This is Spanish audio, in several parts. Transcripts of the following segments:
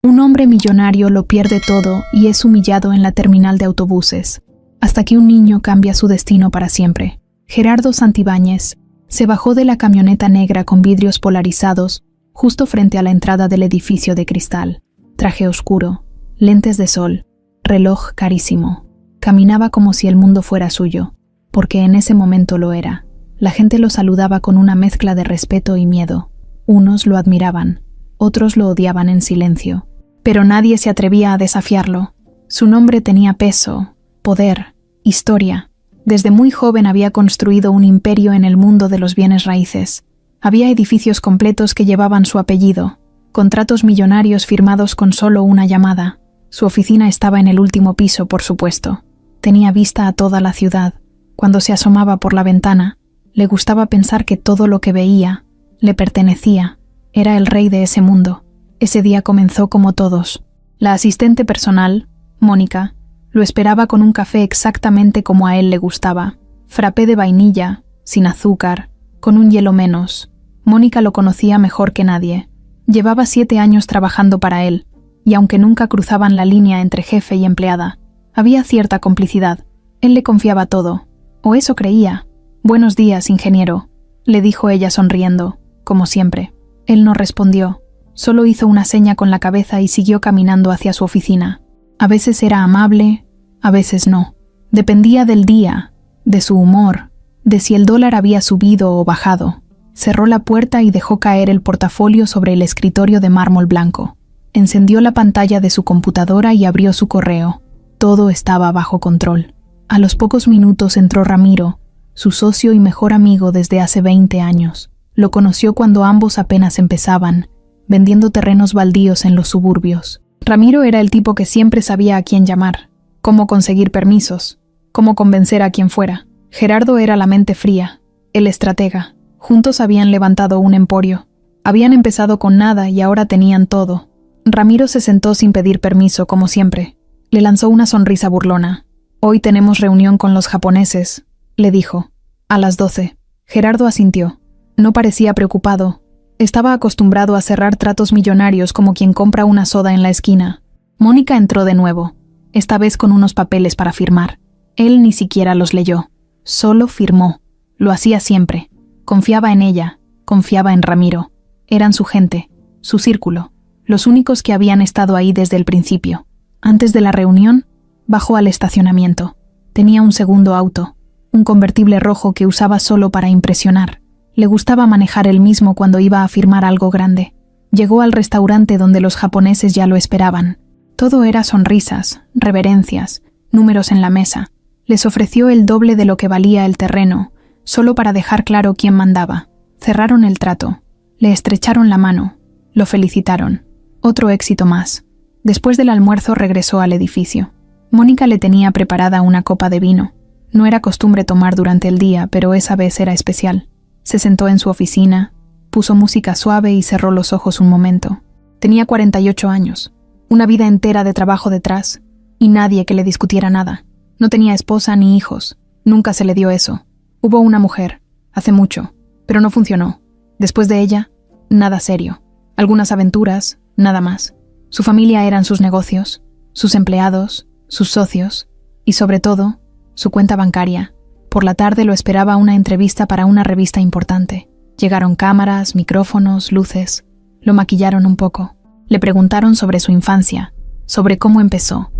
Un hombre millonario lo pierde todo y es humillado en la terminal de autobuses, hasta que un niño cambia su destino para siempre. Gerardo Santibáñez se bajó de la camioneta negra con vidrios polarizados justo frente a la entrada del edificio de cristal. Traje oscuro, lentes de sol, reloj carísimo. Caminaba como si el mundo fuera suyo, porque en ese momento lo era. La gente lo saludaba con una mezcla de respeto y miedo. Unos lo admiraban, otros lo odiaban en silencio. Pero nadie se atrevía a desafiarlo. Su nombre tenía peso, poder, historia. Desde muy joven había construido un imperio en el mundo de los bienes raíces. Había edificios completos que llevaban su apellido, contratos millonarios firmados con solo una llamada. Su oficina estaba en el último piso, por supuesto. Tenía vista a toda la ciudad. Cuando se asomaba por la ventana, le gustaba pensar que todo lo que veía le pertenecía. Era el rey de ese mundo. Ese día comenzó como todos. La asistente personal, Mónica, lo esperaba con un café exactamente como a él le gustaba. Frappé de vainilla, sin azúcar, con un hielo menos. Mónica lo conocía mejor que nadie. Llevaba 7 años trabajando para él, y aunque nunca cruzaban la línea entre jefe y empleada, había cierta complicidad. Él le confiaba todo, o eso creía. «Buenos días, ingeniero», le dijo ella sonriendo, como siempre. Él no respondió, solo hizo una seña con la cabeza y siguió caminando hacia su oficina. A veces era amable, a veces no. Dependía del día, de su humor, de si el dólar había subido o bajado. Cerró la puerta y dejó caer el portafolio sobre el escritorio de mármol blanco. Encendió la pantalla de su computadora y abrió su correo. Todo estaba bajo control. A los pocos minutos entró Ramiro, su socio y mejor amigo desde hace 20 años. Lo conoció cuando ambos apenas empezaban, vendiendo terrenos baldíos en los suburbios. Ramiro era el tipo que siempre sabía a quién llamar, cómo conseguir permisos, cómo convencer a quien fuera. Gerardo era la mente fría, el estratega. Juntos habían levantado un emporio. Habían empezado con nada y ahora tenían todo. Ramiro se sentó sin pedir permiso, como siempre. Le lanzó una sonrisa burlona. «Hoy tenemos reunión con los japoneses», le dijo. «A las 12». Gerardo asintió. No parecía preocupado. Estaba acostumbrado a cerrar tratos millonarios como quien compra una soda en la esquina. Mónica entró de nuevo, esta vez con unos papeles para firmar. Él ni siquiera los leyó. Solo firmó. Lo hacía siempre. Confiaba en ella, confiaba en Ramiro. Eran su gente, su círculo, los únicos que habían estado ahí desde el principio. Antes de la reunión, bajó al estacionamiento. Tenía un segundo auto, un convertible rojo que usaba solo para impresionar. Le gustaba manejar él mismo cuando iba a firmar algo grande. Llegó al restaurante donde los japoneses ya lo esperaban. Todo era sonrisas, reverencias, números en la mesa. Les ofreció el doble de lo que valía el terreno, solo para dejar claro quién mandaba. Cerraron el trato. Le estrecharon la mano. Lo felicitaron. Otro éxito más. Después del almuerzo regresó al edificio. Mónica le tenía preparada una copa de vino. No era costumbre tomar durante el día, pero esa vez era especial. Se sentó en su oficina, puso música suave y cerró los ojos un momento. Tenía 48 años, una vida entera de trabajo detrás, y nadie que le discutiera nada. No tenía esposa ni hijos, nunca se le dio eso. Hubo una mujer, hace mucho, pero no funcionó. Después de ella, nada serio. Algunas aventuras, nada más. Su familia eran sus negocios, sus empleados, sus socios, y sobre todo, su cuenta bancaria. Por la tarde lo esperaba una entrevista para una revista importante. Llegaron cámaras, micrófonos, luces. Lo maquillaron un poco. Le preguntaron sobre su infancia, sobre cómo empezó.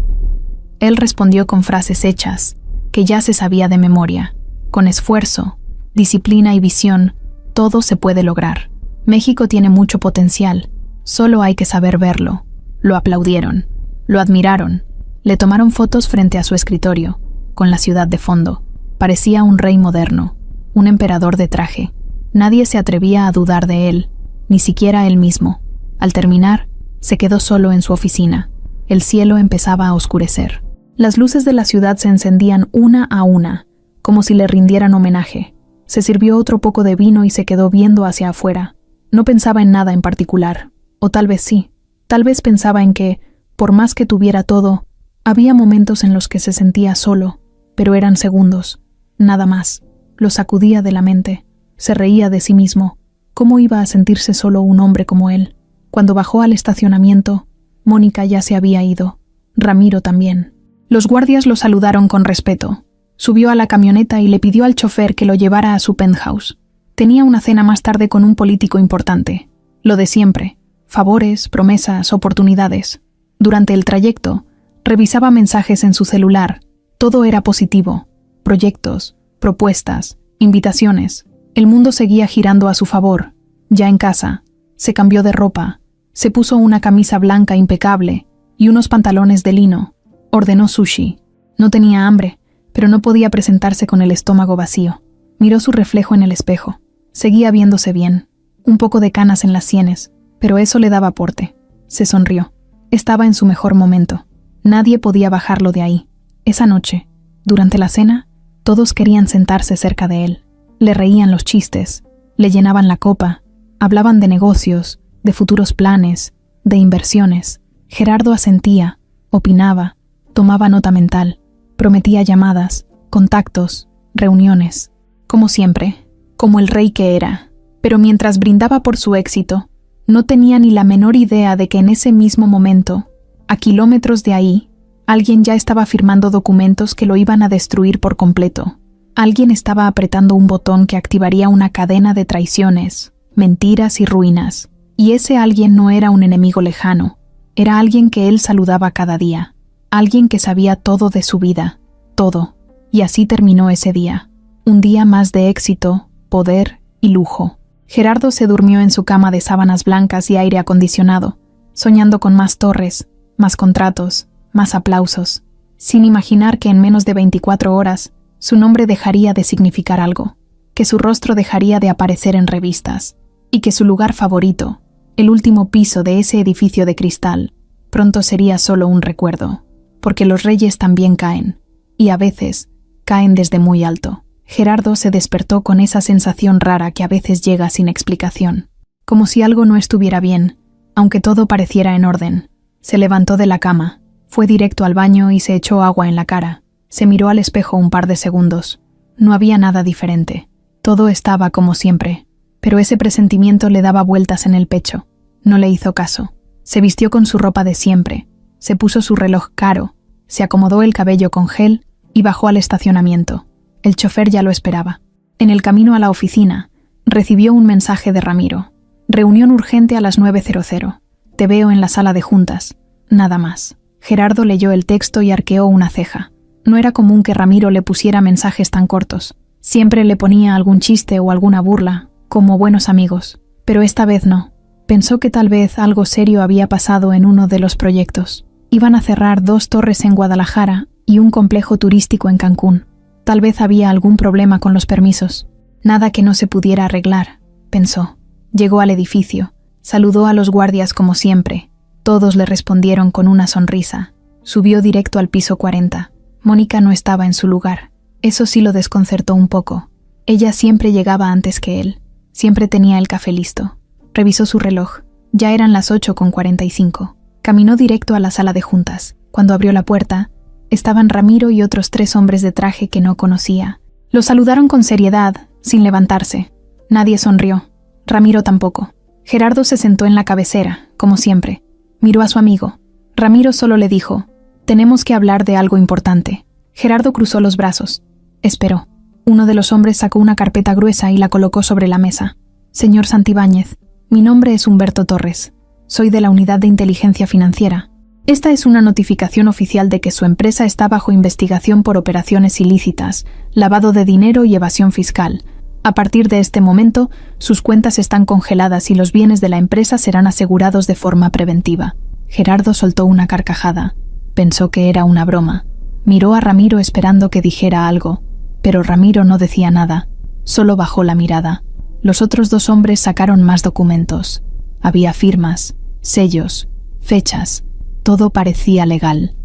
Él respondió con frases hechas, que ya se sabía de memoria. Con esfuerzo, disciplina y visión, todo se puede lograr. México tiene mucho potencial, solo hay que saber verlo. Lo aplaudieron, lo admiraron. Le tomaron fotos frente a su escritorio, con la ciudad de fondo. Parecía un rey moderno, un emperador de traje. Nadie se atrevía a dudar de él, ni siquiera él mismo. Al terminar, se quedó solo en su oficina. El cielo empezaba a oscurecer. Las luces de la ciudad se encendían una a una, como si le rindieran homenaje. Se sirvió otro poco de vino y se quedó viendo hacia afuera. No pensaba en nada en particular, o tal vez sí. Tal vez pensaba en que, por más que tuviera todo, había momentos en los que se sentía solo, pero eran segundos. Nada más. Lo sacudía de la mente. Se reía de sí mismo. ¿Cómo iba a sentirse solo un hombre como él? Cuando bajó al estacionamiento, Mónica ya se había ido. Ramiro también. Los guardias lo saludaron con respeto. Subió a la camioneta y le pidió al chofer que lo llevara a su penthouse. Tenía una cena más tarde con un político importante. Lo de siempre. Favores, promesas, oportunidades. Durante el trayecto, revisaba mensajes en su celular. Todo era positivo. Proyectos, propuestas, invitaciones. El mundo seguía girando a su favor. Ya en casa, se cambió de ropa. Se puso una camisa blanca impecable y unos pantalones de lino. Ordenó sushi. No tenía hambre, pero no podía presentarse con el estómago vacío. Miró su reflejo en el espejo. Seguía viéndose bien. Un poco de canas en las sienes, pero eso le daba porte. Se sonrió. Estaba en su mejor momento. Nadie podía bajarlo de ahí. Esa noche, durante la cena, todos querían sentarse cerca de él. Le reían los chistes, le llenaban la copa, hablaban de negocios, de futuros planes, de inversiones. Gerardo asentía, opinaba, tomaba nota mental, prometía llamadas, contactos, reuniones. Como siempre, como el rey que era. Pero mientras brindaba por su éxito, no tenía ni la menor idea de que en ese mismo momento, a kilómetros de ahí, alguien ya estaba firmando documentos que lo iban a destruir por completo. Alguien estaba apretando un botón que activaría una cadena de traiciones, mentiras y ruinas. Y ese alguien no era un enemigo lejano, era alguien que él saludaba cada día. Alguien que sabía todo de su vida, todo. Y así terminó ese día. Un día más de éxito, poder y lujo. Gerardo se durmió en su cama de sábanas blancas y aire acondicionado, soñando con más torres, más contratos, más aplausos, sin imaginar que en menos de 24 horas su nombre dejaría de significar algo, que su rostro dejaría de aparecer en revistas, y que su lugar favorito, el último piso de ese edificio de cristal, pronto sería solo un recuerdo, porque los reyes también caen, y a veces caen desde muy alto. Gerardo se despertó con esa sensación rara que a veces llega sin explicación, como si algo no estuviera bien, aunque todo pareciera en orden. Se levantó de la cama, fue directo al baño y se echó agua en la cara. Se miró al espejo un par de segundos. No había nada diferente. Todo estaba como siempre, pero ese presentimiento le daba vueltas en el pecho. No le hizo caso. Se vistió con su ropa de siempre, se puso su reloj caro, se acomodó el cabello con gel y bajó al estacionamiento. El chofer ya lo esperaba. En el camino a la oficina, recibió un mensaje de Ramiro. Reunión urgente a las 9:00. Te veo en la sala de juntas. Nada más. Gerardo leyó el texto y arqueó una ceja. No era común que Ramiro le pusiera mensajes tan cortos. Siempre le ponía algún chiste o alguna burla, como buenos amigos. Pero esta vez no. Pensó que tal vez algo serio había pasado en uno de los proyectos. Iban a cerrar 2 torres en Guadalajara y un complejo turístico en Cancún. Tal vez había algún problema con los permisos. Nada que no se pudiera arreglar, pensó. Llegó al edificio. Saludó a los guardias como siempre. Todos le respondieron con una sonrisa. Subió directo al piso 40. Mónica no estaba en su lugar. Eso sí lo desconcertó un poco. Ella siempre llegaba antes que él. Siempre tenía el café listo. Revisó su reloj. Ya eran las 8:45. Caminó directo a la sala de juntas. Cuando abrió la puerta, estaban Ramiro y otros 3 hombres de traje que no conocía. Lo saludaron con seriedad, sin levantarse. Nadie sonrió. Ramiro tampoco. Gerardo se sentó en la cabecera, como siempre. Miró a su amigo. Ramiro solo le dijo: «Tenemos que hablar de algo importante». Gerardo cruzó los brazos. Esperó. Uno de los hombres sacó una carpeta gruesa y la colocó sobre la mesa. «Señor Santibáñez, mi nombre es Humberto Torres. Soy de la Unidad de Inteligencia Financiera. Esta es una notificación oficial de que su empresa está bajo investigación por operaciones ilícitas, lavado de dinero y evasión fiscal. A partir de este momento, sus cuentas están congeladas y los bienes de la empresa serán asegurados de forma preventiva». Gerardo soltó una carcajada. Pensó que era una broma. Miró a Ramiro esperando que dijera algo, pero Ramiro no decía nada. Solo bajó la mirada. Los otros 2 hombres sacaron más documentos. Había firmas, sellos, fechas. Todo parecía legal.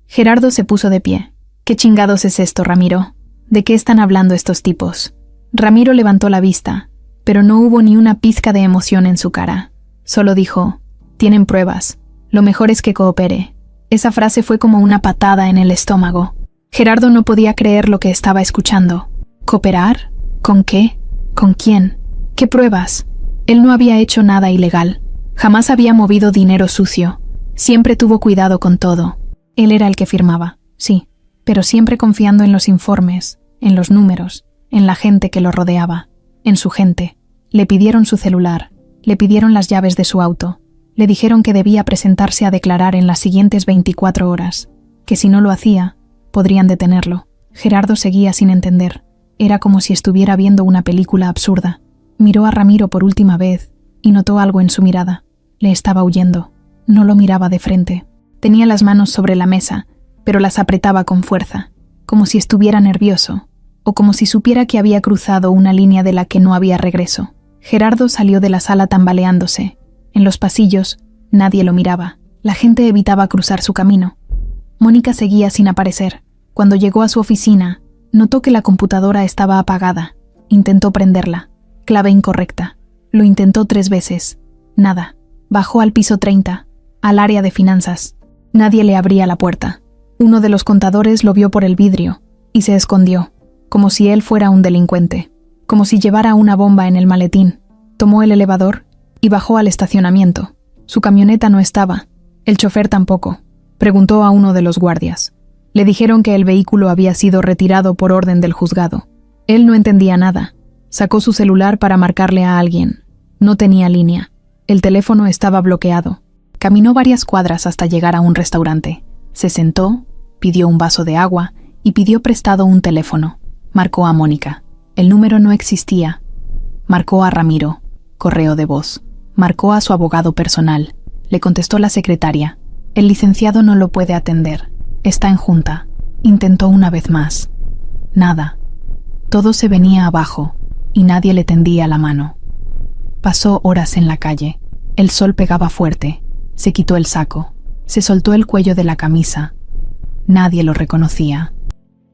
Gerardo se puso de pie. «¿Qué chingados es esto, Ramiro? ¿De qué están hablando estos tipos?» Ramiro levantó la vista, pero no hubo ni una pizca de emoción en su cara. Solo dijo: «Tienen pruebas. Lo mejor es que coopere». Esa frase fue como una patada en el estómago. Gerardo no podía creer lo que estaba escuchando. ¿Cooperar? ¿Con qué? ¿Con quién? ¿Qué pruebas? Él no había hecho nada ilegal. Jamás había movido dinero sucio. Siempre tuvo cuidado con todo. Él era el que firmaba, sí, pero siempre confiando en los informes, en los números, en la gente que lo rodeaba, en su gente. Le pidieron su celular, le pidieron las llaves de su auto, le dijeron que debía presentarse a declarar en las siguientes 24 horas, que si no lo hacía, podrían detenerlo. Gerardo seguía sin entender. Era como si estuviera viendo una película absurda. Miró a Ramiro por última vez y notó algo en su mirada. Le estaba huyendo. No lo miraba de frente. Tenía las manos sobre la mesa, pero las apretaba con fuerza, como si estuviera nervioso, o como si supiera que había cruzado una línea de la que no había regreso. Gerardo salió de la sala tambaleándose. En los pasillos, nadie lo miraba. La gente evitaba cruzar su camino. Mónica seguía sin aparecer. Cuando llegó a su oficina, notó que la computadora estaba apagada. Intentó prenderla. Clave incorrecta. Lo intentó 3 veces. Nada. Bajó al piso 30, al área de finanzas. Nadie le abría la puerta. Uno de los contadores lo vio por el vidrio y se escondió, como si él fuera un delincuente, como si llevara una bomba en el maletín. Tomó el elevador y bajó al estacionamiento. Su camioneta no estaba, el chofer tampoco. Preguntó a uno de los guardias. Le dijeron que el vehículo había sido retirado por orden del juzgado. Él no entendía nada. Sacó su celular para marcarle a alguien. No tenía línea. El teléfono estaba bloqueado. Caminó varias cuadras hasta llegar a un restaurante. Se sentó, pidió un vaso de agua y pidió prestado un teléfono. Marcó a Mónica. El número no existía. Marcó a Ramiro. Correo de voz. Marcó a su abogado personal. Le contestó la secretaria. El licenciado no lo puede atender. Está en junta. Intentó una vez más. Nada. Todo se venía abajo y nadie le tendía la mano. Pasó horas en la calle. El sol pegaba fuerte. Se quitó el saco. Se soltó el cuello de la camisa. Nadie lo reconocía.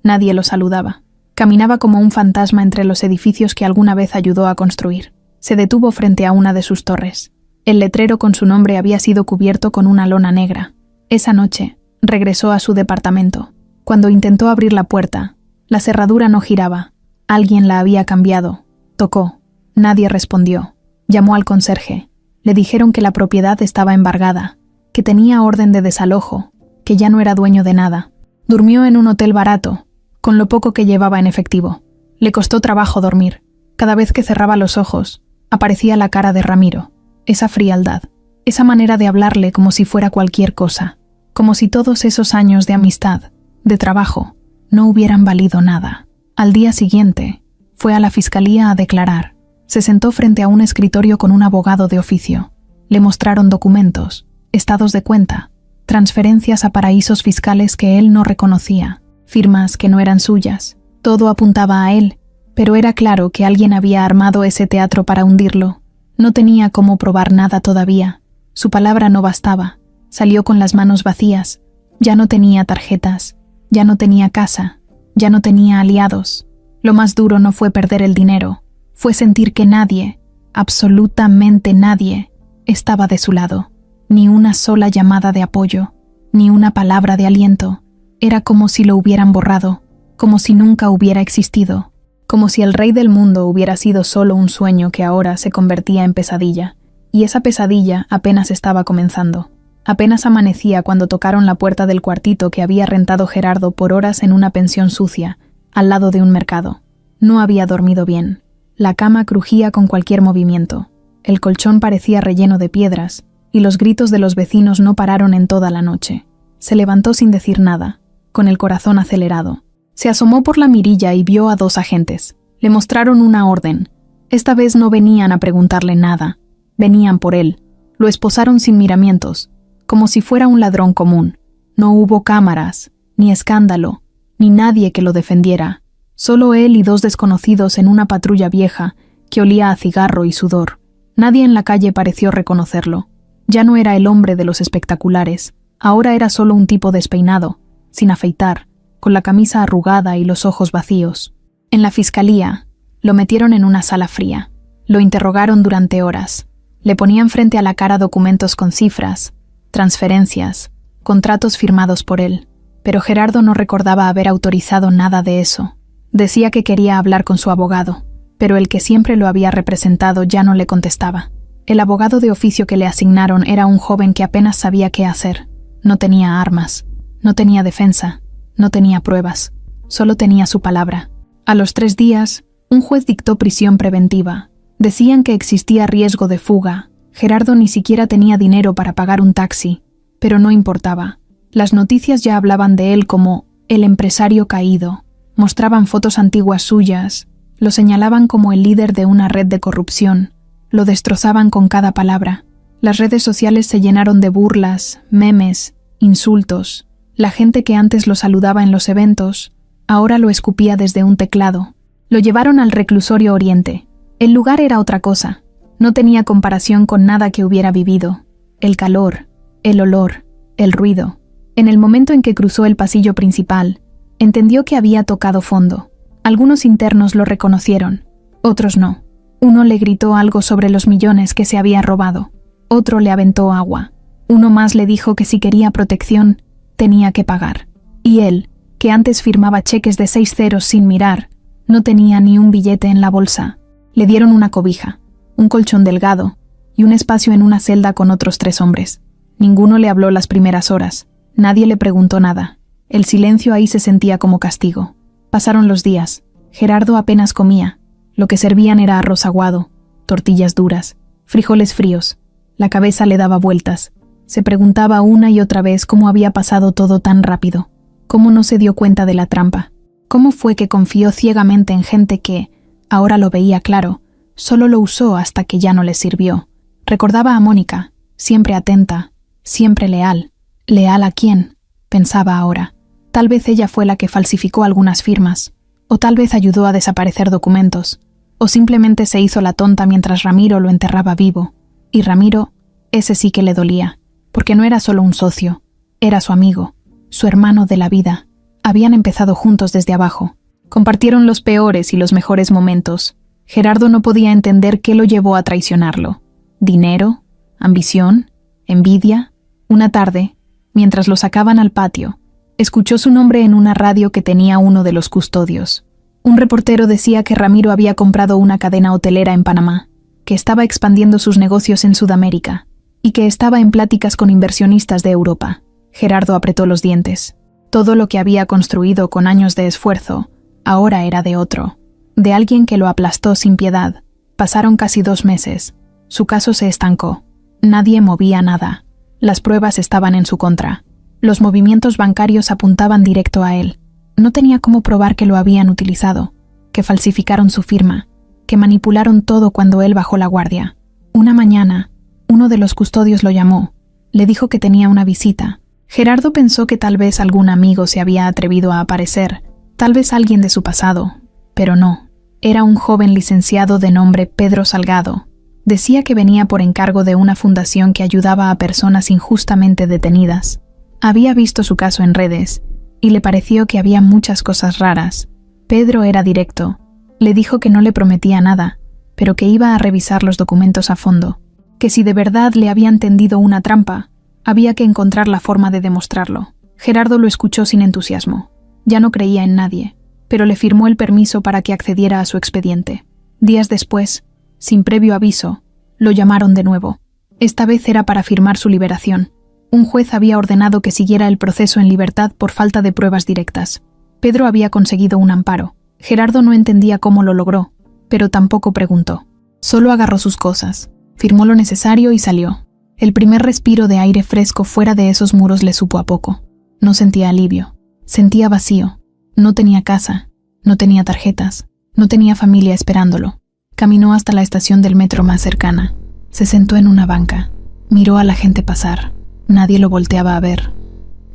Nadie lo saludaba. Caminaba como un fantasma entre los edificios que alguna vez ayudó a construir. Se detuvo frente a una de sus torres. El letrero con su nombre había sido cubierto con una lona negra. Esa noche, regresó a su departamento. Cuando intentó abrir la puerta, la cerradura no giraba. Alguien la había cambiado. Tocó. Nadie respondió. Llamó al conserje. Le dijeron que la propiedad estaba embargada, que tenía orden de desalojo, que ya no era dueño de nada. Durmió en un hotel barato, con lo poco que llevaba en efectivo. Le costó trabajo dormir. Cada vez que cerraba los ojos, aparecía la cara de Ramiro. Esa frialdad, esa manera de hablarle como si fuera cualquier cosa, como si todos esos años de amistad, de trabajo, no hubieran valido nada. Al día siguiente, fue a la fiscalía a declarar. Se sentó frente a un escritorio con un abogado de oficio. Le mostraron documentos, estados de cuenta, transferencias a paraísos fiscales que él no reconocía, firmas que no eran suyas. Todo apuntaba a él, pero era claro que alguien había armado ese teatro para hundirlo. No tenía cómo probar nada todavía. Su palabra no bastaba. Salió con las manos vacías. Ya no tenía tarjetas, ya no tenía casa, ya no tenía aliados. Lo más duro no fue perder el dinero, fue sentir que nadie, absolutamente nadie, estaba de su lado. Ni una sola llamada de apoyo, ni una palabra de aliento. Era como si lo hubieran borrado, como si nunca hubiera existido, como si el rey del mundo hubiera sido solo un sueño que ahora se convertía en pesadilla. Y esa pesadilla apenas estaba comenzando. Apenas amanecía cuando tocaron la puerta del cuartito que había rentado Gerardo por horas en una pensión sucia, al lado de un mercado. No había dormido bien. La cama crujía con cualquier movimiento. El colchón parecía relleno de piedras, y los gritos de los vecinos no pararon en toda la noche. Se levantó sin decir nada, con el corazón acelerado. Se asomó por la mirilla y vio a 2 agentes. Le mostraron una orden. Esta vez no venían a preguntarle nada. Venían por él. Lo esposaron sin miramientos, como si fuera un ladrón común. No hubo cámaras, ni escándalo, ni nadie que lo defendiera. Solo él y 2 desconocidos en una patrulla vieja que olía a cigarro y sudor. Nadie en la calle pareció reconocerlo. Ya no era el hombre de los espectaculares. Ahora era solo un tipo despeinado, sin afeitar, con la camisa arrugada y los ojos vacíos. En la fiscalía, lo metieron en una sala fría. Lo interrogaron durante horas. Le ponían frente a la cara documentos con cifras, transferencias, contratos firmados por él. Pero Gerardo no recordaba haber autorizado nada de eso. Decía que quería hablar con su abogado, pero el que siempre lo había representado ya no le contestaba. El abogado de oficio que le asignaron era un joven que apenas sabía qué hacer. No tenía armas, no tenía defensa, no tenía pruebas, solo tenía su palabra. A los 3 días, un juez dictó prisión preventiva. Decían que existía riesgo de fuga. Gerardo ni siquiera tenía dinero para pagar un taxi, pero no importaba. Las noticias ya hablaban de él como el empresario caído. Mostraban fotos antiguas suyas, lo señalaban como el líder de una red de corrupción, lo destrozaban con cada palabra. Las redes sociales se llenaron de burlas, memes, insultos. La gente que antes lo saludaba en los eventos, ahora lo escupía desde un teclado. Lo llevaron al reclusorio Oriente. El lugar era otra cosa. No tenía comparación con nada que hubiera vivido. El calor, el olor, el ruido. En el momento en que cruzó el pasillo principal, entendió que había tocado fondo. Algunos internos lo reconocieron, otros no. Uno le gritó algo sobre los millones que se había robado. Otro le aventó agua. Uno más le dijo que si quería protección, tenía que pagar. Y él, que antes firmaba cheques de 6 ceros sin mirar, no tenía ni un billete en la bolsa. Le dieron una cobija, un colchón delgado y un espacio en una celda con otros 3 hombres. Ninguno le habló las primeras horas. Nadie le preguntó nada. El silencio ahí se sentía como castigo. Pasaron los días. Gerardo apenas comía. Lo que servían era arroz aguado, tortillas duras, frijoles fríos. La cabeza le daba vueltas. Se preguntaba una y otra vez cómo había pasado todo tan rápido. Cómo no se dio cuenta de la trampa. Cómo fue que confió ciegamente en gente que, ahora lo veía claro, solo lo usó hasta que ya no le sirvió. Recordaba a Mónica, siempre atenta, siempre leal. ¿Leal a quién?, pensaba ahora. Tal vez ella fue la que falsificó algunas firmas, o tal vez ayudó a desaparecer documentos, o simplemente se hizo la tonta mientras Ramiro lo enterraba vivo. Y Ramiro, ese sí que le dolía, porque no era solo un socio, era su amigo, su hermano de la vida. Habían empezado juntos desde abajo. Compartieron los peores y los mejores momentos. Gerardo no podía entender qué lo llevó a traicionarlo. ¿Dinero? ¿Ambición? ¿Envidia? Una tarde, mientras lo sacaban al patio, escuchó su nombre en una radio que tenía uno de los custodios. Un reportero decía que Ramiro había comprado una cadena hotelera en Panamá, que estaba expandiendo sus negocios en Sudamérica y que estaba en pláticas con inversionistas de Europa. Gerardo apretó los dientes. Todo lo que había construido con años de esfuerzo, ahora era de otro, de alguien que lo aplastó sin piedad. Pasaron casi 2 meses. Su caso se estancó. Nadie movía nada. Las pruebas estaban en su contra. Los movimientos bancarios apuntaban directo a él. No tenía cómo probar que lo habían utilizado, que falsificaron su firma, que manipularon todo cuando él bajó la guardia. Una mañana, uno de los custodios lo llamó. Le dijo que tenía una visita. Gerardo pensó que tal vez algún amigo se había atrevido a aparecer, tal vez alguien de su pasado, pero no. Era un joven licenciado de nombre Pedro Salgado. Decía que venía por encargo de una fundación que ayudaba a personas injustamente detenidas. Había visto su caso en redes y le pareció que había muchas cosas raras. Pedro era directo. Le dijo que no le prometía nada, pero que iba a revisar los documentos a fondo, que si de verdad le habían tendido una trampa, había que encontrar la forma de demostrarlo. Gerardo lo escuchó sin entusiasmo. Ya no creía en nadie, pero le firmó el permiso para que accediera a su expediente. Días después, sin previo aviso, lo llamaron de nuevo. Esta vez era para firmar su liberación. Un juez había ordenado que siguiera el proceso en libertad por falta de pruebas directas. Pedro había conseguido un amparo. Gerardo no entendía cómo lo logró, pero tampoco preguntó. Solo agarró sus cosas, firmó lo necesario y salió. El primer respiro de aire fresco fuera de esos muros le supo a poco. No sentía alivio, sentía vacío. No tenía casa, no tenía tarjetas, no tenía familia esperándolo. Caminó hasta la estación del metro más cercana. Se sentó en una banca, miró a la gente pasar. Nadie lo volteaba a ver.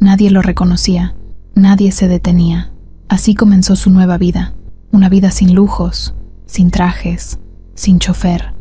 Nadie lo reconocía. Nadie se detenía. Así comenzó su nueva vida. Una vida sin lujos, sin trajes, sin chofer.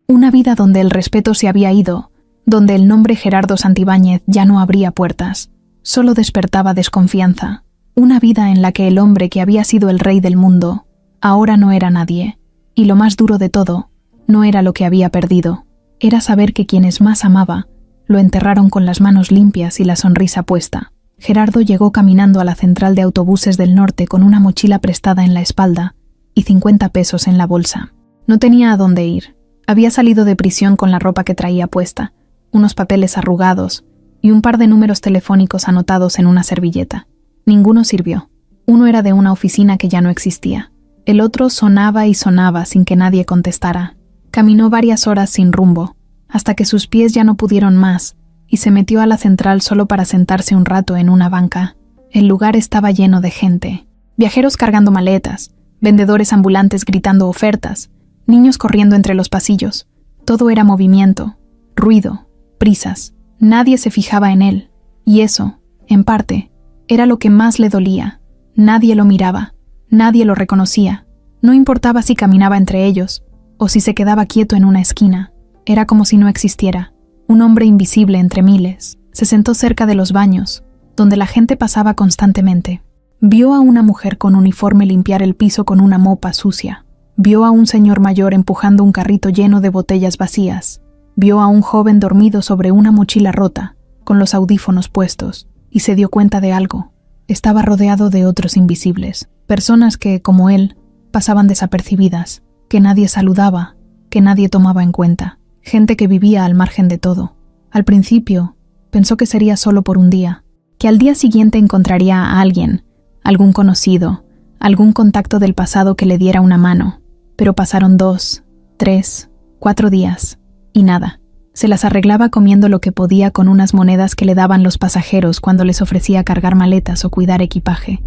Una vida donde el respeto se había ido, donde el nombre Gerardo Santibáñez ya no abría puertas. Solo despertaba desconfianza. Una vida en la que el hombre que había sido el rey del mundo ahora no era nadie. Y lo más duro de todo, no era lo que había perdido. Era saber que quienes más amaba lo enterraron con las manos limpias y la sonrisa puesta. Gerardo llegó caminando a la central de autobuses del norte con una mochila prestada en la espalda y 50 pesos en la bolsa. No tenía a dónde ir. Había salido de prisión con la ropa que traía puesta, unos papeles arrugados y un par de números telefónicos anotados en una servilleta. Ninguno sirvió. Uno era de una oficina que ya no existía. El otro sonaba y sonaba sin que nadie contestara. Caminó varias horas sin rumbo, hasta que sus pies ya no pudieron más, y se metió a la central solo para sentarse un rato en una banca. El lugar estaba lleno de gente. Viajeros cargando maletas, vendedores ambulantes gritando ofertas, niños corriendo entre los pasillos. Todo era movimiento, ruido, prisas. Nadie se fijaba en él, y eso, en parte, era lo que más le dolía. Nadie lo miraba, nadie lo reconocía. No importaba si caminaba entre ellos, o si se quedaba quieto en una esquina. Era como si no existiera. Un hombre invisible entre miles. Se sentó cerca de los baños, donde la gente pasaba constantemente. Vio a una mujer con uniforme limpiar el piso con una mopa sucia. Vio a un señor mayor empujando un carrito lleno de botellas vacías. Vio a un joven dormido sobre una mochila rota, con los audífonos puestos, y se dio cuenta de algo. Estaba rodeado de otros invisibles, personas que, como él, pasaban desapercibidas, que nadie saludaba, que nadie tomaba en cuenta. Gente que vivía al margen de todo. Al principio, pensó que sería solo por un día, que al día siguiente encontraría a alguien, algún conocido, algún contacto del pasado que le diera una mano. Pero pasaron 2, 3, 4 días, y nada. Se las arreglaba comiendo lo que podía con unas monedas que le daban los pasajeros cuando les ofrecía cargar maletas o cuidar equipaje.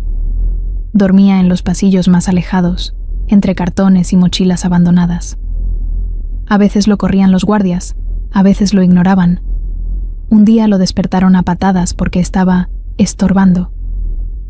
Dormía en los pasillos más alejados, entre cartones y mochilas abandonadas. A veces lo corrían los guardias, a veces lo ignoraban. Un día lo despertaron a patadas porque estaba estorbando.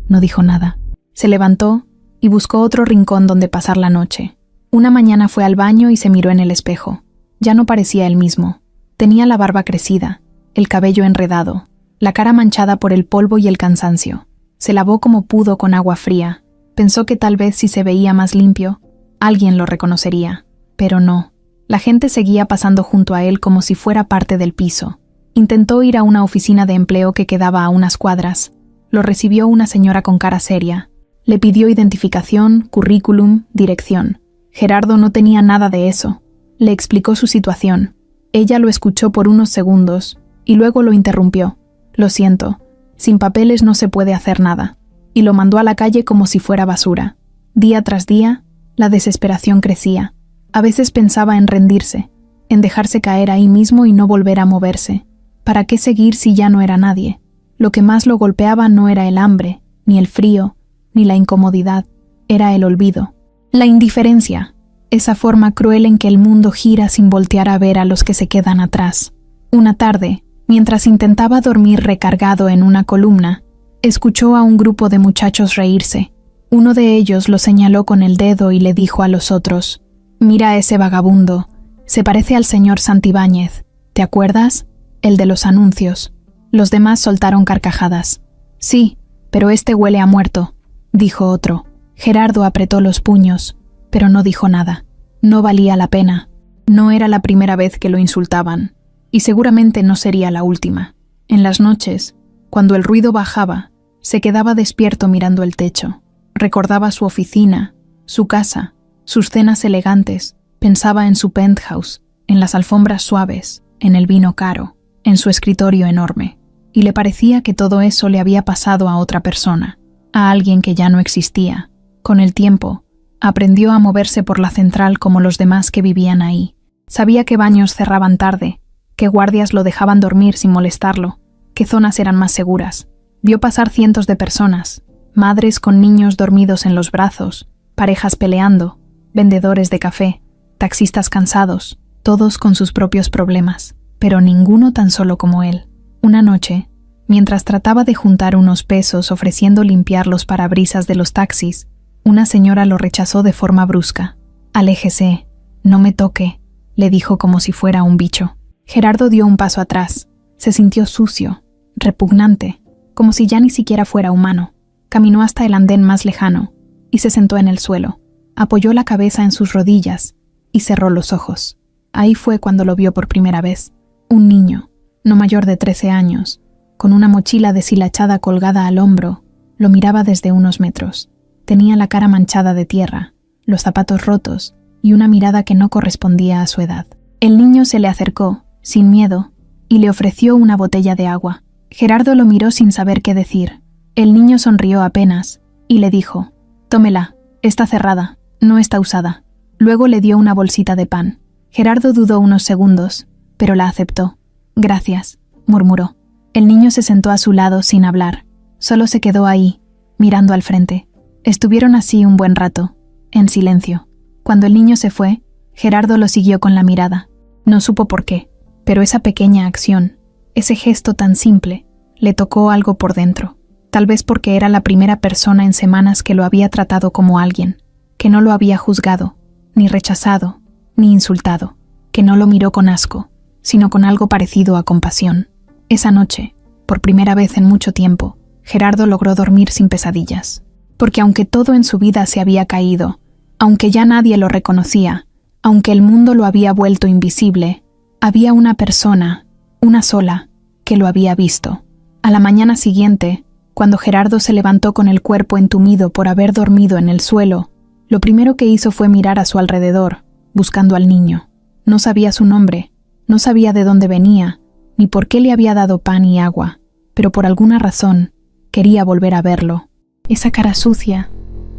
No dijo nada. Se levantó y buscó otro rincón donde pasar la noche. Una mañana fue al baño y se miró en el espejo. Ya no parecía el mismo. Tenía la barba crecida, el cabello enredado, la cara manchada por el polvo y el cansancio. Se lavó como pudo con agua fría. Pensó que tal vez si se veía más limpio, alguien lo reconocería. Pero no. La gente seguía pasando junto a él como si fuera parte del piso. Intentó ir a una oficina de empleo que quedaba a unas cuadras. Lo recibió una señora con cara seria. Le pidió identificación, currículum, dirección. Gerardo no tenía nada de eso. Le explicó su situación. Ella lo escuchó por unos segundos y luego lo interrumpió. Lo siento, sin papeles no se puede hacer nada. Y lo mandó a la calle como si fuera basura. Día tras día, la desesperación crecía. A veces pensaba en rendirse, en dejarse caer ahí mismo y no volver a moverse. ¿Para qué seguir si ya no era nadie? Lo que más lo golpeaba no era el hambre, ni el frío, ni la incomodidad. Era el olvido. La indiferencia. Esa forma cruel en que el mundo gira sin voltear a ver a los que se quedan atrás. Una tarde, mientras intentaba dormir recargado en una columna, escuchó a un grupo de muchachos reírse. Uno de ellos lo señaló con el dedo y le dijo a los otros: «Mira a ese vagabundo, se parece al señor Santibáñez. ¿Te acuerdas? El de los anuncios». Los demás soltaron carcajadas. «Sí, pero este huele a muerto», dijo otro. Gerardo apretó los puños, pero no dijo nada. No valía la pena. No era la primera vez que lo insultaban, y seguramente no sería la última. En las noches, cuando el ruido bajaba, se quedaba despierto mirando el techo. Recordaba su oficina, su casa, sus cenas elegantes. Pensaba en su penthouse, en las alfombras suaves, en el vino caro, en su escritorio enorme. Y le parecía que todo eso le había pasado a otra persona, a alguien que ya no existía. Con el tiempo, aprendió a moverse por la central como los demás que vivían ahí. Sabía que baños cerraban tarde, que guardias lo dejaban dormir sin molestarlo, qué zonas eran más seguras. Vio pasar cientos de personas, madres con niños dormidos en los brazos, parejas peleando, vendedores de café, taxistas cansados, todos con sus propios problemas, pero ninguno tan solo como él. Una noche, mientras trataba de juntar unos pesos ofreciendo limpiar los parabrisas de los taxis, una señora lo rechazó de forma brusca. «Aléjese, no me toque», le dijo como si fuera un bicho. Gerardo dio un paso atrás. Se sintió sucio, repugnante, como si ya ni siquiera fuera humano. Caminó hasta el andén más lejano y se sentó en el suelo. Apoyó la cabeza en sus rodillas y cerró los ojos. Ahí fue cuando lo vio por primera vez. Un niño, no mayor de 13 años, con una mochila deshilachada colgada al hombro, lo miraba desde unos metros. Tenía la cara manchada de tierra, los zapatos rotos y una mirada que no correspondía a su edad. El niño se le acercó, sin miedo, y le ofreció una botella de agua. Gerardo lo miró sin saber qué decir. El niño sonrió apenas, y le dijo: «Tómela, está cerrada, no está usada». Luego le dio una bolsita de pan. Gerardo dudó unos segundos, pero la aceptó. «Gracias», murmuró. El niño se sentó a su lado sin hablar. Solo se quedó ahí, mirando al frente. Estuvieron así un buen rato, en silencio. Cuando el niño se fue, Gerardo lo siguió con la mirada. No supo por qué, pero esa pequeña acción, ese gesto tan simple, le tocó algo por dentro. Tal vez porque era la primera persona en semanas que lo había tratado como alguien, que no lo había juzgado, ni rechazado, ni insultado, que no lo miró con asco, sino con algo parecido a compasión. Esa noche, por primera vez en mucho tiempo, Gerardo logró dormir sin pesadillas. Porque aunque todo en su vida se había caído, aunque ya nadie lo reconocía, aunque el mundo lo había vuelto invisible, había una persona, una sola, que lo había visto. A la mañana siguiente, cuando Gerardo se levantó con el cuerpo entumido por haber dormido en el suelo, lo primero que hizo fue mirar a su alrededor, buscando al niño. No sabía su nombre, no sabía de dónde venía, ni por qué le había dado pan y agua, pero por alguna razón quería volver a verlo. Esa cara sucia,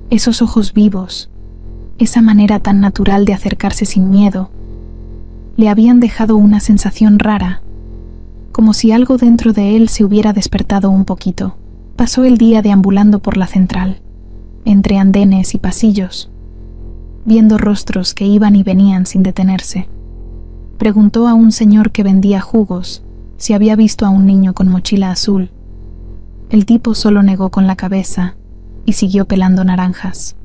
esos ojos vivos, esa manera tan natural de acercarse sin miedo, le habían dejado una sensación rara, como si algo dentro de él se hubiera despertado un poquito. Pasó el día deambulando por la central, entre andenes y pasillos, viendo rostros que iban y venían sin detenerse. Preguntó a un señor que vendía jugos si había visto a un niño con mochila azul. El tipo solo negó con la cabeza y siguió pelando naranjas.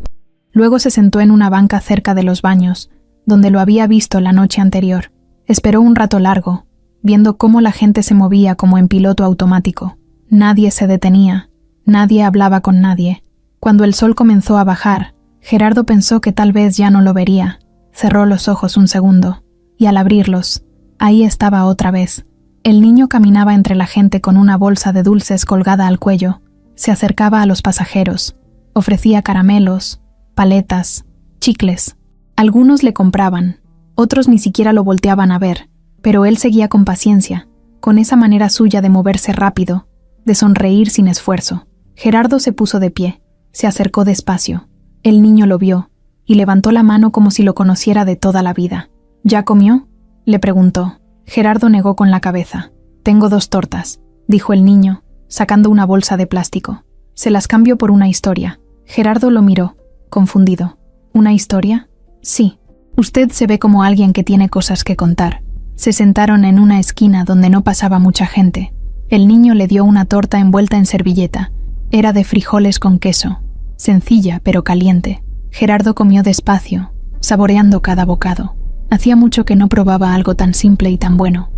Luego se sentó en una banca cerca de los baños, donde lo había visto la noche anterior. Esperó un rato largo, viendo cómo la gente se movía como en piloto automático. Nadie se detenía, nadie hablaba con nadie. Cuando el sol comenzó a bajar, Gerardo pensó que tal vez ya no lo vería. Cerró los ojos un segundo, y al abrirlos, ahí estaba otra vez. El niño caminaba entre la gente con una bolsa de dulces colgada al cuello. Se acercaba a los pasajeros, ofrecía caramelos, paletas, chicles. Algunos le compraban, otros ni siquiera lo volteaban a ver, pero él seguía con paciencia, con esa manera suya de moverse rápido, de sonreír sin esfuerzo. Gerardo se puso de pie, se acercó despacio. El niño lo vio, y levantó la mano como si lo conociera de toda la vida. ¿Ya comió?, le preguntó. Gerardo negó con la cabeza. «Tengo 2 tortas», dijo el niño, sacando una bolsa de plástico. «Se las cambio por una historia». Gerardo lo miró, confundido. «¿Una historia?». «Sí. Usted se ve como alguien que tiene cosas que contar». Se sentaron en una esquina donde no pasaba mucha gente. El niño le dio una torta envuelta en servilleta. Era de frijoles con queso, sencilla pero caliente. Gerardo comió despacio, saboreando cada bocado. Hacía mucho que no probaba algo tan simple y tan bueno.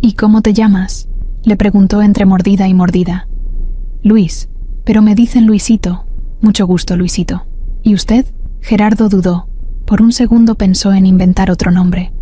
«¿Y cómo te llamas?», le preguntó entre mordida y mordida. «Luis, pero me dicen Luisito». «Mucho gusto, Luisito». «¿Y usted?». Gerardo dudó. Por un segundo pensó en inventar otro nombre.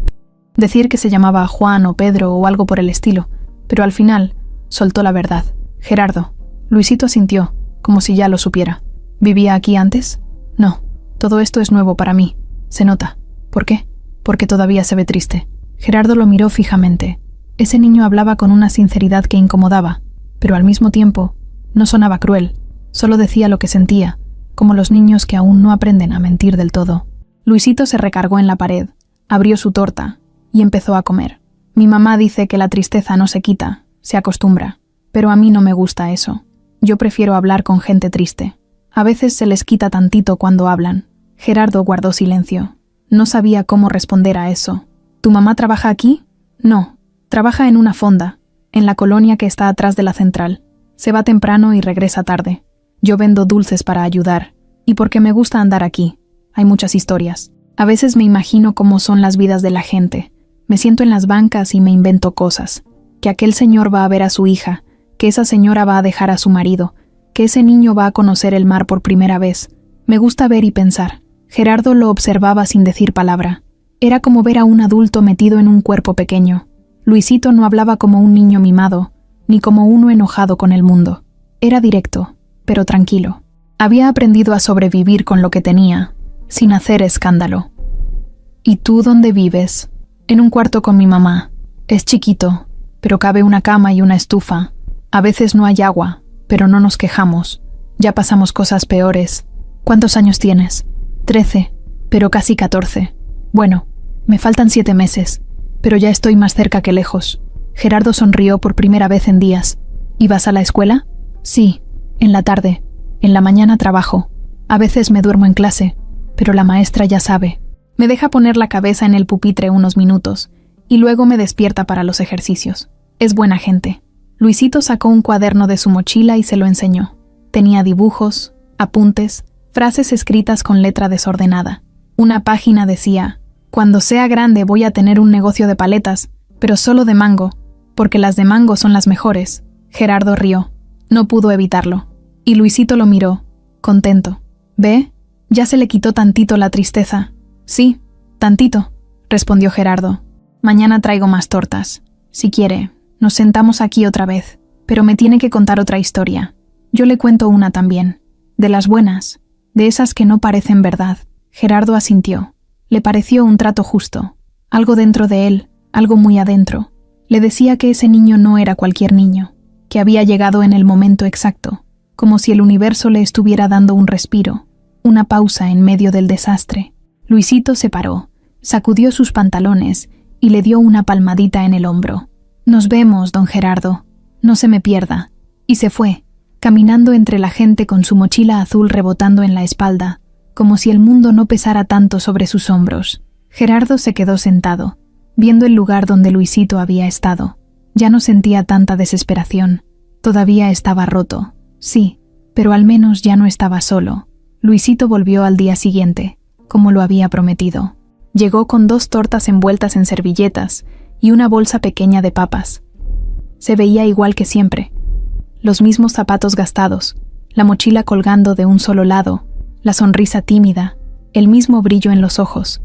Decir que se llamaba Juan o Pedro o algo por el estilo, pero al final soltó la verdad. «Gerardo». Luisito asintió, como si ya lo supiera. «¿Vivía aquí antes?». «No, todo esto es nuevo para mí. Se nota». «¿Por qué?». «Porque todavía se ve triste». Gerardo lo miró fijamente. Ese niño hablaba con una sinceridad que incomodaba, pero al mismo tiempo no sonaba cruel, solo decía lo que sentía, como los niños que aún no aprenden a mentir del todo. Luisito se recargó en la pared, abrió su torta y empezó a comer. «Mi mamá dice que la tristeza no se quita, se acostumbra, pero a mí no me gusta eso. Yo prefiero hablar con gente triste. A veces se les quita tantito cuando hablan». Gerardo guardó silencio. No sabía cómo responder a eso. «¿Tu mamá trabaja aquí?». «No, trabaja en una fonda, en la colonia que está atrás de la central. Se va temprano y regresa tarde. Yo vendo dulces para ayudar, y porque me gusta andar aquí. Hay muchas historias. A veces me imagino cómo son las vidas de la gente. Me siento en las bancas y me invento cosas. Que aquel señor va a ver a su hija, que esa señora va a dejar a su marido, que ese niño va a conocer el mar por primera vez. Me gusta ver y pensar». Gerardo lo observaba sin decir palabra. Era como ver a un adulto metido en un cuerpo pequeño. Luisito no hablaba como un niño mimado, ni como uno enojado con el mundo. Era directo, pero tranquilo. Había aprendido a sobrevivir con lo que tenía, sin hacer escándalo. «¿Y tú dónde vives?». En un cuarto con mi mamá. Es chiquito, pero cabe una cama y una estufa. A veces no hay agua, pero no nos quejamos. Ya pasamos cosas peores. ¿Cuántos años tienes? 13, pero casi 14. Bueno, me faltan 7 meses, pero ya estoy más cerca que lejos. Gerardo sonrió por primera vez en días. ¿Y vas a la escuela? Sí, en la tarde. En la mañana trabajo. A veces me duermo en clase, pero la maestra ya sabe. Me deja poner la cabeza en el pupitre unos minutos y luego me despierta para los ejercicios. Es buena gente. Luisito sacó un cuaderno de su mochila y se lo enseñó. Tenía dibujos, apuntes, frases escritas con letra desordenada. Una página decía: cuando sea grande voy a tener un negocio de paletas, pero solo de mango, porque las de mango son las mejores. Gerardo rió. No pudo evitarlo. Y Luisito lo miró, contento. ¿Ve? Ya se le quitó tantito la tristeza. Sí, tantito, respondió Gerardo. Mañana traigo más tortas. Si quiere, nos sentamos aquí otra vez, pero me tiene que contar otra historia. Yo le cuento una también. De las buenas, de esas que no parecen verdad. Gerardo asintió. Le pareció un trato justo. Algo dentro de él, algo muy adentro. Le decía que ese niño no era cualquier niño, que había llegado en el momento exacto, como si el universo le estuviera dando un respiro, una pausa en medio del desastre. Luisito se paró, sacudió sus pantalones y le dio una palmadita en el hombro. Nos vemos, don Gerardo. No se me pierda. Y se fue, caminando entre la gente con su mochila azul rebotando en la espalda, como si el mundo no pesara tanto sobre sus hombros. Gerardo se quedó sentado, viendo el lugar donde Luisito había estado. Ya no sentía tanta desesperación. Todavía estaba roto, sí, pero al menos ya no estaba solo. Luisito volvió al día siguiente, como lo había prometido. Llegó con 2 tortas envueltas en servilletas y una bolsa pequeña de papas. Se veía igual que siempre. Los mismos zapatos gastados, la mochila colgando de un solo lado, la sonrisa tímida, el mismo brillo en los ojos.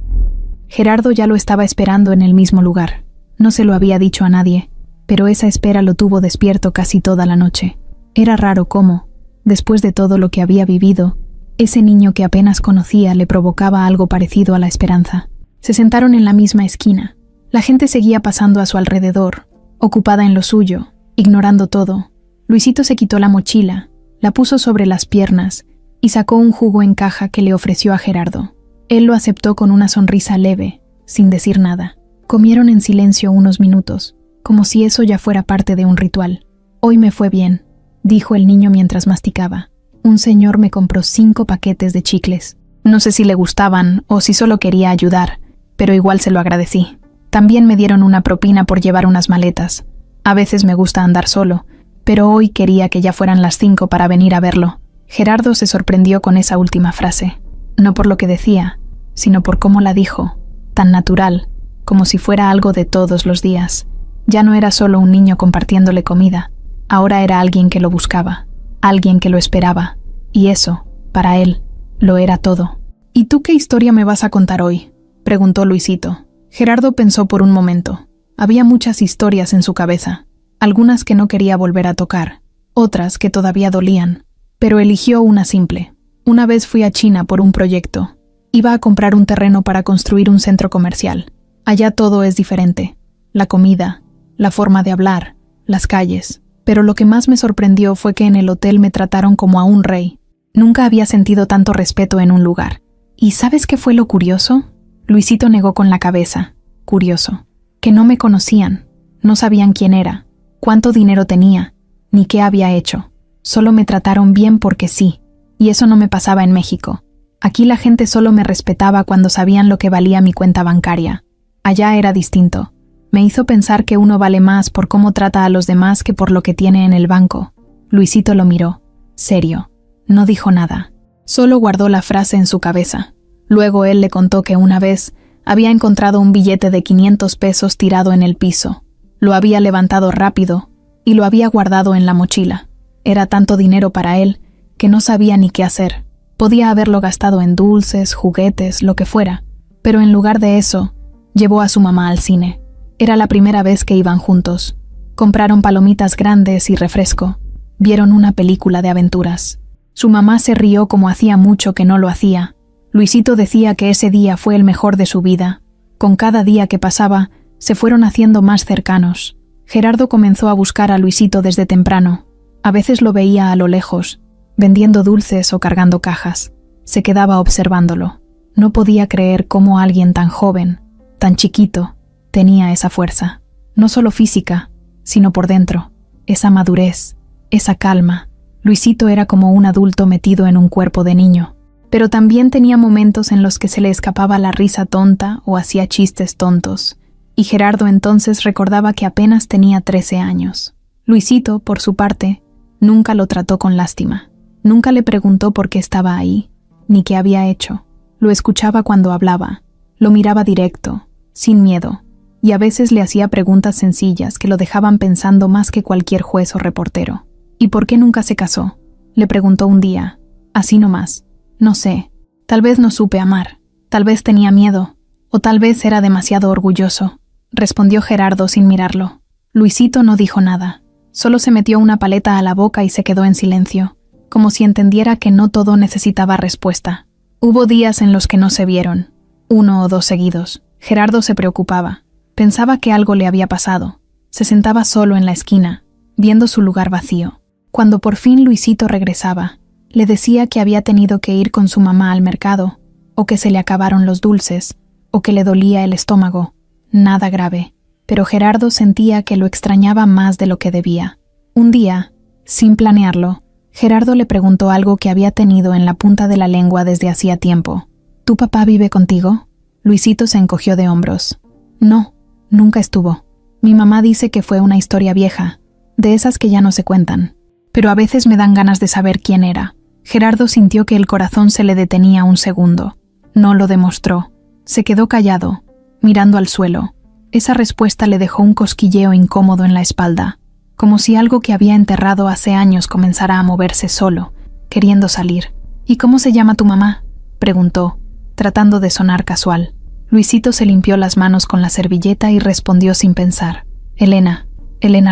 Gerardo ya lo estaba esperando en el mismo lugar. No se lo había dicho a nadie, pero esa espera lo tuvo despierto casi toda la noche. Era raro cómo, después de todo lo que había vivido, ese niño que apenas conocía le provocaba algo parecido a la esperanza. Se sentaron en la misma esquina. La gente seguía pasando a su alrededor, ocupada en lo suyo, ignorando todo. Luisito se quitó la mochila, la puso sobre las piernas y sacó un jugo en caja que le ofreció a Gerardo. Él lo aceptó con una sonrisa leve, sin decir nada. Comieron en silencio unos minutos, como si eso ya fuera parte de un ritual. Hoy me fue bien, dijo el niño mientras masticaba. Un señor me compró 5 paquetes de chicles. No sé si le gustaban o si solo quería ayudar, pero igual se lo agradecí. También me dieron una propina por llevar unas maletas. A veces me gusta andar solo, pero hoy quería que ya fueran las 5 para venir a verlo. Gerardo se sorprendió con esa última frase. No por lo que decía, sino por cómo la dijo, tan natural, como si fuera algo de todos los días. Ya no era solo un niño compartiéndole comida, ahora era alguien que lo buscaba, alguien que lo esperaba, y eso, para él, lo era todo. ¿Y tú qué historia me vas a contar hoy?, preguntó Luisito. Gerardo pensó por un momento. Había muchas historias en su cabeza, algunas que no quería volver a tocar, otras que todavía dolían, pero eligió una simple. Una vez fui a China por un proyecto. Iba a comprar un terreno para construir un centro comercial. Allá todo es diferente. La comida, la forma de hablar, las calles. Pero lo que más me sorprendió fue que en el hotel me trataron como a un rey. Nunca había sentido tanto respeto en un lugar. ¿Y sabes qué fue lo curioso? Luisito negó con la cabeza. Curioso. Que no me conocían. No sabían quién era, cuánto dinero tenía, ni qué había hecho. Solo me trataron bien porque sí. Y eso no me pasaba en México. Aquí la gente solo me respetaba cuando sabían lo que valía mi cuenta bancaria. Allá era distinto. Me hizo pensar que uno vale más por cómo trata a los demás que por lo que tiene en el banco. Luisito lo miró. Serio. No dijo nada. Solo guardó la frase en su cabeza. Luego él le contó que una vez había encontrado un billete de 500 pesos tirado en el piso. Lo había levantado rápido y lo había guardado en la mochila. Era tanto dinero para él que no sabía ni qué hacer. Podía haberlo gastado en dulces, juguetes, lo que fuera. Pero en lugar de eso, llevó a su mamá al cine. Era la primera vez que iban juntos. Compraron palomitas grandes y refresco. Vieron una película de aventuras. Su mamá se rió como hacía mucho que no lo hacía. Luisito decía que ese día fue el mejor de su vida. Con cada día que pasaba, se fueron haciendo más cercanos. Gerardo comenzó a buscar a Luisito desde temprano. A veces lo veía a lo lejos, vendiendo dulces o cargando cajas. Se quedaba observándolo. No podía creer cómo alguien tan joven, tan chiquito, tenía esa fuerza. No solo física, sino por dentro. Esa madurez, esa calma. Luisito era como un adulto metido en un cuerpo de niño. Pero también tenía momentos en los que se le escapaba la risa tonta o hacía chistes tontos. Y Gerardo entonces recordaba que apenas tenía 13 años. Luisito, por su parte, nunca lo trató con lástima. Nunca le preguntó por qué estaba ahí, ni qué había hecho. Lo escuchaba cuando hablaba, lo miraba directo, sin miedo, y a veces le hacía preguntas sencillas que lo dejaban pensando más que cualquier juez o reportero. ¿Y por qué nunca se casó?, le preguntó un día, así nomás. No sé, tal vez no supe amar, tal vez tenía miedo, o tal vez era demasiado orgulloso, respondió Gerardo sin mirarlo. Luisito no dijo nada, solo se metió una paleta a la boca y se quedó en silencio, como si entendiera que no todo necesitaba respuesta. Hubo días en los que no se vieron, 1 o 2 seguidos. Gerardo se preocupaba, pensaba que algo le había pasado. Se sentaba solo en la esquina, viendo su lugar vacío. Cuando por fin Luisito regresaba, le decía que había tenido que ir con su mamá al mercado, o que se le acabaron los dulces, o que le dolía el estómago. Nada grave, pero Gerardo sentía que lo extrañaba más de lo que debía. Un día, sin planearlo, Gerardo le preguntó algo que había tenido en la punta de la lengua desde hacía tiempo. ¿Tu papá vive contigo? Luisito se encogió de hombros. No, nunca estuvo. Mi mamá dice que fue una historia vieja, de esas que ya no se cuentan. Pero a veces me dan ganas de saber quién era. Gerardo sintió que el corazón se le detenía un segundo. No lo demostró. Se quedó callado, mirando al suelo. Esa respuesta le dejó un cosquilleo incómodo en la espalda, como si algo que había enterrado hace años comenzara a moverse solo, queriendo salir. ¿Y cómo se llama tu mamá?, preguntó, tratando de sonar casual. Luisito se limpió las manos con la servilleta y respondió sin pensar. Elena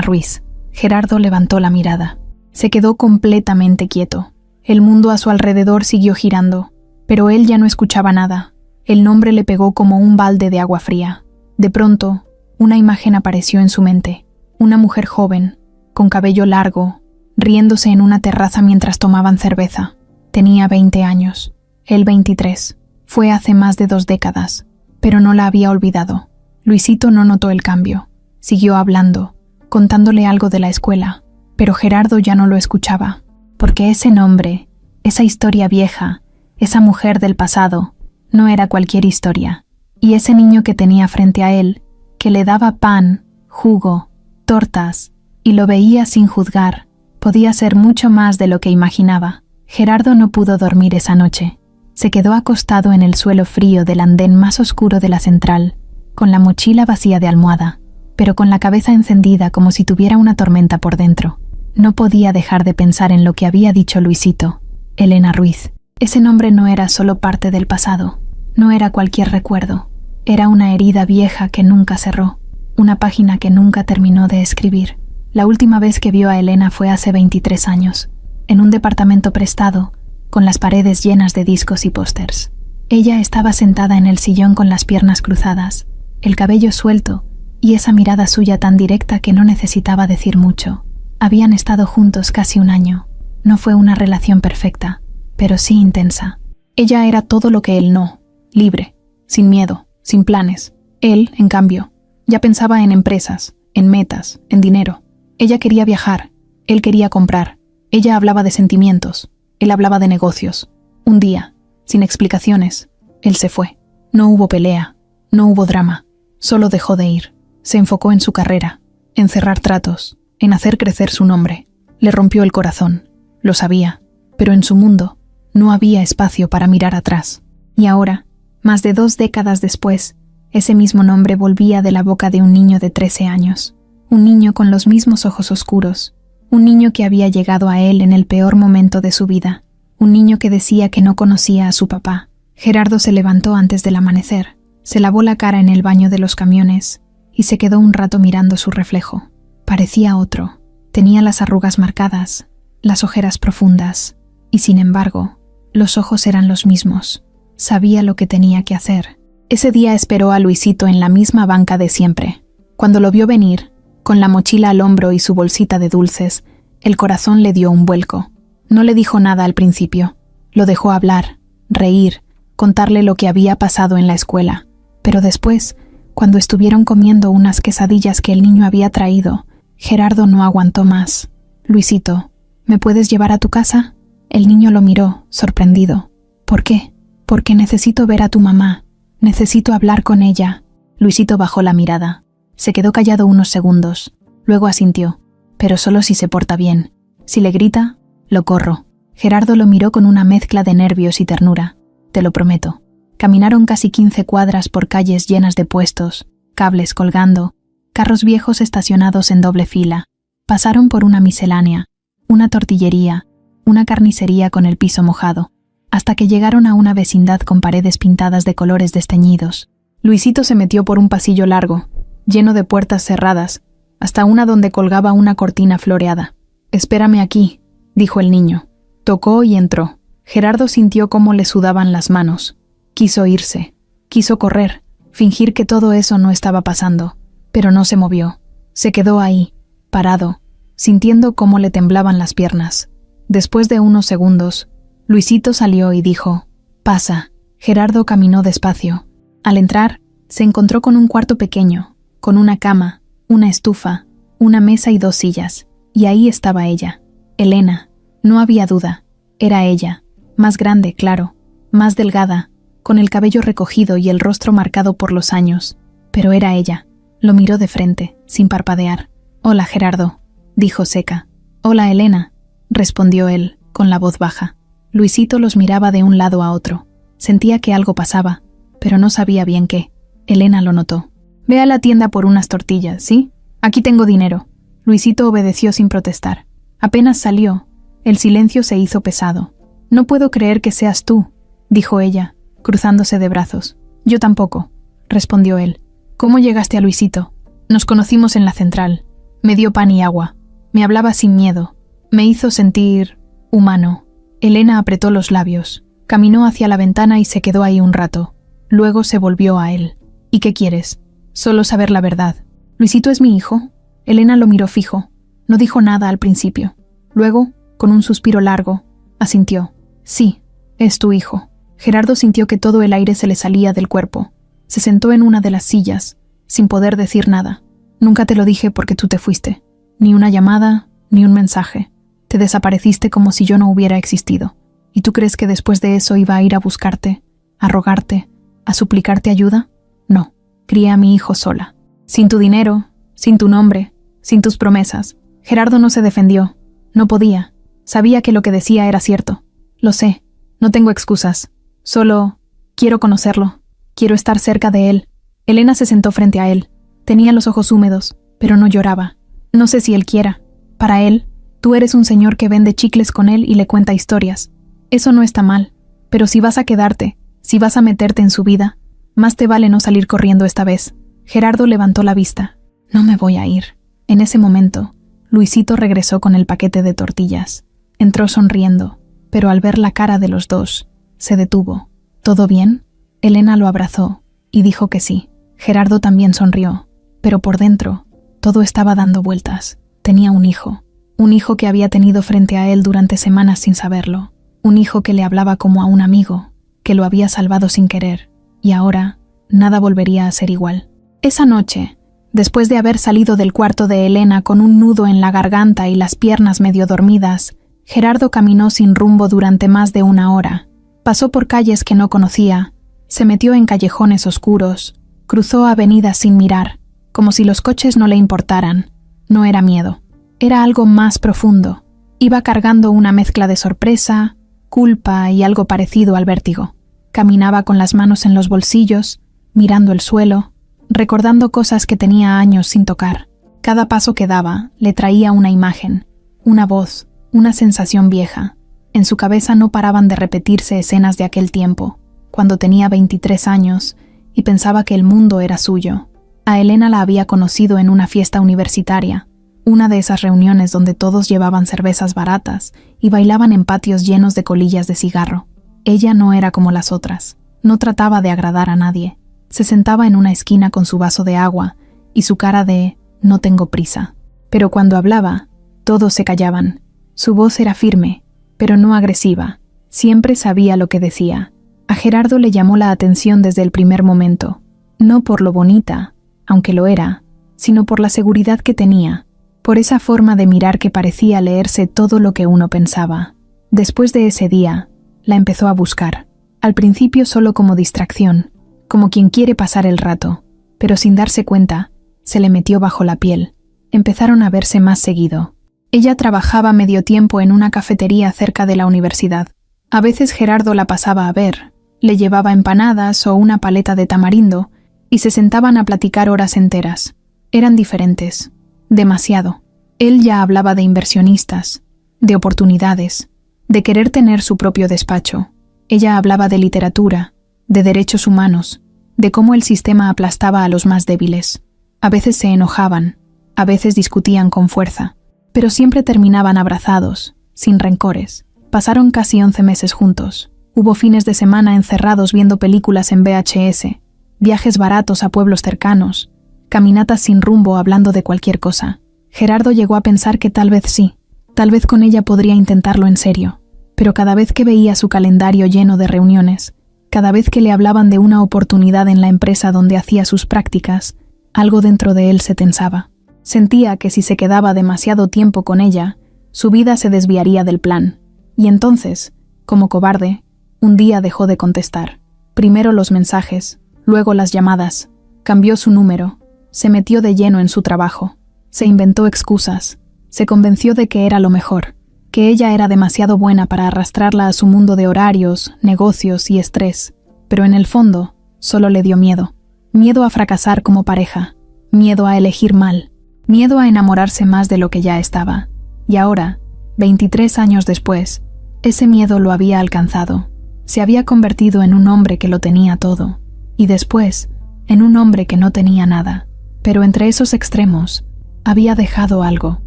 Ruiz. Gerardo levantó la mirada. Se quedó completamente quieto. El mundo a su alrededor siguió girando, pero él ya no escuchaba nada. El nombre le pegó como un balde de agua fría. De pronto, una imagen apareció en su mente. Una mujer joven, con cabello largo, riéndose en una terraza mientras tomaban cerveza. Tenía 20 años, él 23. Fue hace más de 2 décadas, pero no la había olvidado. Luisito no notó el cambio. Siguió hablando, contándole algo de la escuela, pero Gerardo ya no lo escuchaba, porque ese nombre, esa historia vieja, esa mujer del pasado, no era cualquier historia. Y ese niño que tenía frente a él, que le daba pan, jugo, tortas, y lo veía sin juzgar, podía ser mucho más de lo que imaginaba. Gerardo no pudo dormir esa noche. Se quedó acostado en el suelo frío del andén más oscuro de la central, con la mochila vacía de almohada, pero con la cabeza encendida como si tuviera una tormenta por dentro. No podía dejar de pensar en lo que había dicho Luisito. Elena Ruiz. Ese nombre no era solo parte del pasado, no era cualquier recuerdo. Era una herida vieja que nunca cerró, una página que nunca terminó de escribir. La última vez que vio a Elena fue hace 23 años, en un departamento prestado, con las paredes llenas de discos y pósters. Ella estaba sentada en el sillón con las piernas cruzadas, el cabello suelto y esa mirada suya tan directa que no necesitaba decir mucho. Habían estado juntos casi 1 año. No fue una relación perfecta, pero sí intensa. Ella era todo lo que él no, libre, sin miedo, sin planes. Él, en cambio, ya pensaba en empresas, en metas, en dinero. Ella quería viajar, él quería comprar. Ella hablaba de sentimientos, él hablaba de negocios. Un día, sin explicaciones, él se fue. No hubo pelea, no hubo drama, solo dejó de ir. Se enfocó en su carrera, en cerrar tratos, en hacer crecer su nombre. Le rompió el corazón, lo sabía, pero en su mundo no había espacio para mirar atrás. Y ahora, más de 2 décadas después, ese mismo nombre volvía de la boca de un niño de 13 años. Un niño con los mismos ojos oscuros. Un niño que había llegado a él en el peor momento de su vida. Un niño que decía que no conocía a su papá. Gerardo se levantó antes del amanecer, se lavó la cara en el baño de los camiones y se quedó un rato mirando su reflejo. Parecía otro. Tenía las arrugas marcadas, las ojeras profundas, y sin embargo, los ojos eran los mismos. Sabía lo que tenía que hacer. Ese día esperó a Luisito en la misma banca de siempre. Cuando lo vio venir, con la mochila al hombro y su bolsita de dulces, el corazón le dio un vuelco. No le dijo nada al principio. Lo dejó hablar, reír, contarle lo que había pasado en la escuela. Pero después, cuando estuvieron comiendo unas quesadillas que el niño había traído, Gerardo no aguantó más. «Luisito, ¿me puedes llevar a tu casa?» El niño lo miró, sorprendido. «¿Por qué?» «Porque necesito ver a tu mamá. Necesito hablar con ella». Luisito bajó la mirada. Se quedó callado unos segundos. Luego asintió. «Pero solo si se porta bien. Si le grita, lo corro». Gerardo lo miró con una mezcla de nervios y ternura. «Te lo prometo». Caminaron casi 15 cuadras por calles llenas de puestos, cables colgando, carros viejos estacionados en doble fila. Pasaron por una miscelánea, una tortillería, una carnicería con el piso mojado, hasta que llegaron a una vecindad con paredes pintadas de colores desteñidos. Luisito se metió por un pasillo largo, lleno de puertas cerradas, hasta una donde colgaba una cortina floreada. «Espérame aquí», dijo el niño. Tocó y entró. Gerardo sintió cómo le sudaban las manos. Quiso irse, quiso correr, fingir que todo eso no estaba pasando, pero no se movió. Se quedó ahí, parado, sintiendo cómo le temblaban las piernas. Después de unos segundos, Luisito salió y dijo: «Pasa». Gerardo caminó despacio. Al entrar, se encontró con un cuarto pequeño, con una cama, una estufa, una mesa y 2 sillas. Y ahí estaba ella, Elena. No había duda, era ella, más grande, claro, más delgada, con el cabello recogido y el rostro marcado por los años. Pero era ella. Lo miró de frente, sin parpadear. «Hola, Gerardo», dijo seca. «Hola, Elena», respondió él, con la voz baja. Luisito los miraba de un lado a otro. Sentía que algo pasaba, pero no sabía bien qué. Elena lo notó. «Ve a la tienda por unas tortillas, ¿sí? Aquí tengo dinero». Luisito obedeció sin protestar. Apenas salió, el silencio se hizo pesado. «No puedo creer que seas tú», dijo ella, cruzándose de brazos. «Yo tampoco», respondió él. «¿Cómo llegaste a Luisito?» «Nos conocimos en la central. Me dio pan y agua. Me hablaba sin miedo. Me hizo sentir humano». Elena apretó los labios. Caminó hacia la ventana y se quedó ahí un rato. Luego se volvió a él. «¿Y qué quieres?» «Solo saber la verdad». «¿Luisito es mi hijo?» Elena lo miró fijo. No dijo nada al principio. Luego, con un suspiro largo, asintió. «Sí, es tu hijo». Gerardo sintió que todo el aire se le salía del cuerpo. Se sentó en una de las sillas, sin poder decir nada. «Nunca te lo dije porque tú te fuiste. Ni una llamada, ni un mensaje. Te desapareciste como si yo no hubiera existido. ¿Y tú crees que después de eso iba a ir a buscarte, a rogarte, a suplicarte ayuda? No, crié a mi hijo sola. Sin tu dinero, sin tu nombre, sin tus promesas». Gerardo no se defendió. No podía. Sabía que lo que decía era cierto. «Lo sé. No tengo excusas. Solo quiero conocerlo. Quiero estar cerca de él». Elena se sentó frente a él. Tenía los ojos húmedos, pero no lloraba. «No sé si él quiera. Para él, tú eres un señor que vende chicles con él y le cuenta historias. Eso no está mal. Pero si vas a quedarte, si vas a meterte en su vida, más te vale no salir corriendo esta vez». Gerardo levantó la vista. «No me voy a ir». En ese momento, Luisito regresó con el paquete de tortillas. Entró sonriendo, pero al ver la cara de los dos, se detuvo. «¿Todo bien?» Elena lo abrazó y dijo que sí. Gerardo también sonrió, pero por dentro, todo estaba dando vueltas. Tenía un hijo que había tenido frente a él durante semanas sin saberlo. Un hijo que le hablaba como a un amigo, que lo había salvado sin querer, y ahora nada volvería a ser igual. Esa noche, después de haber salido del cuarto de Elena con un nudo en la garganta y las piernas medio dormidas, Gerardo caminó sin rumbo durante más de 1 hora. Pasó por calles que no conocía, se metió en callejones oscuros, cruzó avenidas sin mirar, como si los coches no le importaran. No era miedo, era algo más profundo. Iba cargando una mezcla de sorpresa, culpa y algo parecido al vértigo. Caminaba con las manos en los bolsillos, mirando el suelo, recordando cosas que tenía años sin tocar. Cada paso que daba le traía una imagen, una voz, una sensación vieja. En su cabeza no paraban de repetirse escenas de aquel tiempo, cuando tenía 23 años y pensaba que el mundo era suyo. A Elena la había conocido en una fiesta universitaria, una de esas reuniones donde todos llevaban cervezas baratas y bailaban en patios llenos de colillas de cigarro. Ella no era como las otras, no trataba de agradar a nadie. Se sentaba en una esquina con su vaso de agua y su cara de «no tengo prisa». Pero cuando hablaba, todos se callaban. Su voz era firme, pero no agresiva. Siempre sabía lo que decía. A Gerardo le llamó la atención desde el primer momento, no por lo bonita, aunque lo era, sino por la seguridad que tenía, por esa forma de mirar que parecía leerse todo lo que uno pensaba. Después de ese día, la empezó a buscar. Al principio solo como distracción, como quien quiere pasar el rato, pero sin darse cuenta, se le metió bajo la piel. Empezaron a verse más seguido. Ella trabajaba medio tiempo en una cafetería cerca de la universidad. A veces Gerardo la pasaba a ver, le llevaba empanadas o una paleta de tamarindo y se sentaban a platicar horas enteras. Eran diferentes, demasiado. Él ya hablaba de inversionistas, de oportunidades, de querer tener su propio despacho. Ella hablaba de literatura, de derechos humanos, de cómo el sistema aplastaba a los más débiles. A veces se enojaban, a veces discutían con fuerza, pero siempre terminaban abrazados, sin rencores. Pasaron casi 11 meses juntos. Hubo fines de semana encerrados viendo películas en VHS, viajes baratos a pueblos cercanos, caminatas sin rumbo hablando de cualquier cosa. Gerardo llegó a pensar que tal vez sí, tal vez con ella podría intentarlo en serio, pero cada vez que veía su calendario lleno de reuniones, cada vez que le hablaban de una oportunidad en la empresa donde hacía sus prácticas, algo dentro de él se tensaba. Sentía que si se quedaba demasiado tiempo con ella, su vida se desviaría del plan. Y entonces, como cobarde, un día dejó de contestar. Primero los mensajes, luego las llamadas. Cambió su número, se metió de lleno en su trabajo. Se inventó excusas, se convenció de que era lo mejor, que ella era demasiado buena para arrastrarla a su mundo de horarios, negocios y estrés. Pero en el fondo, solo le dio miedo. Miedo a fracasar como pareja, miedo a elegir mal, miedo a enamorarse más de lo que ya estaba. Y ahora, 23 años después, ese miedo lo había alcanzado. Se había convertido en un hombre que lo tenía todo, y después, en un hombre que no tenía nada. Pero entre esos extremos, había dejado algo.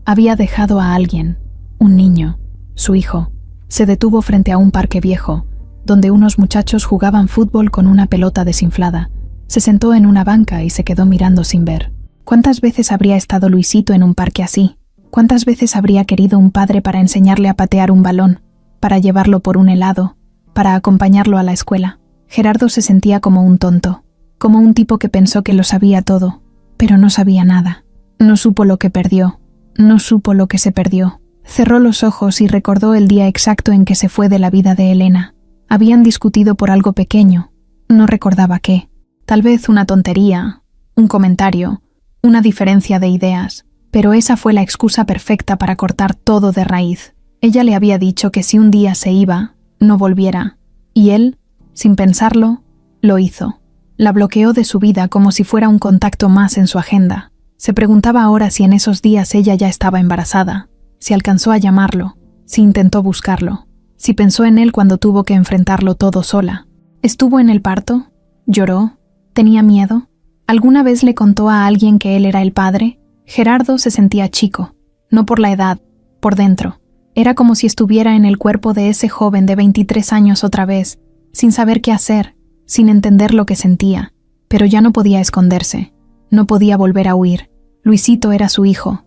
Había dejado a alguien, un niño, su hijo. Se detuvo frente a un parque viejo, donde unos muchachos jugaban fútbol con una pelota desinflada. Se sentó en una banca y se quedó mirando sin ver. ¿Cuántas veces habría estado Luisito en un parque así? ¿Cuántas veces habría querido un padre para enseñarle a patear un balón, para llevarlo por un helado, para acompañarlo a la escuela? Gerardo se sentía como un tonto, como un tipo que pensó que lo sabía todo, pero no sabía nada. No supo lo que perdió, no supo lo que se perdió. Cerró los ojos y recordó el día exacto en que se fue de la vida de Elena. Habían discutido por algo pequeño, no recordaba qué. Tal vez una tontería, un comentario, una diferencia de ideas, pero esa fue la excusa perfecta para cortar todo de raíz. Ella le había dicho que si un día se iba, no volviera, y él, sin pensarlo, lo hizo. La bloqueó de su vida como si fuera un contacto más en su agenda. Se preguntaba ahora si en esos días ella ya estaba embarazada, si alcanzó a llamarlo, si intentó buscarlo, si pensó en él cuando tuvo que enfrentarlo todo sola. ¿Estuvo en el parto? ¿Lloró? ¿Tenía miedo? ¿Alguna vez le contó a alguien que él era el padre? Gerardo se sentía chico, no por la edad, por dentro. Era como si estuviera en el cuerpo de ese joven de 23 años otra vez, sin saber qué hacer, sin entender lo que sentía. Pero ya no podía esconderse, no podía volver a huir. Luisito era su hijo,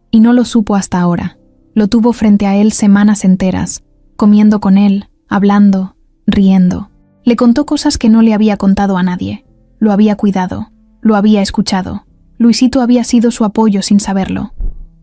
y no lo supo hasta ahora. Lo tuvo frente a él semanas enteras, comiendo con él, hablando, riendo. Le contó cosas que no le había contado a nadie. Lo había cuidado, lo había escuchado. Luisito había sido su apoyo sin saberlo.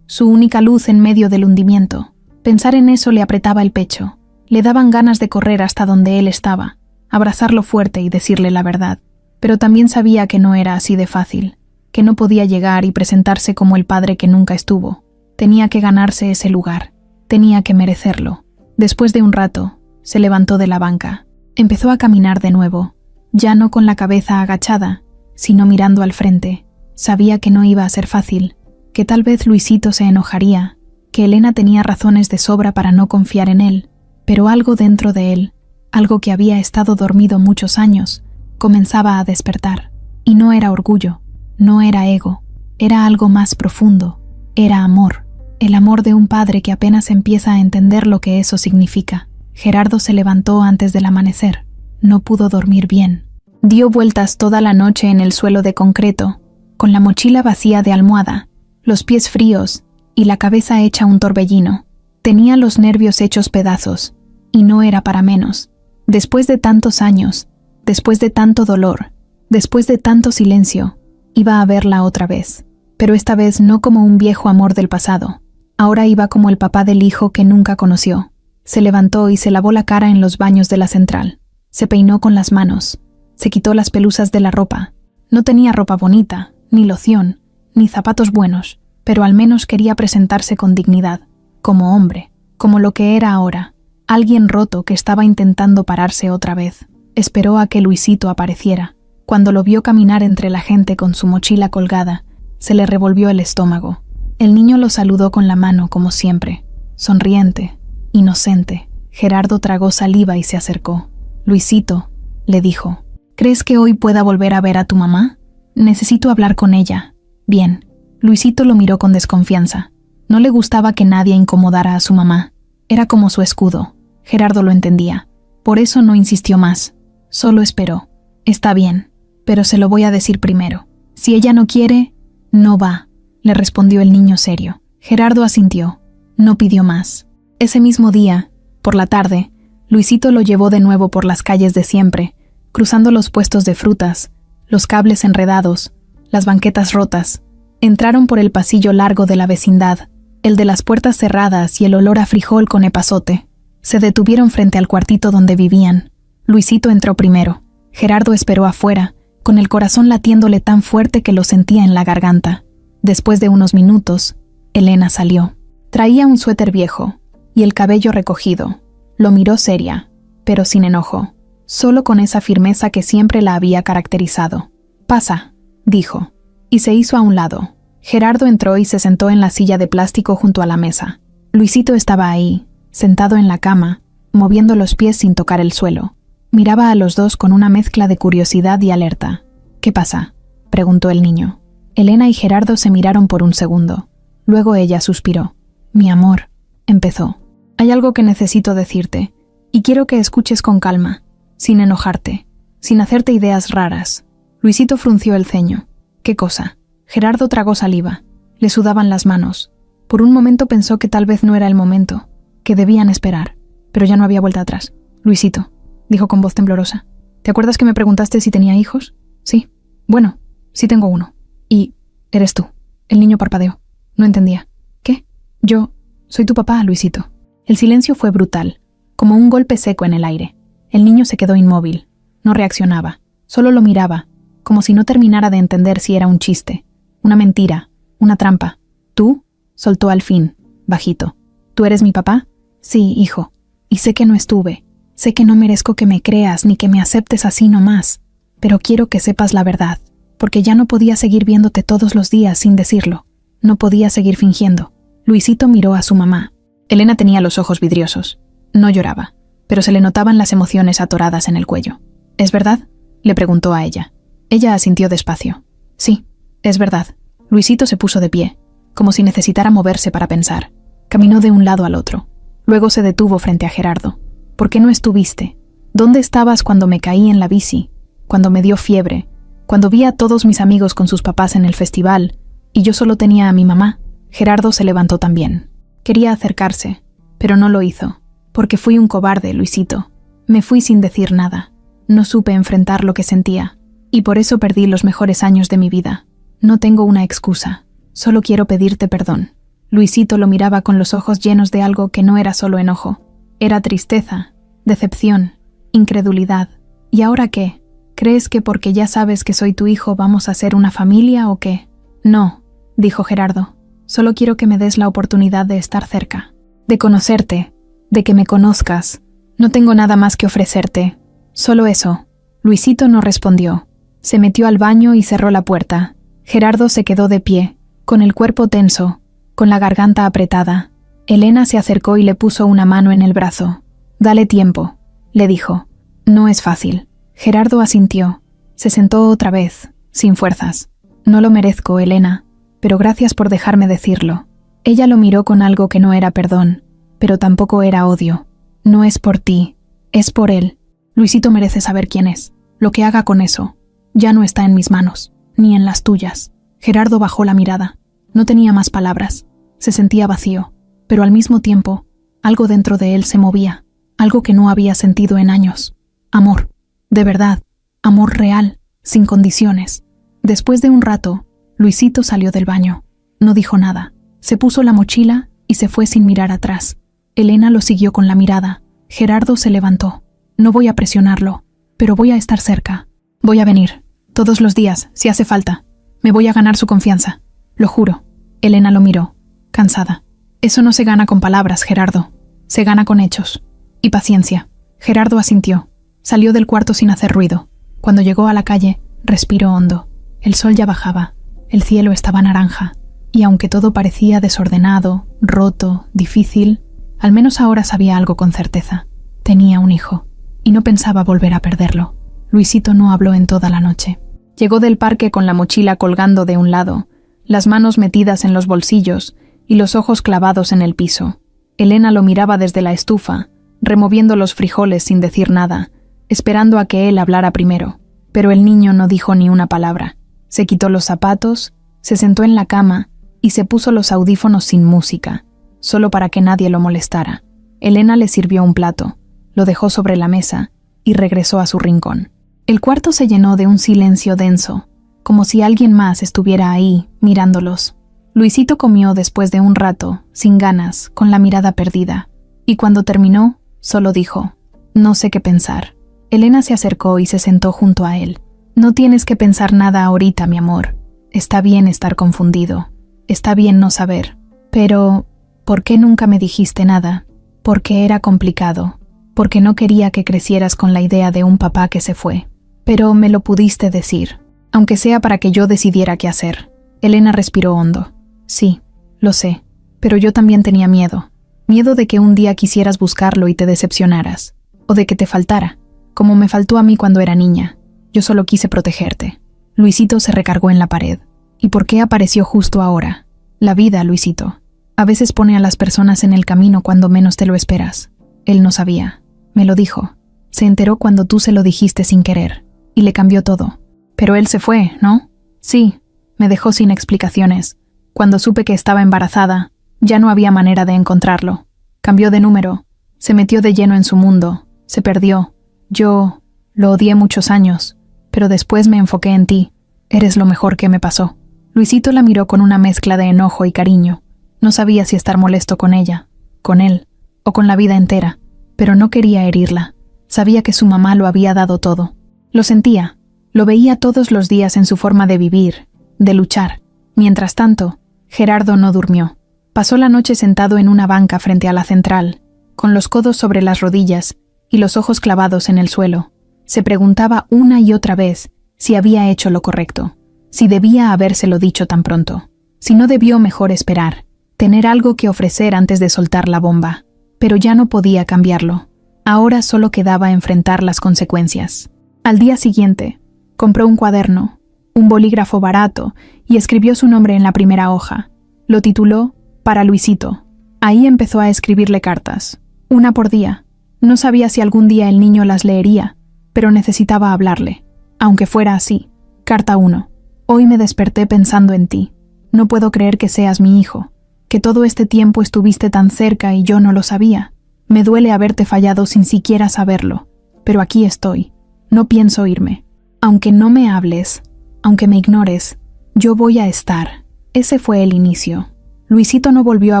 Su única luz en medio del hundimiento. Pensar en eso le apretaba el pecho. Le daban ganas de correr hasta donde él estaba, abrazarlo fuerte y decirle la verdad. Pero también sabía que no era así de fácil, que no podía llegar y presentarse como el padre que nunca estuvo. Tenía que ganarse ese lugar, tenía que merecerlo. Después de un rato, se levantó de la banca. Empezó a caminar de nuevo, ya no con la cabeza agachada, sino mirando al frente. Sabía que no iba a ser fácil, que tal vez Luisito se enojaría, que Elena tenía razones de sobra para no confiar en él, pero algo dentro de él, algo que había estado dormido muchos años, comenzaba a despertar. Y no era orgullo, no era ego, era algo más profundo, era amor, el amor de un padre que apenas empieza a entender lo que eso significa. Gerardo se levantó antes del amanecer, no pudo dormir bien. Dio vueltas toda la noche en el suelo de concreto, con la mochila vacía de almohada, los pies fríos y la cabeza hecha un torbellino. Tenía los nervios hechos pedazos, y no era para menos. Después de tantos años, después de tanto dolor, después de tanto silencio, iba a verla otra vez. Pero esta vez no como un viejo amor del pasado. Ahora iba como el papá del hijo que nunca conoció. Se levantó y se lavó la cara en los baños de la central. Se peinó con las manos. Se quitó las pelusas de la ropa. No tenía ropa bonita, ni loción, ni zapatos buenos, pero al menos quería presentarse con dignidad, como hombre, como lo que era ahora, alguien roto que estaba intentando pararse otra vez. Esperó a que Luisito apareciera. Cuando lo vio caminar entre la gente con su mochila colgada, se le revolvió el estómago. El niño lo saludó con la mano como siempre, sonriente, inocente. Gerardo tragó saliva y se acercó. «Luisito», le dijo, «¿crees que hoy pueda volver a ver a tu mamá? Necesito hablar con ella». «Bien». Luisito lo miró con desconfianza. No le gustaba que nadie incomodara a su mamá. Era como su escudo. Gerardo lo entendía. Por eso no insistió más. Solo esperó. «Está bien, pero se lo voy a decir primero. Si ella no quiere, no va», le respondió el niño serio. Gerardo asintió. No pidió más. Ese mismo día, por la tarde, Luisito lo llevó de nuevo por las calles de siempre, cruzando los puestos de frutas, los cables enredados, las banquetas rotas. Entraron por el pasillo largo de la vecindad, el de las puertas cerradas y el olor a frijol con epazote. Se detuvieron frente al cuartito donde vivían. Luisito entró primero. Gerardo esperó afuera, con el corazón latiéndole tan fuerte que lo sentía en la garganta. Después de unos minutos, Elena salió. Traía un suéter viejo y el cabello recogido. Lo miró seria, pero sin enojo, solo con esa firmeza que siempre la había caracterizado. «Pasa», dijo, y se hizo a un lado. Gerardo entró y se sentó en la silla de plástico junto a la mesa. Luisito estaba ahí, sentado en la cama, moviendo los pies sin tocar el suelo. Miraba a los dos con una mezcla de curiosidad y alerta. «¿Qué pasa?», preguntó el niño. Elena y Gerardo se miraron por un segundo. Luego ella suspiró. «Mi amor», empezó. «Hay algo que necesito decirte, y quiero que escuches con calma, sin enojarte, sin hacerte ideas raras». Luisito frunció el ceño. «¿Qué cosa?». Gerardo tragó saliva. Le sudaban las manos. Por un momento pensó que tal vez no era el momento, que debían esperar, pero ya no había vuelta atrás. «Luisito», dijo con voz temblorosa, «¿te acuerdas que me preguntaste si tenía hijos?» «Sí». «Bueno, sí tengo uno». «¿Y eres tú?». El niño parpadeó. No entendía. «¿Qué?». «Yo soy tu papá, Luisito». El silencio fue brutal, como un golpe seco en el aire. El niño se quedó inmóvil. No reaccionaba. Solo lo miraba, como si no terminara de entender si era un chiste, una mentira, una trampa. «¿Tú?», soltó al fin, bajito. «¿Tú eres mi papá?». «Sí, hijo. Y sé que no estuve. Sé que no merezco que me creas ni que me aceptes así nomás. Pero quiero que sepas la verdad, porque ya no podía seguir viéndote todos los días sin decirlo. No podía seguir fingiendo». Luisito miró a su mamá. Elena tenía los ojos vidriosos. No lloraba, pero se le notaban las emociones atoradas en el cuello. «¿Es verdad?», le preguntó a ella. Ella asintió despacio. «Sí, es verdad». Luisito se puso de pie, como si necesitara moverse para pensar. Caminó de un lado al otro. Luego se detuvo frente a Gerardo. «¿Por qué no estuviste? ¿Dónde estabas cuando me caí en la bici? Cuando me dio fiebre? Cuando vi a todos mis amigos con sus papás en el festival y yo solo tenía a mi mamá?» Gerardo se levantó también. Quería acercarse, pero no lo hizo, porque fui un cobarde, Luisito. Me fui sin decir nada. No supe enfrentar lo que sentía, y por eso perdí los mejores años de mi vida. No tengo una excusa, solo quiero pedirte perdón». Luisito lo miraba con los ojos llenos de algo que no era solo enojo. Era tristeza, decepción, incredulidad. «¿Y ahora qué? ¿Crees que porque ya sabes que soy tu hijo vamos a ser una familia o qué?». «No», dijo Gerardo. «Solo quiero que me des la oportunidad de estar cerca, de conocerte, de que me conozcas. No tengo nada más que ofrecerte. Solo eso». Luisito no respondió. Se metió al baño y cerró la puerta. Gerardo se quedó de pie, con el cuerpo tenso, con la garganta apretada. Elena se acercó y le puso una mano en el brazo. «Dale tiempo», le dijo. «No es fácil». Gerardo asintió. Se sentó otra vez, sin fuerzas. «No lo merezco, Elena, pero gracias por dejarme decirlo». Ella lo miró con algo que no era perdón, pero tampoco era odio. «No es por ti, es por él. Luisito merece saber quién es». Lo que haga con eso ya no está en mis manos, ni en las tuyas. Gerardo bajó la mirada. No tenía más palabras. Se sentía vacío, pero al mismo tiempo, algo dentro de él se movía, algo que no había sentido en años. Amor, de verdad, amor real, sin condiciones. Después de un rato, Luisito salió del baño. No dijo nada. Se puso la mochila y se fue sin mirar atrás. Elena lo siguió con la mirada. Gerardo se levantó. No voy a presionarlo, pero voy a estar cerca. Voy a venir, todos los días, si hace falta. Me voy a ganar su confianza. Lo juro. Elena lo miró, cansada. Eso no se gana con palabras, Gerardo. Se gana con hechos. Y paciencia. Gerardo asintió. Salió del cuarto sin hacer ruido. Cuando llegó a la calle, respiró hondo. El sol ya bajaba. El cielo estaba naranja. Y aunque todo parecía desordenado, roto, difícil, al menos ahora sabía algo con certeza. Tenía un hijo. Y no pensaba volver a perderlo. Luisito no habló en toda la noche. Llegó del parque con la mochila colgando de un lado, las manos metidas en los bolsillos y los ojos clavados en el piso. Elena lo miraba desde la estufa, removiendo los frijoles sin decir nada, esperando a que él hablara primero. Pero el niño no dijo ni una palabra. Se quitó los zapatos, se sentó en la cama y se puso los audífonos sin música, solo para que nadie lo molestara. Elena le sirvió un plato, lo dejó sobre la mesa y regresó a su rincón. El cuarto se llenó de un silencio denso, como si alguien más estuviera ahí, mirándolos. Luisito comió después de un rato, sin ganas, con la mirada perdida, y cuando terminó, solo dijo, «No sé qué pensar». Elena se acercó y se sentó junto a él. «No tienes que pensar nada ahorita, mi amor. Está bien estar confundido. Está bien no saber. Pero, ¿por qué nunca me dijiste nada? Porque era complicado. Porque no quería que crecieras con la idea de un papá que se fue. Pero me lo pudiste decir, aunque sea para que yo decidiera qué hacer». Elena respiró hondo. «Sí, lo sé, pero yo también tenía miedo. Miedo de que un día quisieras buscarlo y te decepcionaras. O de que te faltara, como me faltó a mí cuando era niña. Yo solo quise protegerte». Luisito se recargó en la pared. «¿Y por qué apareció justo ahora? La vida, Luisito. A veces pone a las personas en el camino cuando menos te lo esperas». Él no sabía. Me lo dijo. Se enteró cuando tú se lo dijiste sin querer. Y le cambió todo. Pero él se fue, ¿no? Sí, me dejó sin explicaciones. Cuando supe que estaba embarazada, ya no había manera de encontrarlo. Cambió de número, se metió de lleno en su mundo, se perdió. Yo lo odié muchos años, pero después me enfoqué en ti. Eres lo mejor que me pasó». Luisito la miró con una mezcla de enojo y cariño. No sabía si estar molesto con ella, con él, o con la vida entera, pero no quería herirla. Sabía que su mamá lo había dado todo. Lo sentía, lo veía todos los días en su forma de vivir, de luchar. Mientras tanto, Gerardo no durmió. Pasó la noche sentado en una banca frente a la central, con los codos sobre las rodillas y los ojos clavados en el suelo. Se preguntaba una y otra vez si había hecho lo correcto, si debía habérselo dicho tan pronto, si no debió mejor esperar, tener algo que ofrecer antes de soltar la bomba. Pero ya no podía cambiarlo. Ahora solo quedaba enfrentar las consecuencias. Al día siguiente, compró un cuaderno, un bolígrafo barato y escribió su nombre en la primera hoja. Lo tituló «Para Luisito». Ahí empezó a escribirle cartas, una por día. No sabía si algún día el niño las leería, pero necesitaba hablarle, aunque fuera así. Carta 1. Hoy me desperté pensando en ti. No puedo creer que seas mi hijo, que todo este tiempo estuviste tan cerca y yo no lo sabía. Me duele haberte fallado sin siquiera saberlo, pero aquí estoy. No pienso irme. Aunque no me hables, aunque me ignores, yo voy a estar. Ese fue el inicio. Luisito no volvió a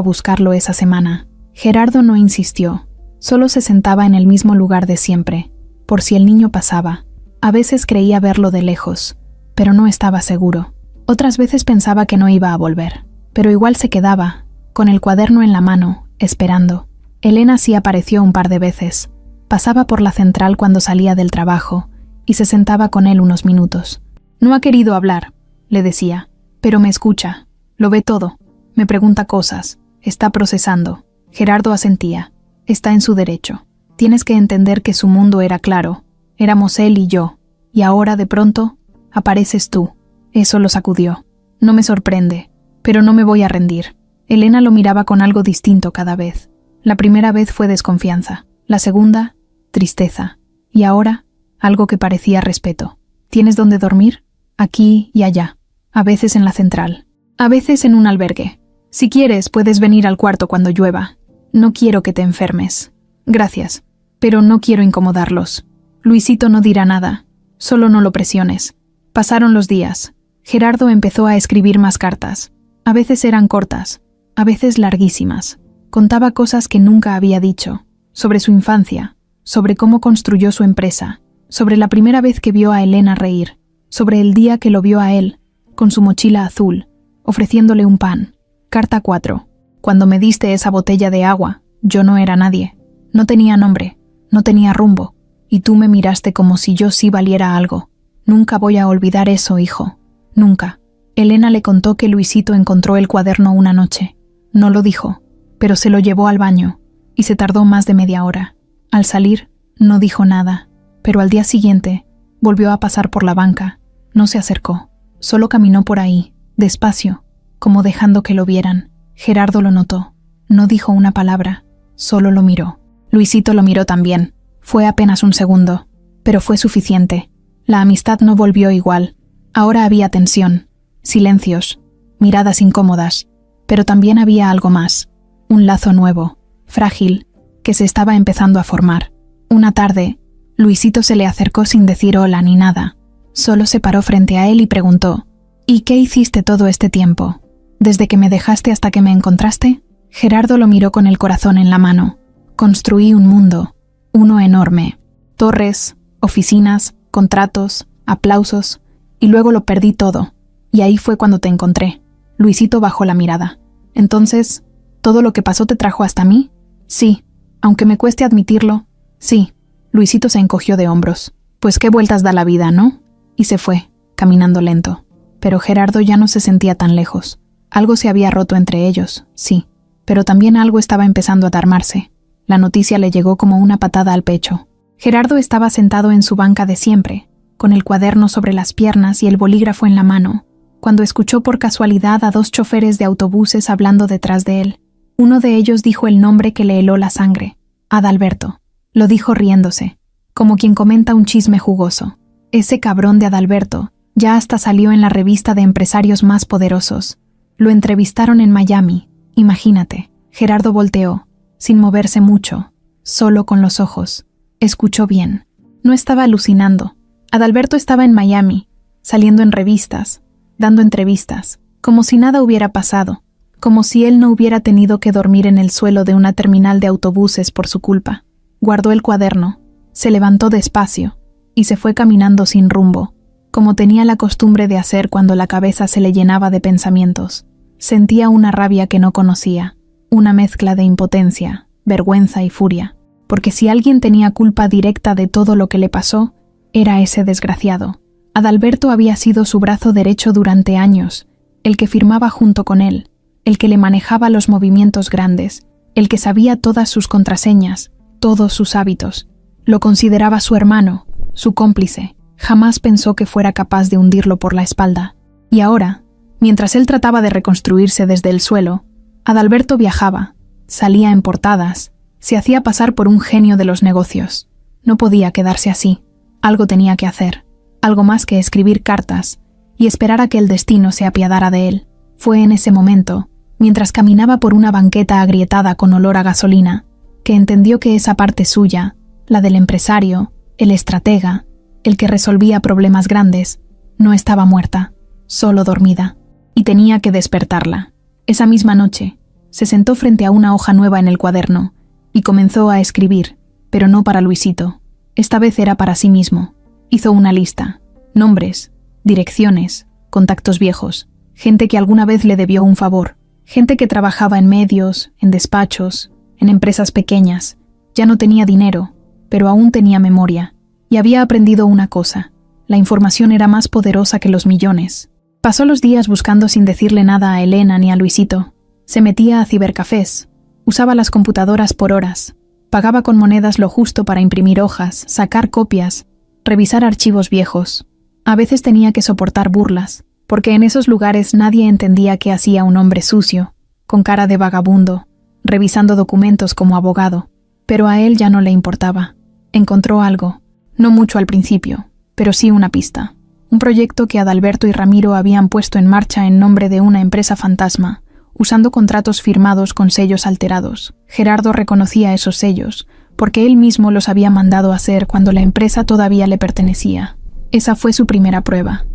buscarlo esa semana. Gerardo no insistió. Solo se sentaba en el mismo lugar de siempre, por si el niño pasaba. A veces creía verlo de lejos, pero no estaba seguro. Otras veces pensaba que no iba a volver, pero igual se quedaba, con el cuaderno en la mano, esperando. Elena sí apareció un par de veces. Pasaba por la central cuando salía del trabajo y se sentaba con él unos minutos. «No ha querido hablar», le decía, «pero me escucha, lo ve todo, me pregunta cosas, está procesando». Gerardo asentía. «Está en su derecho. Tienes que entender que su mundo era claro. Éramos él y yo. Y ahora, de pronto, apareces tú». Eso lo sacudió. «No me sorprende, pero no me voy a rendir». Elena lo miraba con algo distinto cada vez. La primera vez fue desconfianza. La segunda, tristeza. Y ahora, algo que parecía respeto. ¿Tienes dónde dormir? Aquí y allá. A veces en la central. A veces en un albergue. Si quieres, puedes venir al cuarto cuando llueva. No quiero que te enfermes. Gracias, pero no quiero incomodarlos. Luisito no dirá nada. Solo no lo presiones. Pasaron los días. Gerardo empezó a escribir más cartas. A veces eran cortas, a veces larguísimas. Contaba cosas que nunca había dicho. Sobre su infancia, sobre cómo construyó su empresa, sobre la primera vez que vio a Elena reír, sobre el día que lo vio a él, con su mochila azul, ofreciéndole un pan. Carta 4. Cuando me diste esa botella de agua, yo no era nadie. No tenía nombre, no tenía rumbo, y tú me miraste como si yo sí valiera algo. Nunca voy a olvidar eso, hijo. Nunca. Elena le contó que Luisito encontró el cuaderno una noche. No lo dijo, pero se lo llevó al baño, y se tardó más de media hora. Al salir, no dijo nada, pero al día siguiente, volvió a pasar por la banca. No se acercó, solo caminó por ahí, despacio, como dejando que lo vieran. Gerardo lo notó. No dijo una palabra, solo lo miró. Luisito lo miró también. Fue apenas un segundo, pero fue suficiente. La amistad no volvió igual. Ahora había tensión, silencios, miradas incómodas, pero también había algo más, un lazo nuevo, frágil, que se estaba empezando a formar. Una tarde, Luisito se le acercó sin decir hola ni nada. Solo se paró frente a él y preguntó: ¿Y qué hiciste todo este tiempo? ¿Desde que me dejaste hasta que me encontraste? Gerardo lo miró con el corazón en la mano. Construí un mundo, uno enorme. Torres, oficinas, contratos, aplausos, y luego lo perdí todo. Y ahí fue cuando te encontré. Luisito bajó la mirada. Entonces, ¿todo lo que pasó te trajo hasta mí? Sí, aunque me cueste admitirlo, sí. Luisito se encogió de hombros. Pues qué vueltas da la vida, ¿no? Y se fue, caminando lento. Pero Gerardo ya no se sentía tan lejos. Algo se había roto entre ellos, sí, pero también algo estaba empezando a armarse. La noticia le llegó como una patada al pecho. Gerardo estaba sentado en su banca de siempre, con el cuaderno sobre las piernas y el bolígrafo en la mano, cuando escuchó por casualidad a 2 choferes de autobuses hablando detrás de él. Uno de ellos dijo el nombre que le heló la sangre: Adalberto. Lo dijo riéndose, como quien comenta un chisme jugoso. Ese cabrón de Adalberto ya hasta salió en la revista de empresarios más poderosos. Lo entrevistaron en Miami, imagínate. Gerardo volteó, sin moverse mucho, solo con los ojos. Escuchó bien. No estaba alucinando. Adalberto estaba en Miami, saliendo en revistas, dando entrevistas, como si nada hubiera pasado, como si él no hubiera tenido que dormir en el suelo de una terminal de autobuses por su culpa. Guardó el cuaderno, se levantó despacio y se fue caminando sin rumbo, como tenía la costumbre de hacer cuando la cabeza se le llenaba de pensamientos. Sentía una rabia que no conocía, una mezcla de impotencia, vergüenza y furia, porque si alguien tenía culpa directa de todo lo que le pasó, era ese desgraciado. Adalberto había sido su brazo derecho durante años, el que firmaba junto con él, el que le manejaba los movimientos grandes, el que sabía todas sus contraseñas, todos sus hábitos. Lo consideraba su hermano, su cómplice. Jamás pensó que fuera capaz de hundirlo por la espalda. Y ahora, mientras él trataba de reconstruirse desde el suelo, Adalberto viajaba, salía en portadas, se hacía pasar por un genio de los negocios. No podía quedarse así. Algo tenía que hacer, algo más que escribir cartas y esperar a que el destino se apiadara de él. Fue en ese momento, mientras caminaba por una banqueta agrietada con olor a gasolina, que entendió que esa parte suya, la del empresario, el estratega, el que resolvía problemas grandes, no estaba muerta, solo dormida, y tenía que despertarla. Esa misma noche, se sentó frente a una hoja nueva en el cuaderno y comenzó a escribir, pero no para Luisito. Esta vez era para sí mismo. Hizo una lista, nombres, direcciones, contactos viejos, gente que alguna vez le debió un favor, gente que trabajaba en medios, en despachos, en empresas pequeñas. Ya no tenía dinero, pero aún tenía memoria. Y había aprendido una cosa: la información era más poderosa que los millones. Pasó los días buscando sin decirle nada a Elena ni a Luisito. Se metía a cibercafés, usaba las computadoras por horas, pagaba con monedas lo justo para imprimir hojas, sacar copias, revisar archivos viejos. A veces tenía que soportar burlas, porque en esos lugares nadie entendía qué hacía un hombre sucio, con cara de vagabundo, revisando documentos como abogado. Pero a él ya no le importaba. Encontró algo. No mucho al principio, pero sí una pista. Un proyecto que Adalberto y Ramiro habían puesto en marcha en nombre de una empresa fantasma, usando contratos firmados con sellos alterados. Gerardo reconocía esos sellos, porque él mismo los había mandado hacer cuando la empresa todavía le pertenecía. Esa fue su primera prueba.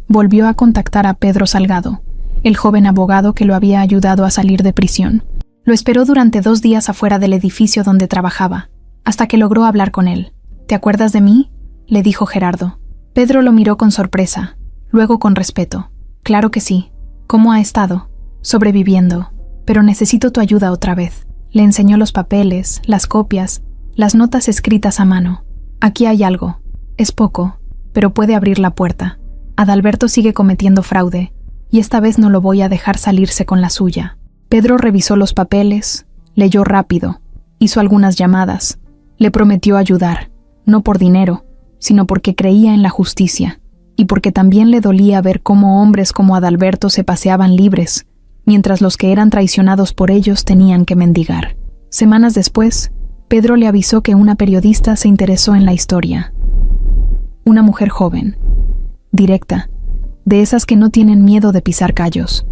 Volvió a contactar a Pedro Salgado, el joven abogado que lo había ayudado a salir de prisión. Lo esperó durante 2 días afuera del edificio donde trabajaba, hasta que logró hablar con él. «¿Te acuerdas de mí?», le dijo Gerardo. Pedro lo miró con sorpresa, luego con respeto. «Claro que sí. ¿Cómo ha estado?». «Sobreviviendo. Pero necesito tu ayuda otra vez». Le enseñó los papeles, las copias, las notas escritas a mano. «Aquí hay algo. Es poco, pero puede abrir la puerta. Adalberto sigue cometiendo fraude, y esta vez no lo voy a dejar salirse con la suya». Pedro revisó los papeles, leyó rápido, hizo algunas llamadas. Le prometió ayudar, no por dinero, sino porque creía en la justicia, y porque también le dolía ver cómo hombres como Adalberto se paseaban libres, mientras los que eran traicionados por ellos tenían que mendigar. Semanas después, Pedro le avisó que una periodista se interesó en la historia. Una mujer joven, directa, de esas que no tienen miedo de pisar callos.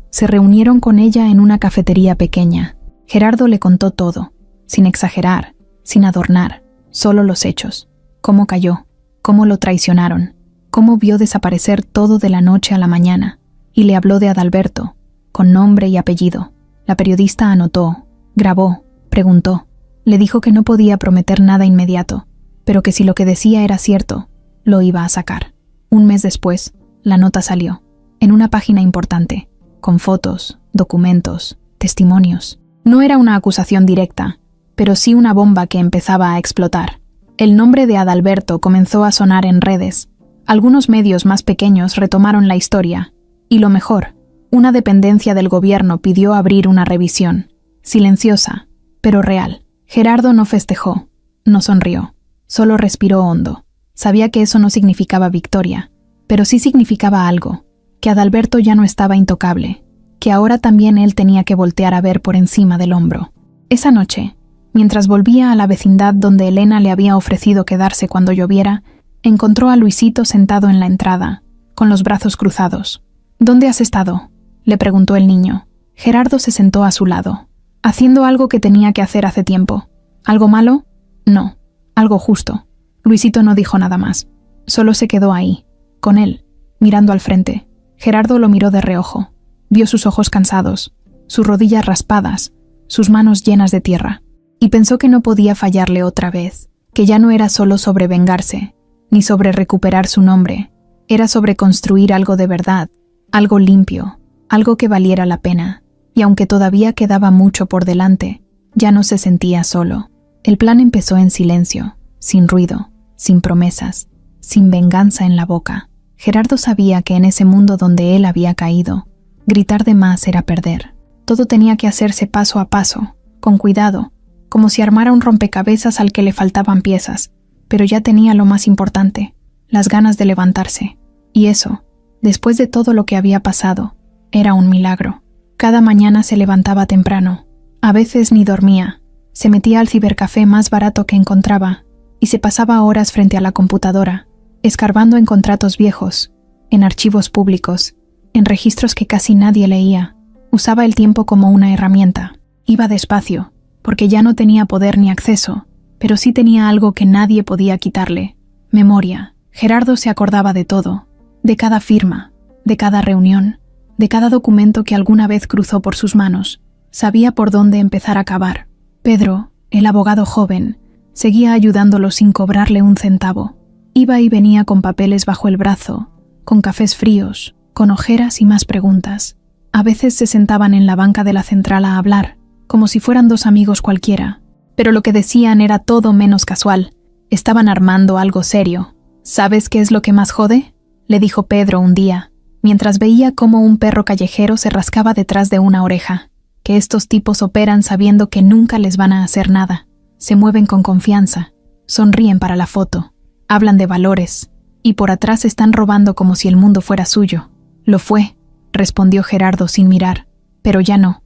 Se reunieron con ella en una cafetería pequeña. Gerardo le contó todo, sin exagerar, sin adornar, solo los hechos. Cómo cayó, cómo lo traicionaron, cómo vio desaparecer todo de la noche a la mañana, y le habló de Adalberto, con nombre y apellido. La periodista anotó, grabó, preguntó. Le dijo que no podía prometer nada inmediato, pero que si lo que decía era cierto, lo iba a sacar. Un mes después, la nota salió, en una página importante, con fotos, documentos, testimonios. No era una acusación directa, pero sí una bomba que empezaba a explotar. El nombre de Adalberto comenzó a sonar en redes. Algunos medios más pequeños retomaron la historia, y lo mejor, una dependencia del gobierno pidió abrir una revisión, silenciosa, pero real. Gerardo no festejó, no sonrió, solo respiró hondo. Sabía que eso no significaba victoria, pero sí significaba algo, que Adalberto ya no estaba intocable, que ahora también él tenía que voltear a ver por encima del hombro. Esa noche, mientras volvía a la vecindad donde Elena le había ofrecido quedarse cuando lloviera, encontró a Luisito sentado en la entrada, con los brazos cruzados. «¿Dónde has estado?», le preguntó el niño. Gerardo se sentó a su lado, haciendo algo que tenía que hacer hace tiempo. ¿Algo malo? No, algo justo. Luisito no dijo nada más. Solo se quedó ahí, con él, mirando al frente. Gerardo lo miró de reojo. Vio sus ojos cansados, sus rodillas raspadas, sus manos llenas de tierra, y pensó que no podía fallarle otra vez, que ya no era solo sobre vengarse, ni sobre recuperar su nombre, era sobre construir algo de verdad, algo limpio, algo que valiera la pena, y aunque todavía quedaba mucho por delante, ya no se sentía solo. El plan empezó en silencio, sin ruido, sin promesas, sin venganza en la boca. Gerardo sabía que en ese mundo donde él había caído, gritar de más era perder. Todo tenía que hacerse paso a paso, con cuidado, como si armara un rompecabezas al que le faltaban piezas, pero ya tenía lo más importante, las ganas de levantarse. Y eso, después de todo lo que había pasado, era un milagro. Cada mañana se levantaba temprano, a veces ni dormía, se metía al cibercafé más barato que encontraba y se pasaba horas frente a la computadora, escarbando en contratos viejos, en archivos públicos, en registros que casi nadie leía. Usaba el tiempo como una herramienta. Iba despacio, porque ya no tenía poder ni acceso, pero sí tenía algo que nadie podía quitarle: memoria. Gerardo se acordaba de todo, de cada firma, de cada reunión, de cada documento que alguna vez cruzó por sus manos. Sabía por dónde empezar a cavar. Pedro, el abogado joven, seguía ayudándolo sin cobrarle un centavo. Iba y venía con papeles bajo el brazo, con cafés fríos, con ojeras y más preguntas. A veces se sentaban en la banca de la central a hablar, como si fueran dos amigos cualquiera, pero lo que decían era todo menos casual. Estaban armando algo serio. «¿Sabes qué es lo que más jode?», le dijo Pedro un día, mientras veía cómo un perro callejero se rascaba detrás de una oreja. «Que estos tipos operan sabiendo que nunca les van a hacer nada. Se mueven con confianza, sonríen para la foto, hablan de valores, y por atrás están robando como si el mundo fuera suyo». «Lo fue», respondió Gerardo sin mirar, pero ya no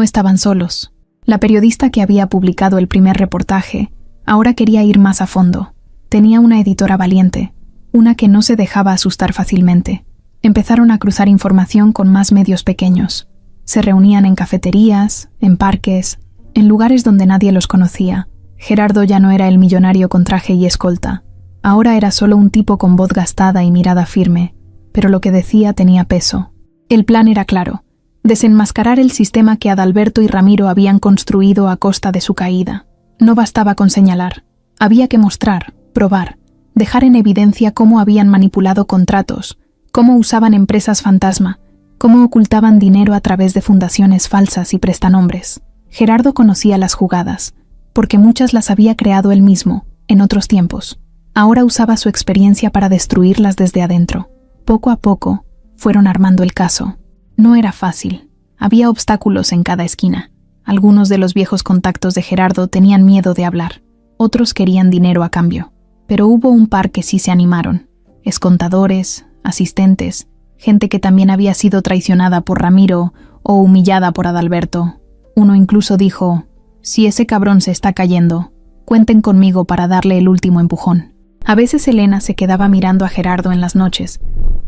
estaban solos. La periodista que había publicado el primer reportaje ahora quería ir más a fondo. Tenía una editora valiente, una que no se dejaba asustar fácilmente. Empezaron a cruzar información con más medios pequeños. Se reunían en cafeterías, en parques, en lugares donde nadie los conocía. Gerardo ya no era el millonario con traje y escolta. Ahora era solo un tipo con voz gastada y mirada firme, pero lo que decía tenía peso. El plan era claro: desenmascarar el sistema que Adalberto y Ramiro habían construido a costa de su caída. No bastaba con señalar. Había que mostrar, probar, dejar en evidencia cómo habían manipulado contratos, cómo usaban empresas fantasma, cómo ocultaban dinero a través de fundaciones falsas y prestanombres. Gerardo conocía las jugadas, porque muchas las había creado él mismo, en otros tiempos. Ahora usaba su experiencia para destruirlas desde adentro. Poco a poco, fueron armando el caso. No era fácil. Había obstáculos en cada esquina. Algunos de los viejos contactos de Gerardo tenían miedo de hablar. Otros querían dinero a cambio. Pero hubo un par que sí se animaron. Excontadores, asistentes, gente que también había sido traicionada por Ramiro o humillada por Adalberto. Uno incluso dijo: si ese cabrón se está cayendo, cuenten conmigo para darle el último empujón. A veces Elena se quedaba mirando a Gerardo en las noches,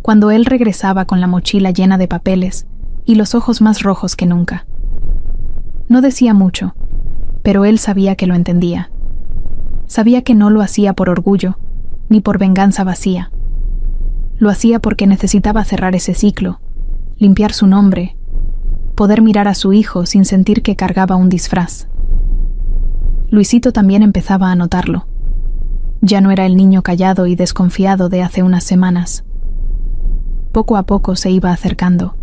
cuando él regresaba con la mochila llena de papeles y los ojos más rojos que nunca. No decía mucho, pero él sabía que lo entendía. Sabía que no lo hacía por orgullo, ni por venganza vacía. Lo hacía porque necesitaba cerrar ese ciclo, limpiar su nombre, poder mirar a su hijo sin sentir que cargaba un disfraz. Luisito también empezaba a notarlo. Ya no era el niño callado y desconfiado de hace unas semanas. Poco a poco se iba acercando.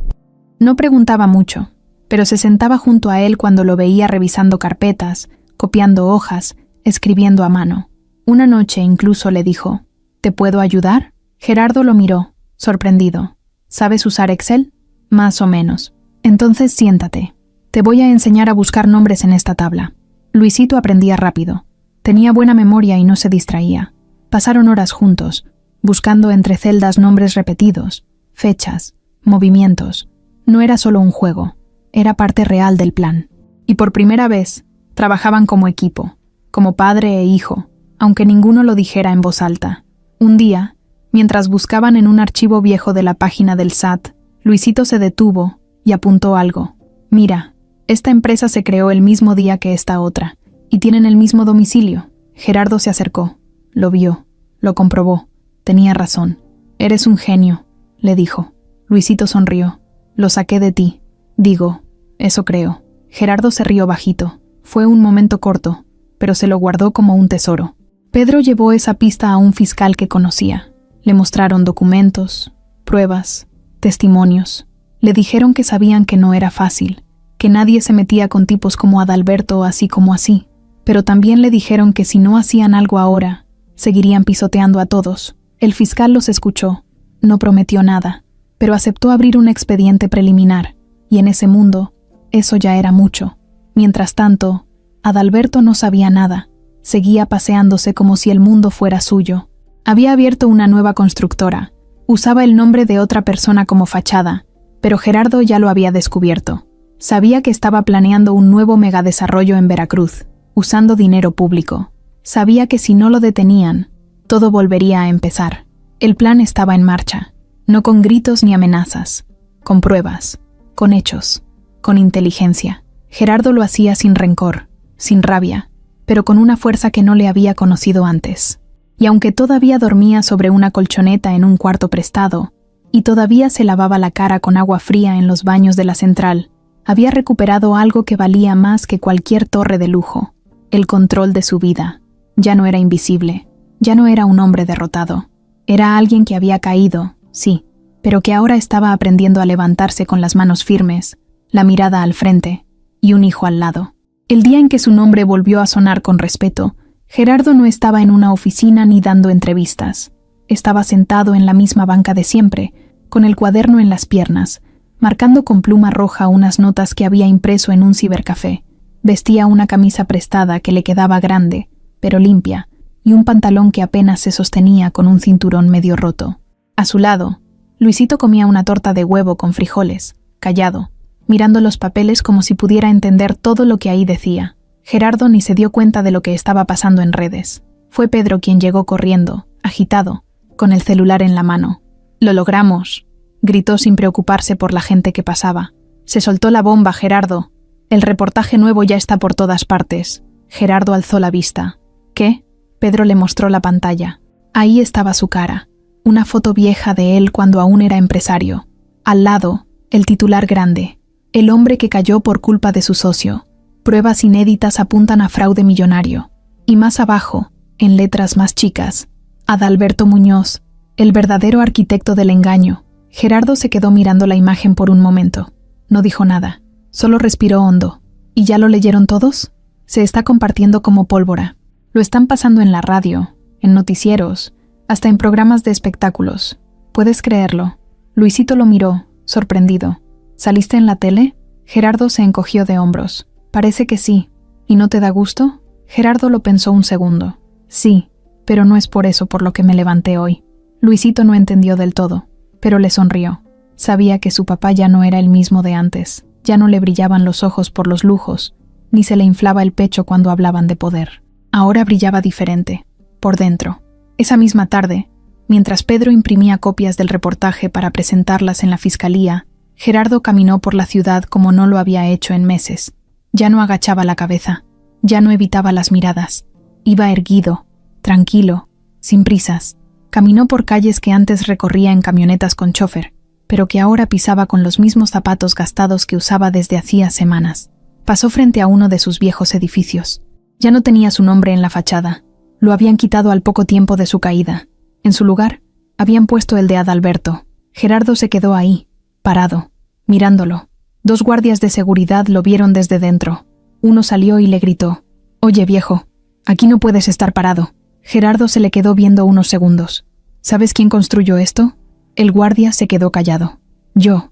No preguntaba mucho, pero se sentaba junto a él cuando lo veía revisando carpetas, copiando hojas, escribiendo a mano. Una noche incluso le dijo: ¿te puedo ayudar? Gerardo lo miró, sorprendido. ¿Sabes usar Excel? Más o menos. Entonces siéntate. Te voy a enseñar a buscar nombres en esta tabla. Luisito aprendía rápido. Tenía buena memoria y no se distraía. Pasaron horas juntos, buscando entre celdas nombres repetidos, fechas, movimientos. No era solo un juego, era parte real del plan. Y por primera vez, trabajaban como equipo, como padre e hijo, aunque ninguno lo dijera en voz alta. Un día, mientras buscaban en un archivo viejo de la página del SAT, Luisito se detuvo y apuntó algo. Mira, esta empresa se creó el mismo día que esta otra, y tienen el mismo domicilio. Gerardo se acercó, lo vio, lo comprobó. Tenía razón. Eres un genio, le dijo. Luisito sonrió. Lo saqué de ti. Digo, eso creo. Gerardo se rió bajito. Fue un momento corto, pero se lo guardó como un tesoro. Pedro llevó esa pista a un fiscal que conocía. Le mostraron documentos, pruebas, testimonios. Le dijeron que sabían que no era fácil, que nadie se metía con tipos como Adalberto así como así, pero también le dijeron que si no hacían algo ahora, seguirían pisoteando a todos. El fiscal los escuchó, no prometió nada, pero aceptó abrir un expediente preliminar, y en ese mundo, eso ya era mucho. Mientras tanto, Adalberto no sabía nada, seguía paseándose como si el mundo fuera suyo. Había abierto una nueva constructora, usaba el nombre de otra persona como fachada, pero Gerardo ya lo había descubierto. Sabía que estaba planeando un nuevo megadesarrollo en Veracruz, usando dinero público. Sabía que si no lo detenían, todo volvería a empezar. El plan estaba en marcha, no con gritos ni amenazas, con pruebas, con hechos, con inteligencia. Gerardo lo hacía sin rencor, sin rabia, pero con una fuerza que no le había conocido antes. Y aunque todavía dormía sobre una colchoneta en un cuarto prestado, y todavía se lavaba la cara con agua fría en los baños de la central, había recuperado algo que valía más que cualquier torre de lujo: el control de su vida. Ya no era invisible, ya no era un hombre derrotado. Era alguien que había caído, sí, pero que ahora estaba aprendiendo a levantarse con las manos firmes, la mirada al frente y un hijo al lado. El día en que su nombre volvió a sonar con respeto, Gerardo no estaba en una oficina ni dando entrevistas. Estaba sentado en la misma banca de siempre, con el cuaderno en las piernas, marcando con pluma roja unas notas que había impreso en un cibercafé. Vestía una camisa prestada que le quedaba grande, pero limpia, y un pantalón que apenas se sostenía con un cinturón medio roto. A su lado, Luisito comía una torta de huevo con frijoles, callado, mirando los papeles como si pudiera entender todo lo que ahí decía. Gerardo ni se dio cuenta de lo que estaba pasando en redes. Fue Pedro quien llegó corriendo, agitado, con el celular en la mano. «¡Lo logramos!», gritó sin preocuparse por la gente que pasaba. «Se soltó la bomba, Gerardo. El reportaje nuevo ya está por todas partes». Gerardo alzó la vista. «¿Qué?». Pedro le mostró la pantalla. Ahí estaba su cara, una foto vieja de él cuando aún era empresario. Al lado, el titular grande: «El hombre que cayó por culpa de su socio. Pruebas inéditas apuntan a fraude millonario». Y más abajo, en letras más chicas: «Adalberto Muñoz, el verdadero arquitecto del engaño». Gerardo se quedó mirando la imagen por un momento. No dijo nada, solo respiró hondo. ¿Y ya lo leyeron todos? Se está compartiendo como pólvora. Lo están pasando en la radio, en noticieros, hasta en programas de espectáculos. ¿Puedes creerlo? Luisito lo miró, sorprendido. ¿Saliste en la tele? Gerardo se encogió de hombros. Parece que sí. ¿Y no te da gusto? Gerardo lo pensó un segundo. Sí, pero no es por eso por lo que me levanté hoy. Luisito no entendió del todo, pero le sonrió. Sabía que su papá ya no era el mismo de antes. Ya no le brillaban los ojos por los lujos, ni se le inflaba el pecho cuando hablaban de poder. Ahora brillaba diferente, por dentro. Esa misma tarde, mientras Pedro imprimía copias del reportaje para presentarlas en la fiscalía, Gerardo caminó por la ciudad como no lo había hecho en meses. Ya no agachaba la cabeza, ya no evitaba las miradas. Iba erguido, tranquilo, sin prisas. Caminó por calles que antes recorría en camionetas con chofer, pero que ahora pisaba con los mismos zapatos gastados que usaba desde hacía semanas. Pasó frente a uno de sus viejos edificios. Ya no tenía su nombre en la fachada. Lo habían quitado al poco tiempo de su caída. En su lugar, habían puesto el de Adalberto. Gerardo se quedó ahí, parado, mirándolo. 2 guardias de seguridad lo vieron desde dentro. Uno salió y le gritó: «Oye, viejo, aquí no puedes estar parado». Gerardo se le quedó viendo unos segundos. ¿Sabes quién construyó esto? El guardia se quedó callado. Yo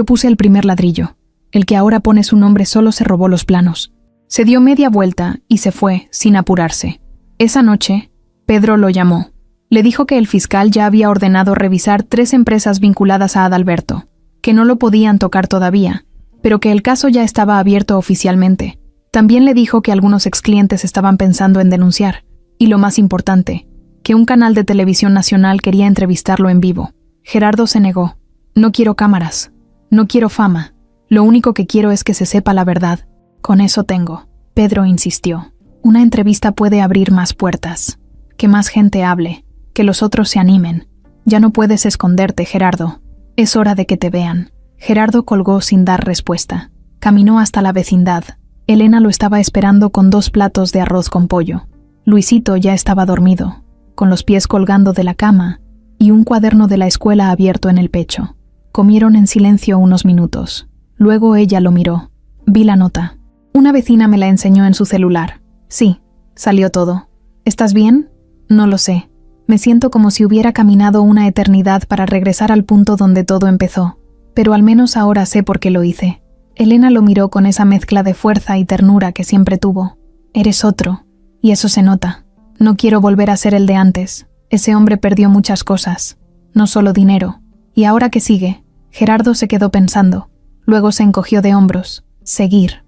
puse el primer ladrillo. El que ahora pone su nombre solo se robó los planos. Se dio media vuelta y se fue, sin apurarse. Esa noche, Pedro lo llamó. Le dijo que el fiscal ya había ordenado revisar 3 empresas vinculadas a Adalberto, que no lo podían tocar todavía, pero que el caso ya estaba abierto oficialmente. También le dijo que algunos exclientes estaban pensando en denunciar, y lo más importante, que un canal de televisión nacional quería entrevistarlo en vivo. Gerardo se negó. «No quiero cámaras, no quiero fama. Lo único que quiero es que se sepa la verdad. Con eso tengo». Pedro insistió. «Una entrevista puede abrir más puertas. Que más gente hable, que los otros se animen. Ya no puedes esconderte, Gerardo. Es hora de que te vean». Gerardo colgó sin dar respuesta. Caminó hasta la vecindad. Elena lo estaba esperando con 2 platos de arroz con pollo. Luisito ya estaba dormido, con los pies colgando de la cama y un cuaderno de la escuela abierto en el pecho. Comieron en silencio unos minutos. Luego ella lo miró. «Vi la nota. Una vecina me la enseñó en su celular. Sí, salió todo. ¿Estás bien?» «No lo sé. Me siento como si hubiera caminado una eternidad para regresar al punto donde todo empezó. Pero al menos ahora sé por qué lo hice». Elena lo miró con esa mezcla de fuerza y ternura que siempre tuvo. «Eres otro, y eso se nota. No quiero volver a ser el de antes. Ese hombre perdió muchas cosas, no solo dinero. ¿Y ahora qué sigue?». Gerardo se quedó pensando. Luego se encogió de hombros. Seguir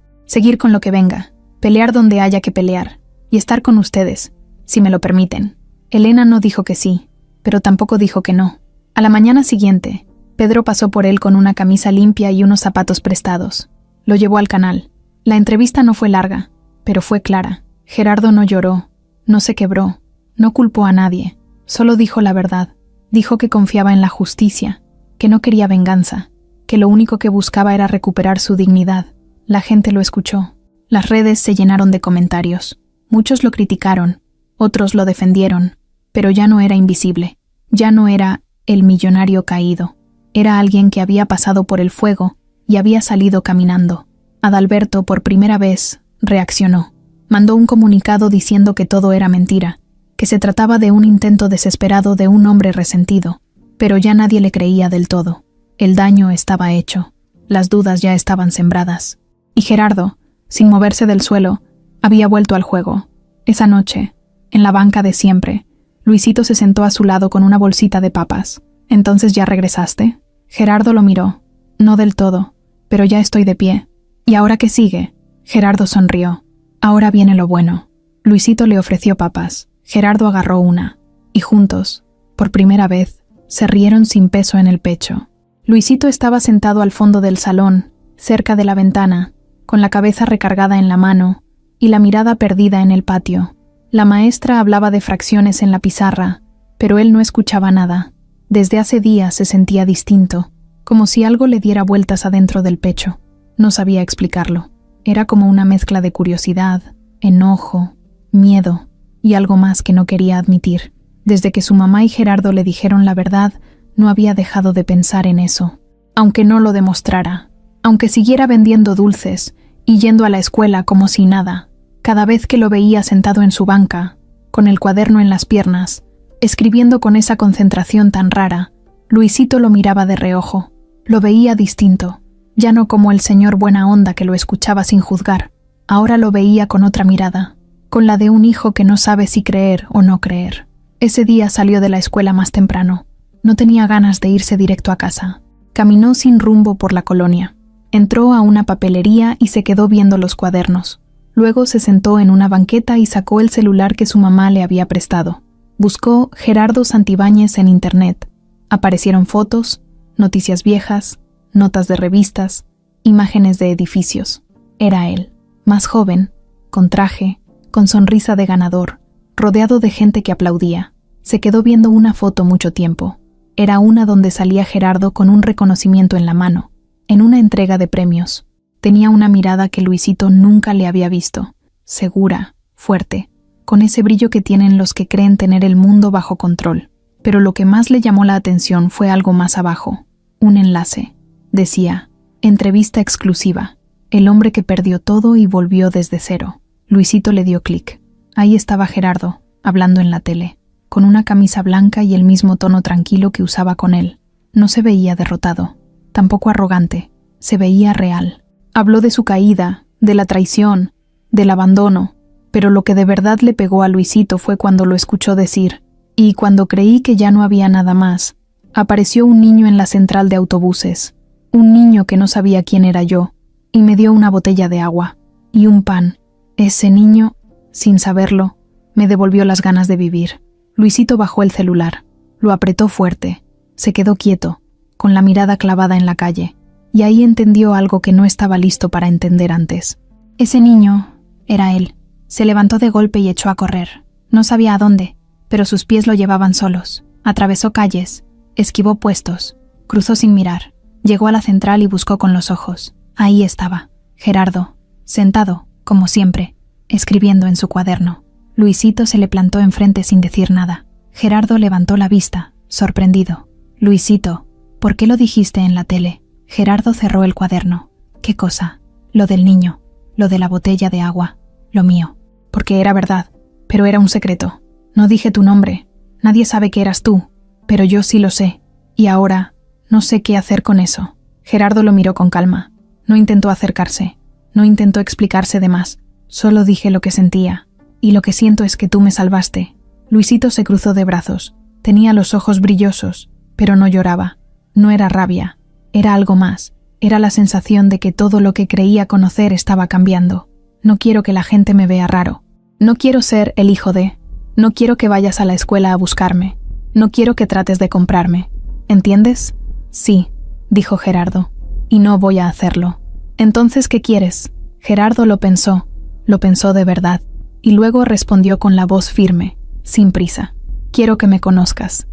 con lo que venga. Pelear donde haya que pelear. Y estar con ustedes, si me lo permiten. Elena no dijo que sí, pero tampoco dijo que no. A la mañana siguiente, Pedro pasó por él con una camisa limpia y unos zapatos prestados. Lo llevó al canal. La entrevista no fue larga, pero fue clara. Gerardo no lloró, no se quebró, no culpó a nadie. Solo dijo la verdad. Dijo que confiaba en la justicia, que no quería venganza, que lo único que buscaba era recuperar su dignidad. La gente lo escuchó. Las redes se llenaron de comentarios. Muchos lo criticaron, otros lo defendieron, pero ya no era invisible. Ya no era el millonario caído. Era alguien que había pasado por el fuego y había salido caminando. Adalberto, por primera vez, reaccionó. Mandó un comunicado diciendo que todo era mentira, que se trataba de un intento desesperado de un hombre resentido, pero ya nadie le creía del todo. El daño estaba hecho, las dudas ya estaban sembradas. Y Gerardo, sin moverse del suelo, había vuelto al juego. Esa noche, en la banca de siempre, Luisito se sentó a su lado con una bolsita de papas. «¿Entonces ya regresaste?» Gerardo lo miró. «No del todo, pero ya estoy de pie». «¿Y ahora qué sigue?» Gerardo sonrió. «Ahora viene lo bueno». Luisito le ofreció papas. Gerardo agarró una, y juntos, por primera vez, se rieron sin peso en el pecho. Luisito estaba sentado al fondo del salón, cerca de la ventana, con la cabeza recargada en la mano y la mirada perdida en el patio. La maestra hablaba de fracciones en la pizarra, pero él no escuchaba nada. Desde hace días se sentía distinto, como si algo le diera vueltas adentro del pecho. No sabía explicarlo. Era como una mezcla de curiosidad, enojo, miedo y algo más que no quería admitir. Desde que su mamá y Gerardo le dijeron la verdad, no había dejado de pensar en eso. Aunque no lo demostrara, aunque siguiera vendiendo dulces y yendo a la escuela como si nada, cada vez que lo veía sentado en su banca, con el cuaderno en las piernas, escribiendo con esa concentración tan rara, Luisito lo miraba de reojo. Lo veía distinto, ya no como el señor buena onda que lo escuchaba sin juzgar. Ahora lo veía con otra mirada, con la de un hijo que no sabe si creer o no creer. Ese día salió de la escuela más temprano. No tenía ganas de irse directo a casa. Caminó sin rumbo por la colonia. Entró a una papelería y se quedó viendo los cuadernos. Luego se sentó en una banqueta y sacó el celular que su mamá le había prestado. Buscó Gerardo Santibáñez en internet. Aparecieron fotos, noticias viejas, notas de revistas, imágenes de edificios. Era él, más joven, con traje, con sonrisa de ganador, rodeado de gente que aplaudía. Se quedó viendo una foto mucho tiempo. Era una donde salía Gerardo con un reconocimiento en la mano, en una entrega de premios. Tenía una mirada que Luisito nunca le había visto, segura, fuerte, con ese brillo que tienen los que creen tener el mundo bajo control. Pero lo que más le llamó la atención fue algo más abajo, un enlace. Decía, entrevista exclusiva, el hombre que perdió todo y volvió desde cero. Luisito le dio clic. Ahí estaba Gerardo, hablando en la tele, con una camisa blanca y el mismo tono tranquilo que usaba con él. No se veía derrotado, tampoco arrogante, se veía real. Habló de su caída, de la traición, del abandono, pero lo que de verdad le pegó a Luisito fue cuando lo escuchó decir, y cuando creí que ya no había nada más, apareció un niño en la central de autobuses, un niño que no sabía quién era yo, y me dio una botella de agua y un pan. Ese niño, sin saberlo, me devolvió las ganas de vivir. Luisito bajó el celular, lo apretó fuerte, se quedó quieto, con la mirada clavada en la calle, y ahí entendió algo que no estaba listo para entender antes. Ese niño era él. Se levantó de golpe y echó a correr. No sabía a dónde, pero sus pies lo llevaban solos. Atravesó calles, esquivó puestos, cruzó sin mirar, llegó a la central y buscó con los ojos. Ahí estaba, Gerardo, sentado, como siempre, escribiendo en su cuaderno. Luisito se le plantó enfrente sin decir nada. Gerardo levantó la vista, sorprendido. Luisito, ¿por qué lo dijiste en la tele? Gerardo cerró el cuaderno. ¿Qué cosa? Lo del niño, lo de la botella de agua, lo mío. Porque era verdad, pero era un secreto. No dije tu nombre, nadie sabe que eras tú, pero yo sí lo sé. Y ahora, no sé qué hacer con eso. Gerardo lo miró con calma. No intentó acercarse, no intentó explicarse de más. Solo dije lo que sentía. Y lo que siento es que tú me salvaste. Luisito se cruzó de brazos. Tenía los ojos brillosos, pero no lloraba. No era rabia. Era algo más. Era la sensación de que todo lo que creía conocer estaba cambiando. No quiero que la gente me vea raro. No quiero ser el hijo de. No quiero que vayas a la escuela a buscarme. No quiero que trates de comprarme. ¿Entiendes? Sí, dijo Gerardo. Y no voy a hacerlo. Entonces, ¿qué quieres? Gerardo lo pensó de verdad, y luego respondió con la voz firme, sin prisa. Quiero que me conozcas.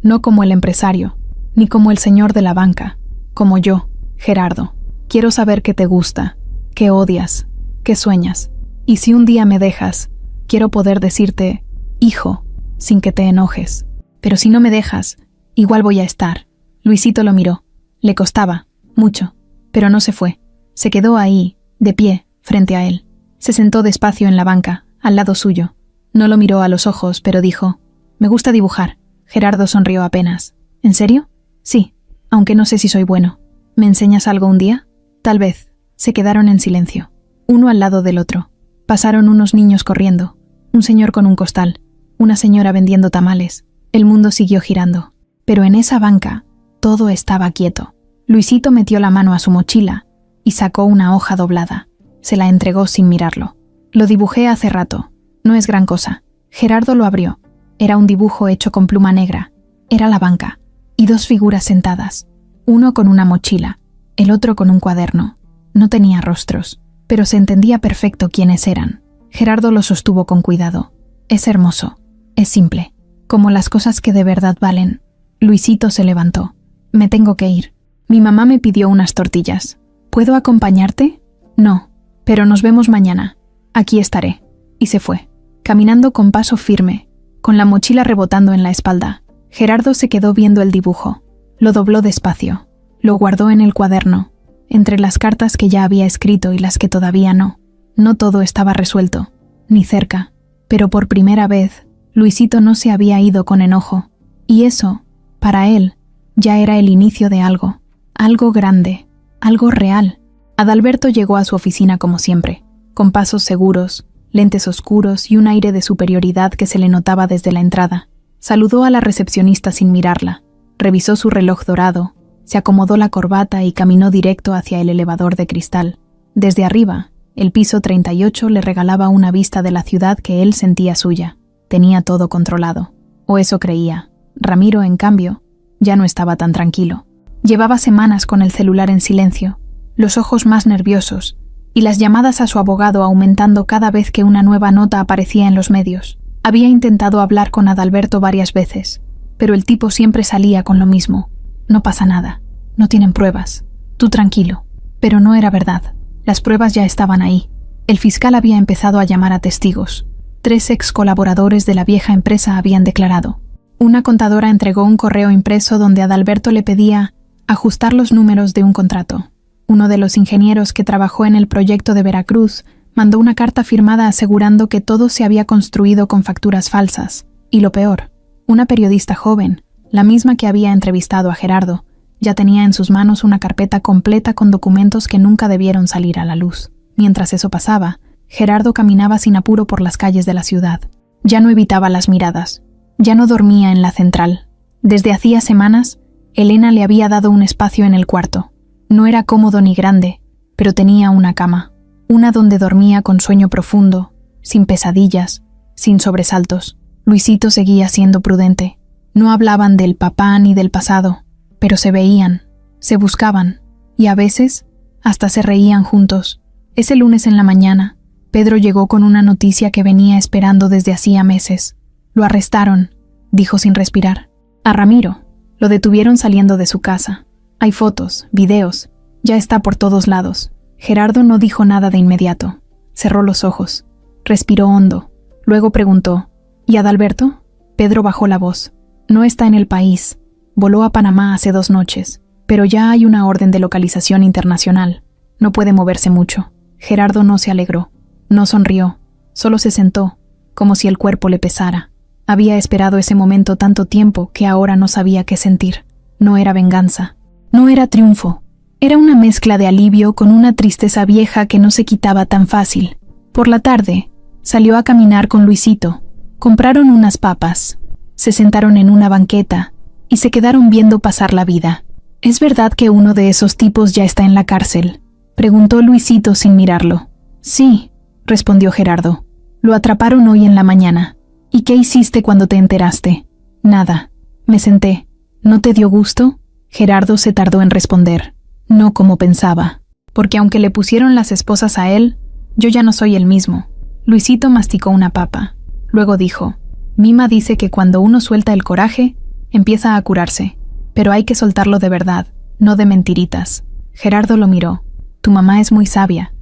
No como el empresario, ni como el señor de la banca, como yo, Gerardo. Quiero saber qué te gusta, qué odias, qué sueñas. Y si un día me dejas, quiero poder decirte, hijo, sin que te enojes. Pero si no me dejas, igual voy a estar. Luisito lo miró. Le costaba, mucho, pero no se fue. Se quedó ahí, de pie, frente a él. Se sentó despacio en la banca, al lado suyo. No lo miró a los ojos, pero dijo, me gusta dibujar. Gerardo sonrió apenas. ¿En serio? Sí, aunque no sé si soy bueno. ¿Me enseñas algo un día? Tal vez. Se quedaron en silencio, uno al lado del otro. Pasaron unos niños corriendo, un señor con un costal, una señora vendiendo tamales. El mundo siguió girando. Pero en esa banca, todo estaba quieto. Luisito metió la mano a su mochila y sacó una hoja doblada. Se la entregó sin mirarlo. Lo dibujé hace rato. No es gran cosa. Gerardo lo abrió. Era un dibujo hecho con pluma negra. Era la banca. Y dos figuras sentadas. Uno con una mochila, el otro con un cuaderno. No tenía rostros, pero se entendía perfecto quiénes eran. Gerardo lo sostuvo con cuidado. Es hermoso. Es simple. Como las cosas que de verdad valen. Luisito se levantó. Me tengo que ir. Mi mamá me pidió unas tortillas. ¿Puedo acompañarte? No, pero nos vemos mañana. Aquí estaré. Y se fue, caminando con paso firme, con la mochila rebotando en la espalda. Gerardo se quedó viendo el dibujo. Lo dobló despacio. Lo guardó en el cuaderno, entre las cartas que ya había escrito y las que todavía no. No todo estaba resuelto, ni cerca. Pero por primera vez, Luisito no se había ido con enojo. Y eso, para él, ya era el inicio de algo. Algo grande. Algo real. Adalberto llegó a su oficina como siempre, con pasos seguros, lentes oscuros y un aire de superioridad que se le notaba desde la entrada. Saludó a la recepcionista sin mirarla, revisó su reloj dorado, se acomodó la corbata y caminó directo hacia el elevador de cristal. Desde arriba, el piso 38 le regalaba una vista de la ciudad que él sentía suya. Tenía todo controlado. O eso creía. Ramiro, en cambio, ya no estaba tan tranquilo. Llevaba semanas con el celular en silencio, los ojos más nerviosos, y las llamadas a su abogado aumentando cada vez que una nueva nota aparecía en los medios. Había intentado hablar con Adalberto varias veces, pero el tipo siempre salía con lo mismo. No pasa nada, no tienen pruebas, tú tranquilo. Pero no era verdad, las pruebas ya estaban ahí. El fiscal había empezado a llamar a testigos. 3 ex colaboradores de la vieja empresa habían declarado. Una contadora entregó un correo impreso donde Adalberto le pedía ajustar los números de un contrato. Uno de los ingenieros que trabajó en el proyecto de Veracruz mandó una carta firmada asegurando que todo se había construido con facturas falsas. Y lo peor, una periodista joven, la misma que había entrevistado a Gerardo, ya tenía en sus manos una carpeta completa con documentos que nunca debieron salir a la luz. Mientras eso pasaba, Gerardo caminaba sin apuro por las calles de la ciudad. Ya no evitaba las miradas. Ya no dormía en la central. Desde hacía semanas, Elena le había dado un espacio en el cuarto. No era cómodo ni grande, pero tenía una cama. Una donde dormía con sueño profundo, sin pesadillas, sin sobresaltos. Luisito seguía siendo prudente. No hablaban del papá ni del pasado, pero se veían, se buscaban, y a veces hasta se reían juntos. Ese lunes en la mañana, Pedro llegó con una noticia que venía esperando desde hacía meses. Lo arrestaron, dijo sin respirar. A Ramiro. Lo detuvieron saliendo de su casa. Hay fotos, videos. Ya está por todos lados. Gerardo no dijo nada de inmediato. Cerró los ojos. Respiró hondo. Luego preguntó, ¿y Adalberto? Pedro bajó la voz. No está en el país. Voló a Panamá hace 2 noches. Pero ya hay una orden de localización internacional. No puede moverse mucho. Gerardo no se alegró. No sonrió. Solo se sentó, como si el cuerpo le pesara. Había esperado ese momento tanto tiempo que ahora no sabía qué sentir. No era venganza. No era triunfo. Era una mezcla de alivio con una tristeza vieja que no se quitaba tan fácil. Por la tarde, salió a caminar con Luisito. Compraron unas papas. Se sentaron en una banqueta y se quedaron viendo pasar la vida. ¿Es verdad que uno de esos tipos ya está en la cárcel?, preguntó Luisito sin mirarlo. Sí, respondió Gerardo. Lo atraparon hoy en la mañana. ¿Y qué hiciste cuando te enteraste? Nada. Me senté. ¿No te dio gusto? Gerardo se tardó en responder. No como pensaba. Porque aunque le pusieron las esposas a él, yo ya no soy el mismo. Luisito masticó una papa. Luego dijo, Mima dice que cuando uno suelta el coraje, empieza a curarse. Pero hay que soltarlo de verdad, no de mentiritas. Gerardo lo miró. Tu mamá es muy sabia.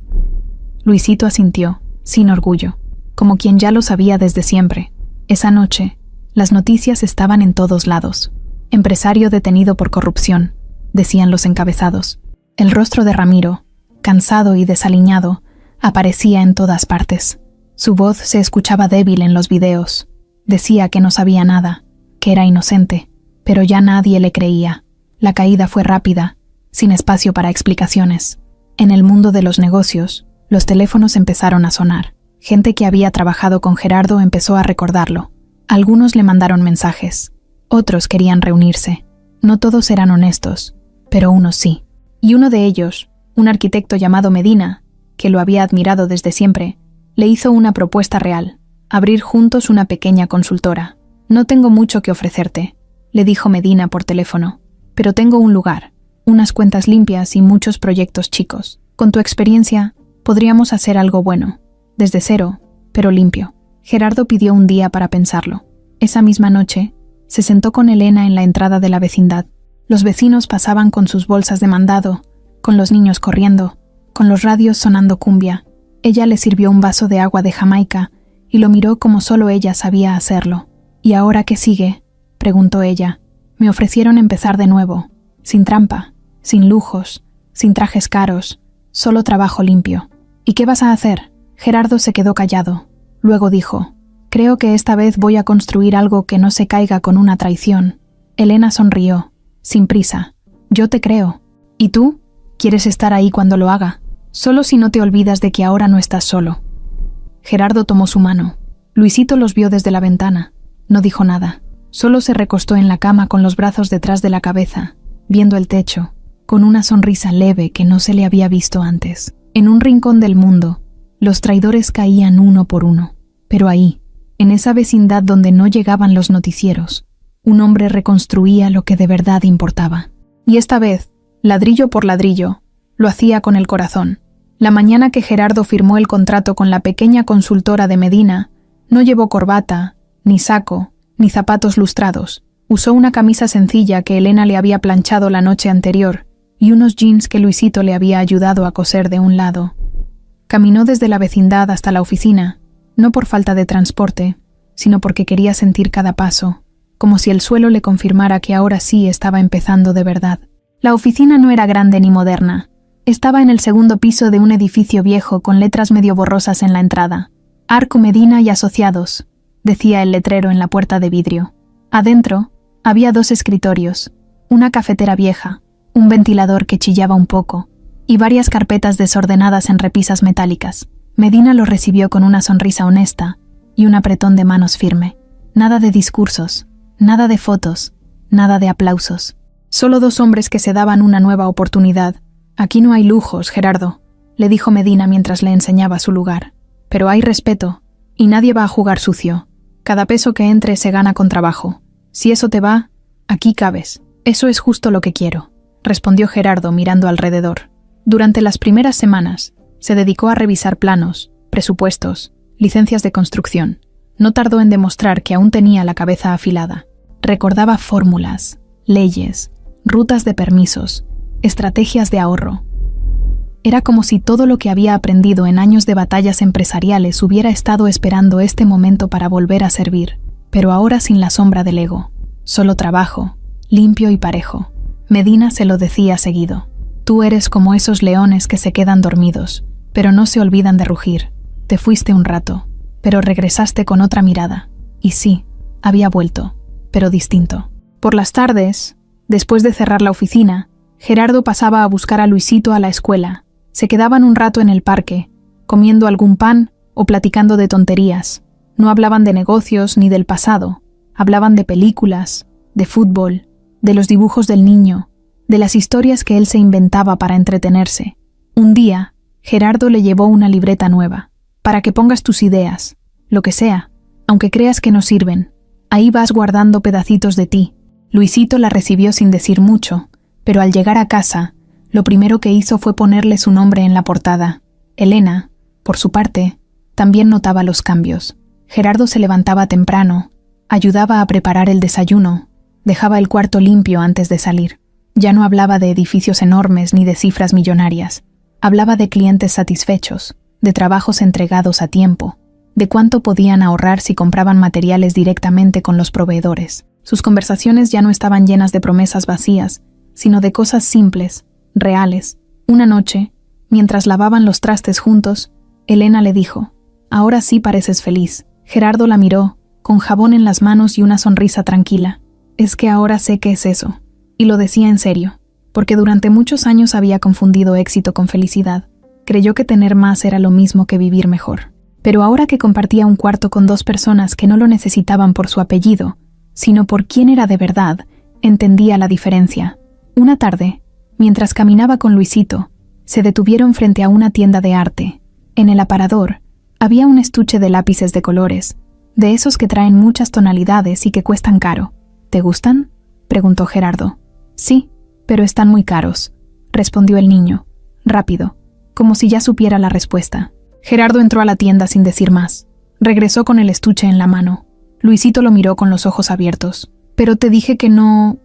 Luisito asintió, sin orgullo, como quien ya lo sabía desde siempre. Esa noche, las noticias estaban en todos lados. Empresario detenido por corrupción, decían los encabezados. El rostro de Ramiro, cansado y desaliñado, aparecía en todas partes. Su voz se escuchaba débil en los videos. Decía que no sabía nada, que era inocente, pero ya nadie le creía. La caída fue rápida, sin espacio para explicaciones. En el mundo de los negocios, los teléfonos empezaron a sonar. Gente que había trabajado con Gerardo empezó a recordarlo. Algunos le mandaron mensajes. Otros querían reunirse. No todos eran honestos, pero unos sí. Y uno de ellos, un arquitecto llamado Medina, que lo había admirado desde siempre, le hizo una propuesta real. abrir juntos una pequeña consultora. No tengo mucho que ofrecerte, le dijo Medina por teléfono, pero tengo un lugar, unas cuentas limpias y muchos proyectos chicos. Con tu experiencia, podríamos hacer algo bueno, desde cero, pero limpio. Gerardo pidió un día para pensarlo. Esa misma noche, se sentó con Elena en la entrada de la vecindad. Los vecinos pasaban con sus bolsas de mandado, con los niños corriendo, con los radios sonando cumbia. Ella le sirvió un vaso de agua de Jamaica y lo miró como solo ella sabía hacerlo. ¿Y ahora qué sigue?, preguntó ella. Me ofrecieron empezar de nuevo, sin trampa, sin lujos, sin trajes caros, solo trabajo limpio. ¿Y qué vas a hacer? Gerardo se quedó callado. Luego dijo, creo que esta vez voy a construir algo que no se caiga con una traición. Elena sonrió, sin prisa. Yo te creo. ¿Y tú? ¿Quieres estar ahí cuando lo haga? Solo si no te olvidas de que ahora no estás solo. Gerardo tomó su mano. Luisito los vio desde la ventana. No dijo nada. Solo se recostó en la cama con los brazos detrás de la cabeza, viendo el techo, con una sonrisa leve que no se le había visto antes. En un rincón del mundo, los traidores caían uno por uno. Pero ahí, en esa vecindad donde no llegaban los noticieros, un hombre reconstruía lo que de verdad importaba. Y esta vez, ladrillo por ladrillo, lo hacía con el corazón. La mañana que Gerardo firmó el contrato con la pequeña consultora de Medina, no llevó corbata, ni saco, ni zapatos lustrados. Usó una camisa sencilla que Elena le había planchado la noche anterior y unos jeans que Luisito le había ayudado a coser de un lado. Caminó desde la vecindad hasta la oficina, no por falta de transporte, sino porque quería sentir cada paso, como si el suelo le confirmara que ahora sí estaba empezando de verdad. La oficina no era grande ni moderna. Estaba en el segundo piso de un edificio viejo con letras medio borrosas en la entrada. Arco Medina y Asociados, decía el letrero en la puerta de vidrio. Adentro había 2 escritorios, una cafetera vieja, un ventilador que chillaba un poco y varias carpetas desordenadas en repisas metálicas. Medina lo recibió con una sonrisa honesta y un apretón de manos firme. Nada de discursos, nada de fotos, nada de aplausos. Solo 2 hombres que se daban una nueva oportunidad. Aquí no hay lujos, Gerardo, le dijo Medina mientras le enseñaba su lugar. Pero hay respeto, y nadie va a jugar sucio. Cada peso que entre se gana con trabajo. Si eso te va, aquí cabes. Eso es justo lo que quiero, respondió Gerardo mirando alrededor. Durante las primeras semanas, se dedicó a revisar planos, presupuestos, licencias de construcción. No tardó en demostrar que aún tenía la cabeza afilada. Recordaba fórmulas, leyes, rutas de permisos, estrategias de ahorro. Era como si todo lo que había aprendido en años de batallas empresariales hubiera estado esperando este momento para volver a servir, pero ahora sin la sombra del ego. Solo trabajo, limpio y parejo. Medina se lo decía seguido. Tú eres como esos leones que se quedan dormidos, pero no se olvidan de rugir. Te fuiste un rato, pero regresaste con otra mirada. Y sí, había vuelto, pero distinto. Por las tardes, después de cerrar la oficina, Gerardo pasaba a buscar a Luisito a la escuela. Se quedaban un rato en el parque, comiendo algún pan o platicando de tonterías. No hablaban de negocios ni del pasado. Hablaban de películas, de fútbol, de los dibujos del niño, de las historias que él se inventaba para entretenerse. Un día, Gerardo le llevó una libreta nueva, para que pongas tus ideas, lo que sea, aunque creas que no sirven. Ahí vas guardando pedacitos de ti. Luisito la recibió sin decir mucho, pero al llegar a casa, lo primero que hizo fue ponerle su nombre en la portada. Elena, por su parte, también notaba los cambios. Gerardo se levantaba temprano, ayudaba a preparar el desayuno, dejaba el cuarto limpio antes de salir. Ya no hablaba de edificios enormes ni de cifras millonarias. Hablaba de clientes satisfechos, de trabajos entregados a tiempo, de cuánto podían ahorrar si compraban materiales directamente con los proveedores. Sus conversaciones ya no estaban llenas de promesas vacías, sino de cosas simples, reales. Una noche, mientras lavaban los trastes juntos, Elena le dijo, «Ahora sí pareces feliz». Gerardo la miró, con jabón en las manos y una sonrisa tranquila. «Es que ahora sé qué es eso». Y lo decía en serio, porque durante muchos años había confundido éxito con felicidad. Creyó que tener más era lo mismo que vivir mejor. Pero ahora que compartía un cuarto con 2 personas que no lo necesitaban por su apellido, sino por quién era de verdad, entendía la diferencia. Una tarde, mientras caminaba con Luisito, se detuvieron frente a una tienda de arte. En el aparador, Había un estuche de lápices de colores, de esos que traen muchas tonalidades y que cuestan caro. ¿Te gustan?, preguntó Gerardo. Sí, pero están muy caros, respondió el niño, rápido, como si ya supiera la respuesta. Gerardo entró a la tienda sin decir más. Regresó con el estuche en la mano. Luisito lo miró con los ojos abiertos. Pero te dije que no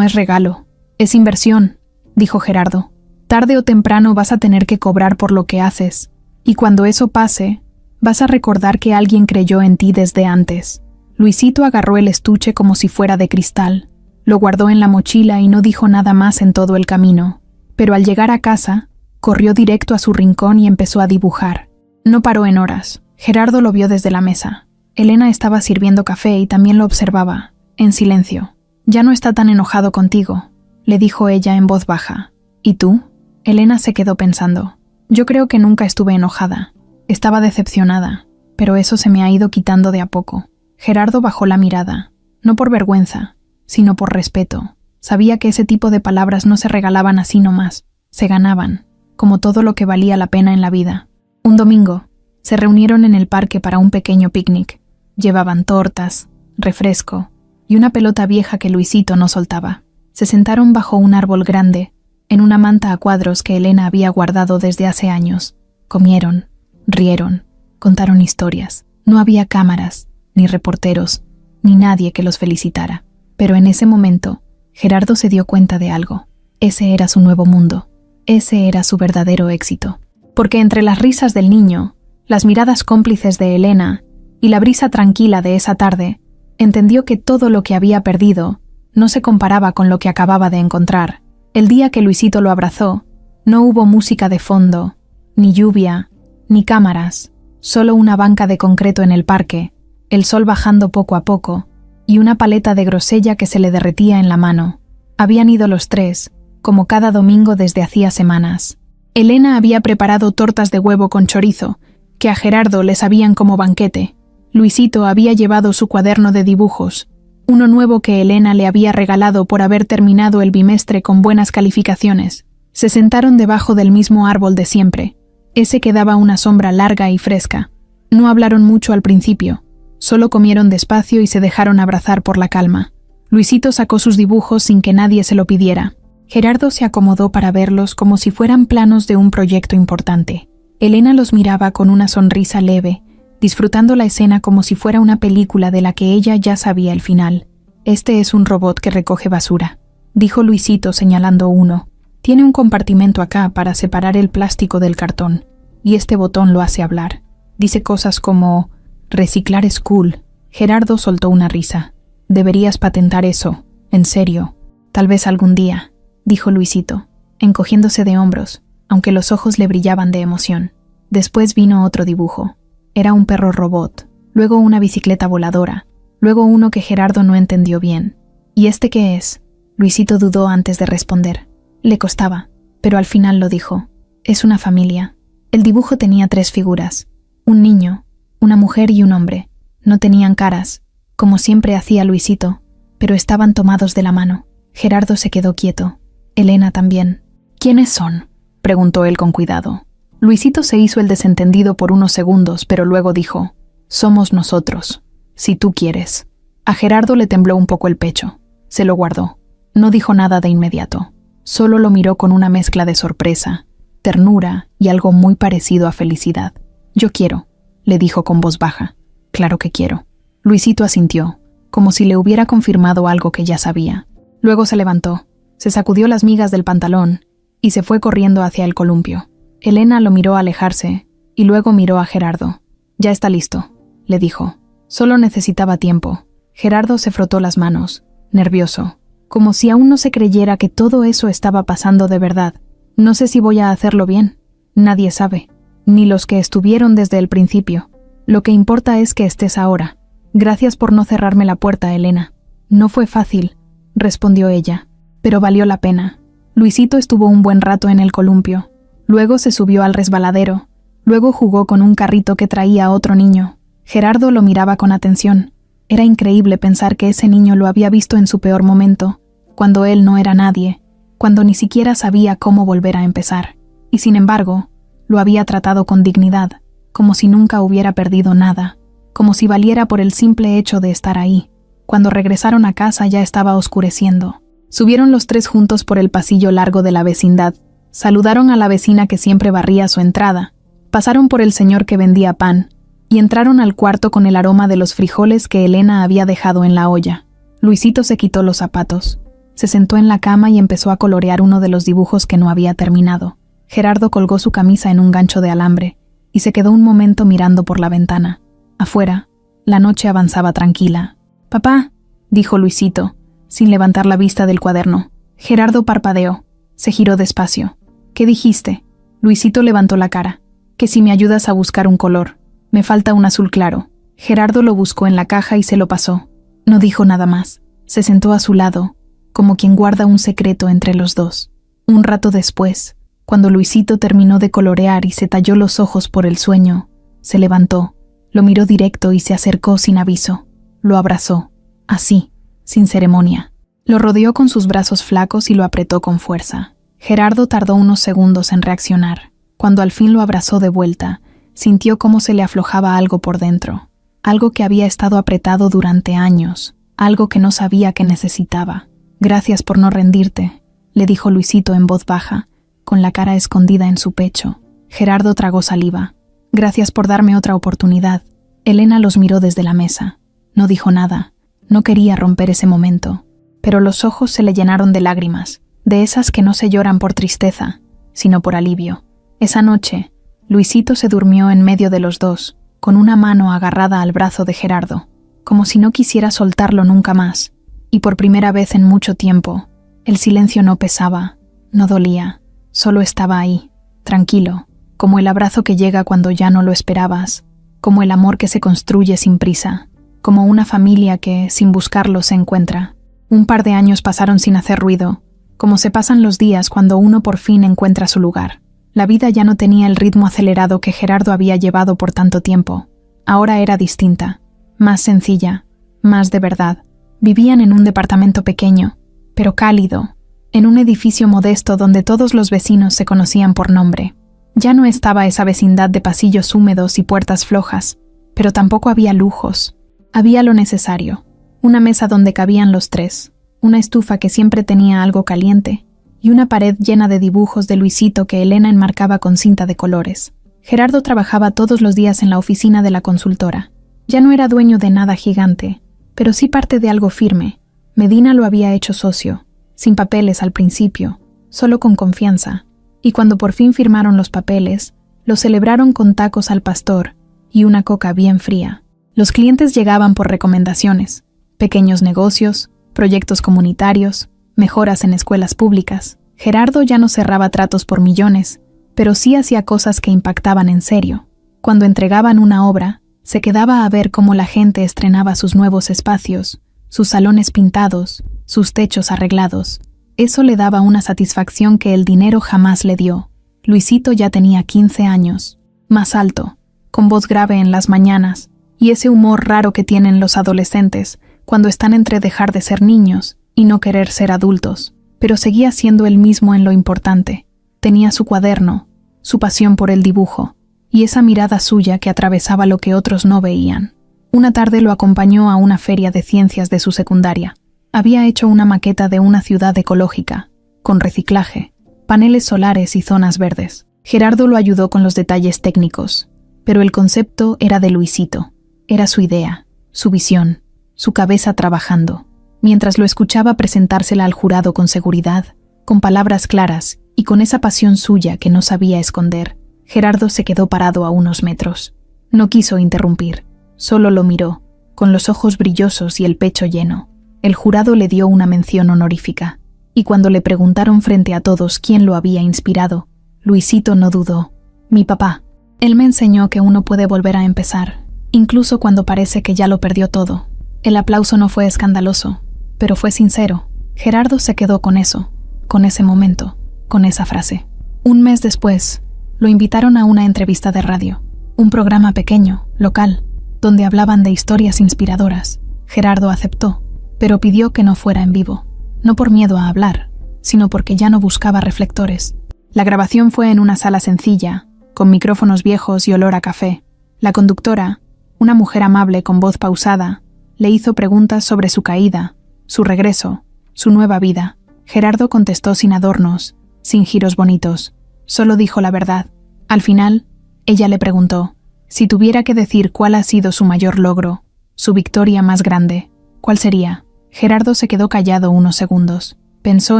es regalo, es inversión, dijo Gerardo. Tarde o temprano vas a tener que cobrar por lo que haces, y cuando eso pase, vas a recordar que alguien creyó en ti desde antes. Luisito agarró el estuche como si fuera de cristal, lo guardó en la mochila y no dijo nada más en todo el camino. Pero al llegar a casa, corrió directo a su rincón y empezó a dibujar. No paró en horas. Gerardo lo vio desde la mesa. Elena estaba sirviendo café y también lo observaba, en silencio. «Ya no está tan enojado contigo», le dijo ella en voz baja. «¿Y tú?». Elena se quedó pensando. «Yo creo que nunca estuve enojada. Estaba decepcionada, pero eso se me ha ido quitando de a poco». Gerardo bajó la mirada, no por vergüenza, sino por respeto. Sabía que ese tipo de palabras no se regalaban así nomás, se ganaban, como todo lo que valía la pena en la vida. Un domingo, se reunieron en el parque para un pequeño picnic. Llevaban tortas, refresco y una pelota vieja que Luisito no soltaba. Se sentaron bajo un árbol grande, en una manta a cuadros que Elena había guardado desde hace años. Comieron, rieron, contaron historias. No había cámaras, ni reporteros, ni nadie que los felicitara. Pero en ese momento, Gerardo se dio cuenta de algo. Ese era su nuevo mundo. Ese era su verdadero éxito. Porque entre las risas del niño, las miradas cómplices de Elena y la brisa tranquila de esa tarde, entendió que todo lo que había perdido no se comparaba con lo que acababa de encontrar. El día que Luisito lo abrazó, no hubo música de fondo, ni lluvia, ni cámaras, solo una banca de concreto en el parque, el sol bajando poco a poco, y una paleta de grosella que se le derretía en la mano. Habían ido los tres, como cada domingo desde hacía semanas. Elena había preparado tortas de huevo con chorizo, que a Gerardo le sabían como banquete. Luisito había llevado su cuaderno de dibujos, uno nuevo que Elena le había regalado por haber terminado el bimestre con buenas calificaciones. Se sentaron debajo del mismo árbol de siempre. Ese que daba una sombra larga y fresca. No hablaron mucho al principio, solo comieron despacio y se dejaron abrazar por la calma. Luisito sacó sus dibujos sin que nadie se lo pidiera. Gerardo se acomodó para verlos como si fueran planos de un proyecto importante. Elena los miraba con una sonrisa leve, disfrutando la escena como si fuera una película de la que ella ya sabía el final. «Este es un robot que recoge basura», dijo Luisito señalando uno. «Tiene un compartimento acá para separar el plástico del cartón, y este botón lo hace hablar. Dice cosas como, reciclar es cool». Gerardo soltó una risa. «Deberías patentar eso, en serio. Tal vez algún día», dijo Luisito, encogiéndose de hombros, aunque los ojos le brillaban de emoción. Después vino otro dibujo. Era un perro robot, luego una bicicleta voladora, luego uno que Gerardo no entendió bien. «¿Y este qué es?». Luisito dudó antes de responder. Le costaba, pero al final lo dijo. «Es una familia». El dibujo tenía 3 figuras, un niño, una mujer y un hombre. No tenían caras, como siempre hacía Luisito, pero estaban tomados de la mano. Gerardo se quedó quieto. Elena también. «¿Quiénes son?», preguntó él con cuidado. Luisito se hizo el desentendido por unos segundos, pero luego dijo, «Somos nosotros, si tú quieres». A Gerardo le tembló un poco el pecho. Se lo guardó. No dijo nada de inmediato. Solo lo miró con una mezcla de sorpresa, ternura y algo muy parecido a felicidad. «Yo quiero», le dijo con voz baja. «Claro que quiero». Luisito asintió, como si le hubiera confirmado algo que ya sabía. Luego se levantó, se sacudió las migas del pantalón y se fue corriendo hacia el columpio. Elena lo miró alejarse y luego miró a Gerardo. «Ya está listo», le dijo. Solo necesitaba tiempo. Gerardo se frotó las manos, nervioso, como si aún no se creyera que todo eso estaba pasando de verdad. «No sé si voy a hacerlo bien. Nadie sabe, ni los que estuvieron desde el principio. Lo que importa es que estés ahora. Gracias por no cerrarme la puerta, Elena». «No fue fácil», respondió ella, «pero valió la pena». Luisito estuvo un buen rato en el columpio. Luego se subió al resbaladero. Luego jugó con un carrito que traía otro niño. Gerardo lo miraba con atención. Era increíble pensar que ese niño lo había visto en su peor momento, cuando él no era nadie, cuando ni siquiera sabía cómo volver a empezar. Y sin embargo, lo había tratado con dignidad. como si nunca hubiera perdido nada, como si valiera por el simple hecho de estar ahí. Cuando regresaron a casa ya estaba oscureciendo. Subieron los tres juntos por el pasillo largo de la vecindad. Saludaron a la vecina que siempre barría su entrada. Pasaron por el señor que vendía pan y entraron al cuarto con el aroma de los frijoles que Elena había dejado en la olla. Luisito se quitó los zapatos, se sentó en la cama y empezó a colorear uno de los dibujos que no había terminado. Gerardo colgó su camisa en un gancho de alambre y se quedó un momento mirando por la ventana. Afuera, la noche avanzaba tranquila. «Papá», dijo Luisito, sin levantar la vista del cuaderno. Gerardo parpadeó. Se giró despacio. «¿Qué dijiste?» Luisito levantó la cara. «Que si me ayudas a buscar un color. Me falta un azul claro». Gerardo lo buscó en la caja y se lo pasó. No dijo nada más. Se sentó a su lado, como quien guarda un secreto entre los dos. Un rato después, cuando Luisito terminó de colorear y se talló los ojos por el sueño, se levantó, lo miró directo y se acercó sin aviso. Lo abrazó, así, sin ceremonia. Lo rodeó con sus brazos flacos y lo apretó con fuerza. Gerardo tardó unos segundos en reaccionar. Cuando al fin lo abrazó de vuelta, sintió cómo se le aflojaba algo por dentro. Algo que había estado apretado durante años, algo que no sabía que necesitaba. «Gracias por no rendirte», le dijo Luisito en voz baja, con la cara escondida en su pecho. Gerardo tragó saliva. «Gracias por darme otra oportunidad». Elena los miró desde la mesa. No dijo nada. No quería romper ese momento. Pero los ojos se le llenaron de lágrimas, de esas que no se lloran por tristeza, sino por alivio. Esa noche, Luisito se durmió en medio de los dos, con una mano agarrada al brazo de Gerardo, como si no quisiera soltarlo nunca más. Y por primera vez en mucho tiempo, el silencio no pesaba, no dolía, solo estaba ahí, tranquilo, como el abrazo que llega cuando ya no lo esperabas, como el amor que se construye sin prisa, como una familia que, sin buscarlo, se encuentra. Un par de años pasaron sin hacer ruido, como se pasan los días cuando uno por fin encuentra su lugar. La vida ya no tenía el ritmo acelerado que Gerardo había llevado por tanto tiempo. Ahora era distinta, más sencilla, más de verdad. Vivían en un departamento pequeño, pero cálido, en un edificio modesto donde todos los vecinos se conocían por nombre. Ya no estaba esa vecindad de pasillos húmedos y puertas flojas, pero tampoco había lujos. Había lo necesario, una mesa donde cabían los tres, una estufa que siempre tenía algo caliente y una pared llena de dibujos de Luisito que Elena enmarcaba con cinta de colores. Gerardo trabajaba todos los días en la oficina de la consultora. Ya no era dueño de nada gigante, pero sí parte de algo firme. Medina lo había hecho socio, sin papeles al principio, solo con confianza, y cuando por fin firmaron los papeles, lo celebraron con tacos al pastor y una coca bien fría. Los clientes llegaban por recomendaciones, pequeños negocios, proyectos comunitarios, mejoras en escuelas públicas. Gerardo ya no cerraba tratos por millones, pero sí hacía cosas que impactaban en serio. Cuando entregaban una obra, se quedaba a ver cómo la gente estrenaba sus nuevos espacios, sus salones pintados, sus techos arreglados. Eso le daba una satisfacción que el dinero jamás le dio. Luisito ya tenía 15 años, más alto, con voz grave en las mañanas, y ese humor raro que tienen los adolescentes cuando están entre dejar de ser niños y no querer ser adultos. Pero seguía siendo el mismo en lo importante. Tenía su cuaderno, su pasión por el dibujo, y esa mirada suya que atravesaba lo que otros no veían. Una tarde lo acompañó a una feria de ciencias de su secundaria. Había hecho una maqueta de una ciudad ecológica, con reciclaje, paneles solares y zonas verdes. Gerardo lo ayudó con los detalles técnicos, pero el concepto era de Luisito. Era su idea, su visión, su cabeza trabajando. Mientras lo escuchaba presentársela al jurado con seguridad, con palabras claras y con esa pasión suya que no sabía esconder, Gerardo se quedó parado a unos metros. No quiso interrumpir, solo lo miró, con los ojos brillosos y el pecho lleno. El jurado le dio una mención honorífica, y cuando le preguntaron frente a todos quién lo había inspirado, Luisito no dudó. «Mi papá. Él me enseñó que uno puede volver a empezar, incluso cuando parece que ya lo perdió todo». El aplauso no fue escandaloso, pero fue sincero. Gerardo se quedó con eso, con ese momento, con esa frase. Un mes después, lo invitaron a una entrevista de radio, un programa pequeño, local, donde hablaban de historias inspiradoras. Gerardo aceptó, pero pidió que no fuera en vivo, no por miedo a hablar, sino porque ya no buscaba reflectores. La grabación fue en una sala sencilla, con micrófonos viejos y olor a café. La conductora, una mujer amable con voz pausada, le hizo preguntas sobre su caída, su regreso, su nueva vida. Gerardo contestó sin adornos, sin giros bonitos. Solo dijo la verdad. Al final, ella le preguntó, si tuviera que decir cuál ha sido su mayor logro, su victoria más grande, ¿cuál sería? Gerardo se quedó callado unos segundos. Pensó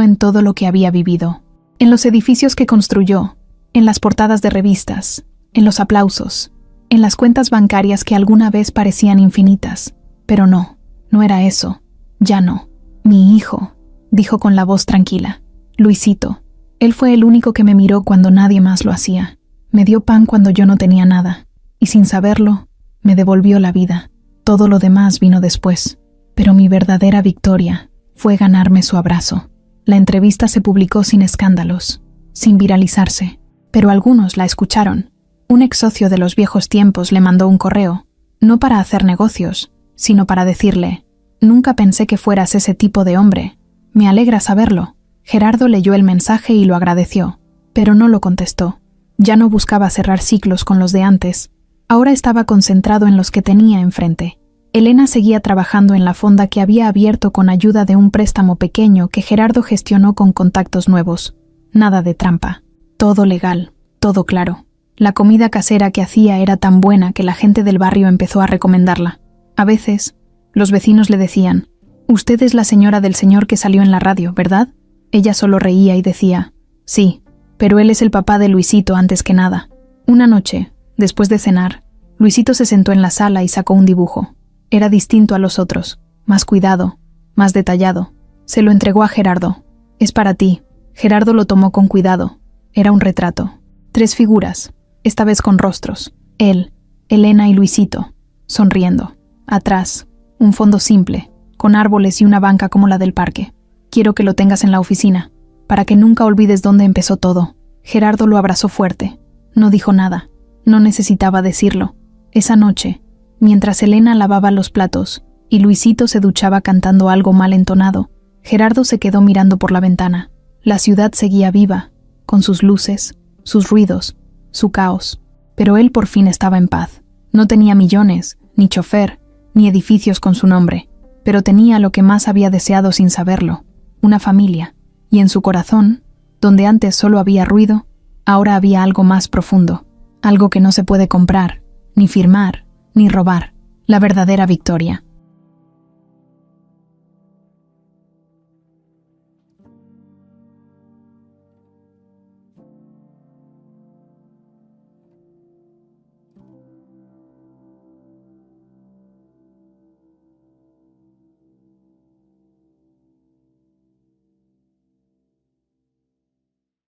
en todo lo que había vivido. En los edificios que construyó, en las portadas de revistas, en los aplausos, en las cuentas bancarias que alguna vez parecían infinitas. Pero no era eso. Ya no. Mi hijo, dijo con la voz tranquila. Luisito. Él fue el único que me miró cuando nadie más lo hacía. Me dio pan cuando yo no tenía nada. Y sin saberlo, me devolvió la vida. Todo lo demás vino después. Pero mi verdadera victoria fue ganarme su abrazo. La entrevista se publicó sin escándalos, sin viralizarse, pero algunos la escucharon. Un ex socio de los viejos tiempos le mandó un correo, no para hacer negocios, sino para decirle: «Nunca pensé que fueras ese tipo de hombre. Me alegra saberlo». Gerardo leyó el mensaje y lo agradeció, pero no lo contestó. Ya no buscaba cerrar ciclos con los de antes. Ahora estaba concentrado en los que tenía enfrente. Elena seguía trabajando en la fonda que había abierto con ayuda de un préstamo pequeño que Gerardo gestionó con contactos nuevos. Nada de trampa. Todo legal, todo claro. La comida casera que hacía era tan buena que la gente del barrio empezó a recomendarla. A veces, los vecinos le decían: «Usted es la señora del señor que salió en la radio, ¿verdad?». Ella solo reía y decía: «Sí, pero él es el papá de Luisito antes que nada». Una noche, después de cenar, Luisito se sentó en la sala y sacó un dibujo. Era distinto a los otros, más cuidado, más detallado. Se lo entregó a Gerardo. «Es para ti». Gerardo lo tomó con cuidado. Era un retrato. 3 figuras, esta vez con rostros. Él, Elena y Luisito, sonriendo. Atrás, un fondo simple, con árboles y una banca como la del parque. «Quiero que lo tengas en la oficina, para que nunca olvides dónde empezó todo». Gerardo lo abrazó fuerte. No dijo nada. No necesitaba decirlo. Esa noche, mientras Elena lavaba los platos y Luisito se duchaba cantando algo mal entonado, Gerardo se quedó mirando por la ventana. La ciudad seguía viva, con sus luces, sus ruidos, su caos. Pero él por fin estaba en paz. No tenía millones, ni chofer, ni edificios con su nombre, pero tenía lo que más había deseado sin saberlo: una familia. Y en su corazón, donde antes solo había ruido, ahora había algo más profundo, algo que no se puede comprar, ni firmar, ni robar, la verdadera victoria.